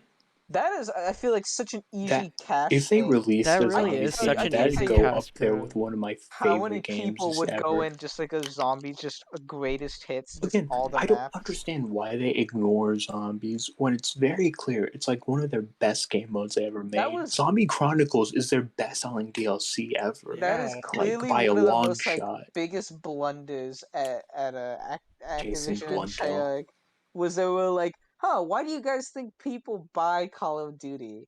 That is, I feel like, such an easy
That
cash
if they
thing.
released
That
a
really
zombie
is
tell you-
such
game,
I
an
can
that'd
tell
easy
you
go
cash
up there
grab.
with one of my
How many
favorite games
people would go
ever.
in just like a zombie, just a greatest hits, just
Again,
all the
I don't
maps?
understand why they ignore zombies when it's very clear. It's like one of their best game modes they ever
That
made.
was
Zombie Chronicles is their best-selling DLC ever,
that is
Yeah.
clearly
by a
one of the
long
most like
shot.
biggest blunders at
Jason
Activision and
Blundell.
Treyarch was they were like, huh, why do you guys think people buy Call of Duty?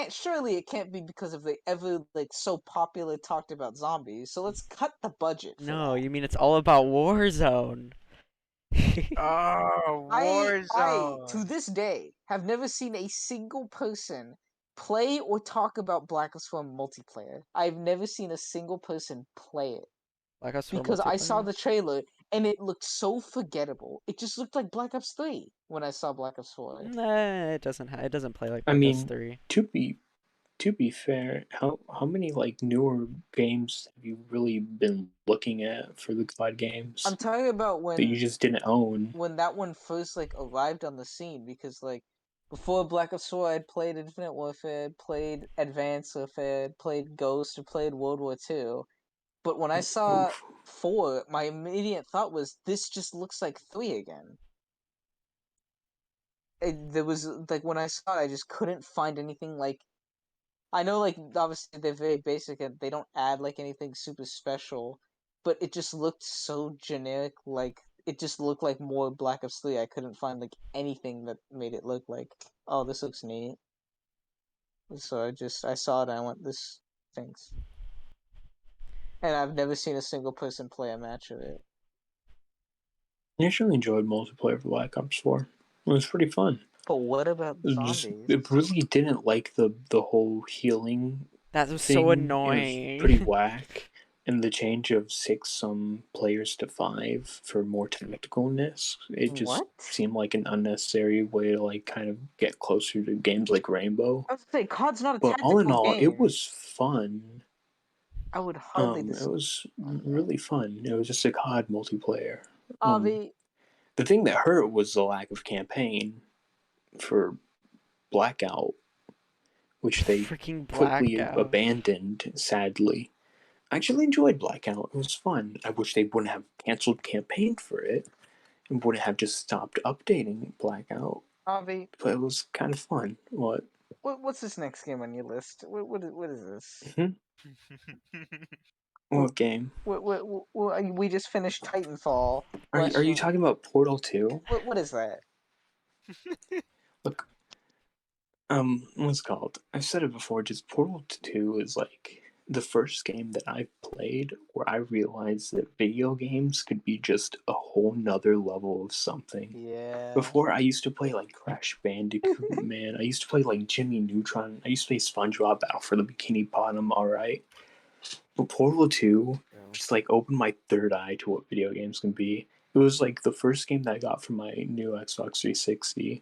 Surely it can't be because of they ever like so popular talked about zombies. So let's cut the budget for
No,
that.
you mean it's all about Warzone.
Oh,
I
Warzone.
to this day have never seen a single person play or talk about Black Ops 4 multiplayer. I've never seen a single person play it
Black Ops 4
because I saw
multiplayer?
the trailer and it looked so forgettable. It just looked like Black Ops 3 when I saw Black Ops 4.
Nah, it doesn't. It doesn't play like
I
Black Ops
mean,
3.
to be fair, how many like newer games have you really been looking at for the COD games
I'm talking about
that you just didn't own?
when that one first like arrived on the scene because like before Black Ops 4 I'd played Infinite Warfare, played Advanced Warfare, played Ghost, or played World War II. But when I saw
Oof.
4, my immediate thought was this just looks like 3 again. There was like when I saw it I just couldn't find anything like I know like obviously they're very basic and they don't add like anything super special, but it just looked so generic. Like it just looked like more Black Ops 3. I couldn't find like anything that made it look like, oh, this looks neat. So I saw it and I went, this thanks. And I've never seen a single person play a match of it.
I actually enjoyed multiplayer for Black Ops 4. It was pretty fun.
But what about zombies?
It really didn't like the whole healing
That was
thing.
so
It was
annoying.
pretty whack. And the change of 6 players to 5 for more tacticalness, it just
What?
seemed like an unnecessary way to like kind of get closer to games like Rainbow.
I was gonna say COD's not a
But all in
tactical
all,
game.
it was fun.
I would hardly
It was really fun. It was just a COD multiplayer.
Avi,
The thing that hurt was the lack of campaign for Blackout, which they
Freaking
quickly
Blackout.
abandoned, sadly. I actually enjoyed Blackout. It was fun. I wish they wouldn't have canceled campaign for it and wouldn't have just stopped updating Blackout.
Avi,
But it was kind of fun. What?
what's this next game on your list? What is this?
What game?
We just finished Titanfall.
Are you talking about Portal 2?
What is that?
Look, what's it called? I've said it before, just Portal 2 is like the first game that I played where I realized that video games could be just a whole nother level of something.
Yeah.
Before, I used to play like Crash Bandicoot, man. I used to play like Jimmy Neutron. I used to play SpongeBob Battle for the Bikini Bottom, alright? But Portal 2 just like opened my third eye to what video games can be. It was like the first game that I got from my new Xbox 360.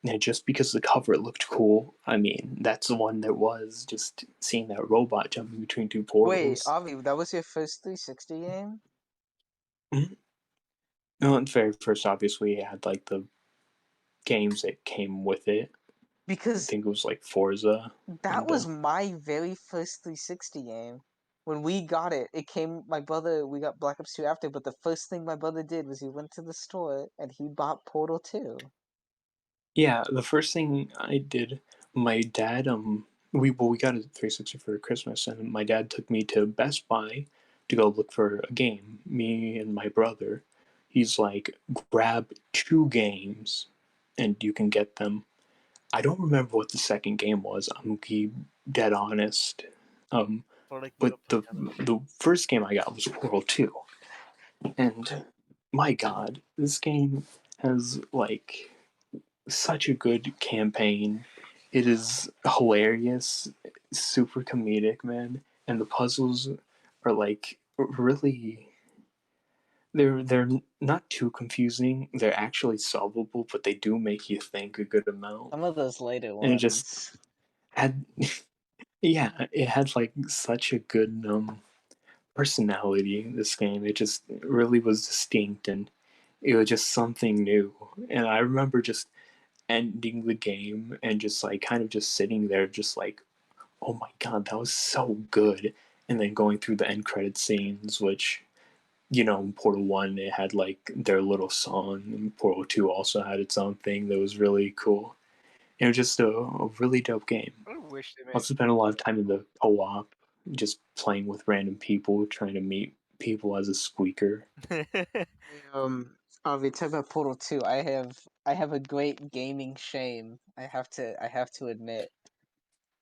And just because the cover looked cool, I mean, that's the one that was just seeing that robot jumping between two
Wait,
portals.
Avi, that was your first 360 game?
Mm-hmm. No, at very first, obviously, it had like the games that came with it. I
Because
think it was like Forza.
that was my very first 360 game. When we got it, my brother, we got Black Ops 2 after, but the first thing my brother did was he went to the store and he bought Portal 2.
Yeah, the first thing I did, my dad, we got a 360 for Christmas, and my dad took me to Best Buy to go look for a game. Me and my brother, he's like, grab 2 games, and you can get them. I don't remember what the second game was. I'm gonna be dead honest. But the first game I got was Portal 2, and my God, this game has like such a good campaign. It is hilarious, super comedic, man, and the puzzles are like really. They're not too confusing. They're actually solvable, but they do make you think a good amount.
Some of those later ones.
And it just had, yeah, it had like such a good personality. This game, it just really was distinct, and it was just something new. And I remember just ending the game and just like kind of just sitting there, just like, oh my god, that was so good. And then going through the end credit scenes, which, you know, in Portal 1, it had like their little song, and Portal 2 also had its own thing that was really cool. It was just a really dope game.
I wish they
I also spent a lot of time in the co-op, just playing with random people, trying to meet people as a squeaker.
made.
Avi, talk about Portal 2. I have a great gaming shame. I have to admit.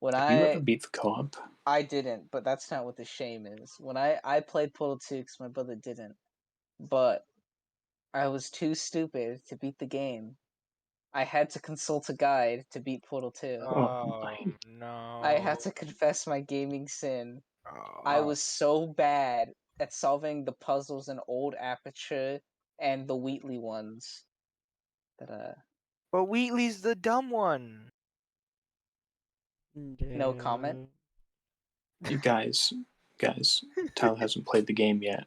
When
Have you ever beat the co-op?
I didn't, but that's not what the shame is. When I played Portal 2 because my brother didn't, but I was too stupid to beat the game. I had to consult a guide to beat Portal 2.
Oh
my.
no!
I had to confess my gaming sin. I
Oh.
was so bad at solving the puzzles in Old Aperture and the Wheatley ones that
But Wheatley's the dumb one.
no comment.
You guys, Tyler hasn't played the game yet.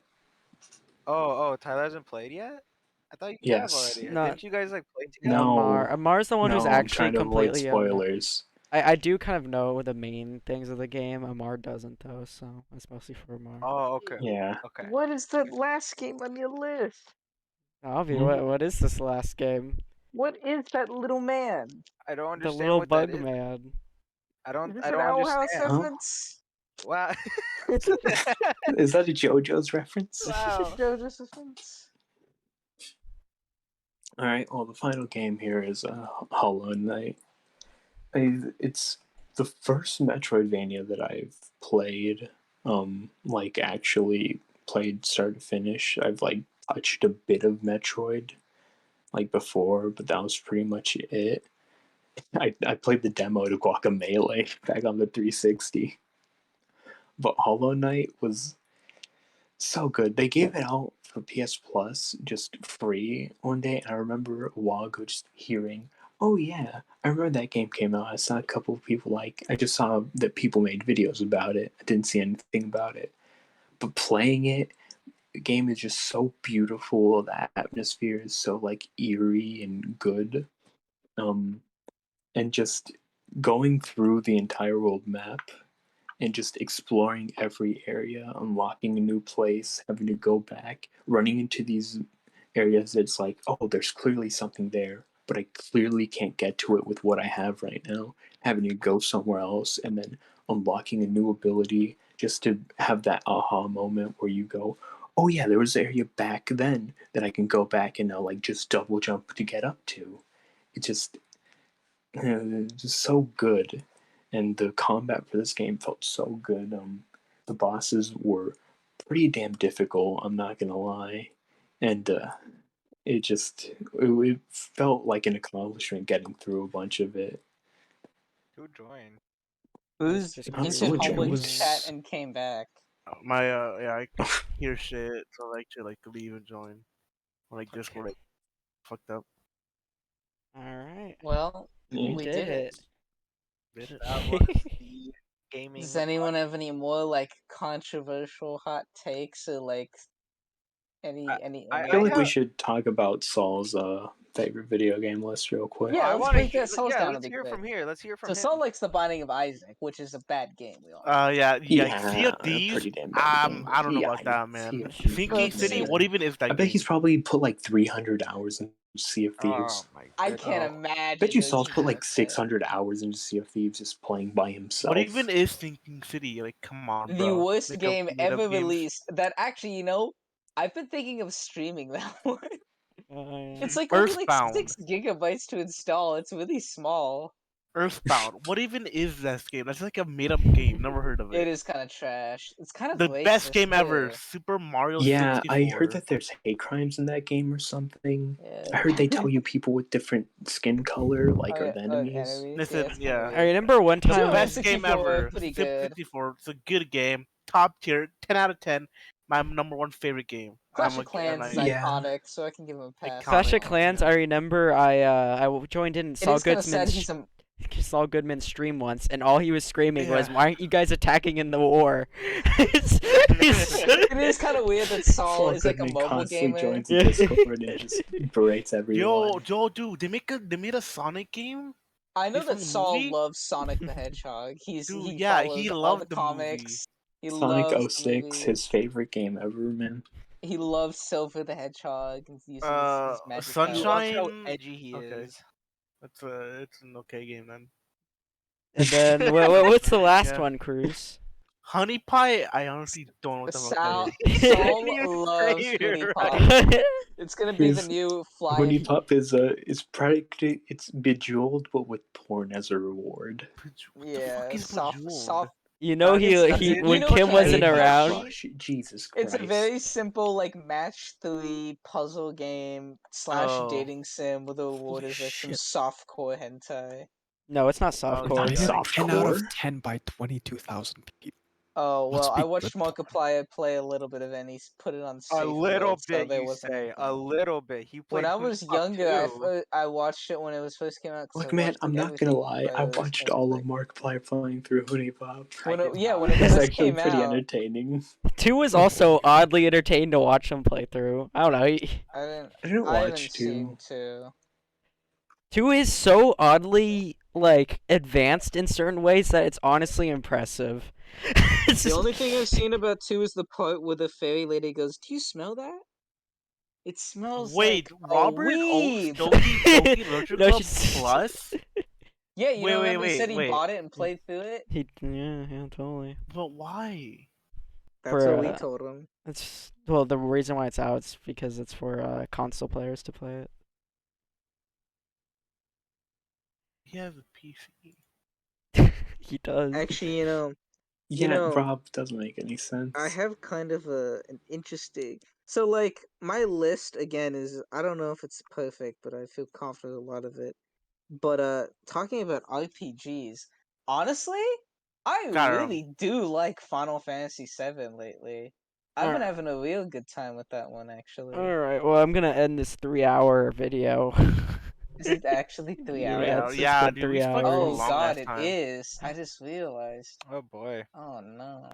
Oh, Tyler hasn't played yet? I thought you have
Yes.
already.
No.
Didn't you guys like play together?
No.
Amar's the one who's
I'm
actually
trying to avoid
completely
spoilers.
I do kind of know the main things of the game. Amar doesn't though, so that's mostly for Amar.
Oh, okay.
Yeah.
Okay.
What is the last game on your list?
Avi,
Hmm?
what is this last game?
What is that little man?
I don't
The
understand
little
what
bug
that is.
man.
I
Is
don't.
this
I
an
don't
Owl House
understand.
Huh?
reference?
Wow.
Is that a JoJo's reference?
Wow.
JoJo's reference?
Alright, well, the final game here is Hollow Knight. It's the first Metroidvania that I've played, like actually played start to finish. I've like touched a bit of Metroid like before, but that was pretty much it. I played the demo to Guacamelee back on the 360. But Hollow Knight was so good. They gave it out for PS Plus just free one day, and I remember a while ago just hearing, oh yeah, I remember that game came out. I saw a couple of people I just saw that people made videos about it. I didn't see anything about it. But playing it, the game is just so beautiful. The atmosphere is so like eerie and good. And just going through the entire world map and just exploring every area, unlocking a new place, having to go back, running into these areas that's like, oh, there's clearly something there, but I clearly can't get to it with what I have right now. Having to go somewhere else and then unlocking a new ability just to have that aha moment where you go, oh yeah, there was an area back then that I can go back and now like just double jump to get up to. It just, just so good, and the combat for this game felt so good. The bosses were pretty damn difficult. I'm not gonna lie, and it felt like an accomplishment getting through a bunch of it.
Who joined?
Who's
just
entered
curious.
public
was-
chat and came back?
My yeah, I hear shit, so I like to leave and join. Like Discord, like fucked up.
All right.
Well,
Yeah.
we
did it.
Did it?
That was the gaming.
Does anyone have any more like controversial hot takes or like any?
I
I
feel like we
have-
should talk about Saul's favorite video game list real quick.
Yeah,
I
let's
want to
break
hear.
that Souls
Yeah,
down
let's
really
hear
quick.
from here. Let's hear from
So
him.
Saul likes The Binding of Isaac, which is a bad game. We all know.
Yeah. Sea of Thieves.
pretty damn bad game.
I don't know about
Yeah,
that, man.
Sea of Thieves
Thinking
is
City.
good.
What even is that
I
game?
bet he's probably put like 300 hours in Sea of Thieves.
Oh my
I
goodness.
can't imagine.
I bet you
those
Saul's put like
games,
600 hours into Sea of Thieves just playing by himself.
What even is Thinking City? Like, come on,
The
bro.
worst
Make up
game
made-up
ever
games.
released. That actually, I've been thinking of streaming that one. It's like only like
Earthbound.
6 gigabytes to install. It's really small.
Earthbound. What even is that game? That's like a made-up game. Never heard of it.
It is kind of trash. It's kind of
The best
racist,
game ever.
too.
Super Mario
Yeah,
64.
I heard that there's hate crimes in that game or something.
Yeah.
I heard they tell you people with different skin color like are the enemies.
Listen,
it's
yeah.
kinda
I remember one
The
Super
time.
best game
64,
ever.
pretty
Flip
good.
64. It's a good game. Top tier. 10 out of 10. My number one favorite game.
Clash of Clans is
Yeah.
iconic, so I can give him a pass.
Iconic.
Clash of
Iconic,
Clans.
yeah.
I remember I joined in and
It
saw
is kind of sad
Goodsman's.
he's a
Saul Goodman's stream once, and all he was screaming was,
Yeah.
"Why aren't you guys attacking in the war?"
It is kind of weird that Saul is like a
Goodman
mobile
constantly
gamer.
joins the Discord and just berates everyone.
Yo, dude, they made a Sonic game.
I know
He's from
that
the
Saul
movie?
loves Sonic the Hedgehog.
Dude,
He
yeah,
follows
he
all the
loved the
comics. He
Sonic
loves the
06,
movies.
his favorite game ever, man.
He loves Silver the Hedgehog and using his magic
You love
Sunshine.
how edgy he
Okay.
is.
It's an okay game then.
And then what's the last
Yeah.
one, Cruz?
Honey Pie, I honestly don't know what the fuck
Sal,
that is.
Saul
You
loves
say
Honey
it
Pop.
right.
It's gonna be the
His
new fly.
Honey Pop is practically it's Bejeweled but with porn as a reward.
What the
Yeah,
fuck is
soft.
Bejeweled?
You know
That's
he
it.
when
You know
Kim
what
wasn't
Candy
around.
Crush?
Jesus Christ.
It's a very simple like match 3 puzzle game /
Oh.
dating sim with a reward
Holy
is like some
shit.
softcore hentai.
No, it's not
it's
softcore.
not
Rated
Yeah.
10 out of
Softcore?
10 by 22,000 people.
Oh
Must
well,
be
I watched
good porn.
Markiplier play a little bit of it, and he's put it on safe
A little
mode, so
bit,
there
you
wasn't
say.
anything.
A little bit. He played
When I
Honey
was
Pop
younger,
too.
I watched it when it was first came out. 'Cause
Look,
I
man,
watched,
I'm
like,
not gonna
everything
lie. I
Fighterz
watched
and,
all
like,
of Markiplier playing through Honey Pop.
when it,
did
yeah,
not.
when it
It's
first
actually
came
pretty
out.
entertaining.
2 was also oddly entertained to watch him play through. I don't know.
I
didn't
haven't
watch
seen
2.
2.
2 is so oddly like advanced in certain ways that it's honestly impressive. It's
The
just-
only thing I've seen about 2 is the part where the fairy lady goes, "Do you smell that? It smells
Wait,
like a
Robert
weed."
Doki Literature
No,
Club
she's-
Plus?
Yeah, you
Wait,
know,
wait,
remember he said he
wait.
bought it and played through it?
yeah, totally.
But why?
That's
For,
what we
uh,
told him.
It's well, the reason why it's out is because it's for console players to play it.
He has a PC.
He does.
Actually, you know,
Yeah, Rob, doesn't make any sense.
I have kind of an interesting. So, like, my list again is, I don't know if it's perfect, but I feel confident a lot of it. But talking about RPGs, honestly, I
Skyrim.
really do like Final Fantasy VII lately. I've been
Alright.
having a real good time with that one, actually.
Alright, well, I'm gonna end this 3-hour video.
Is it actually 3
Yeah,
hours?
it's
Yeah,
been
dude,
3
we spoke for
hours.
Oh
long
god,
last
it
time.
is. I just realized.
Oh boy.
Oh no.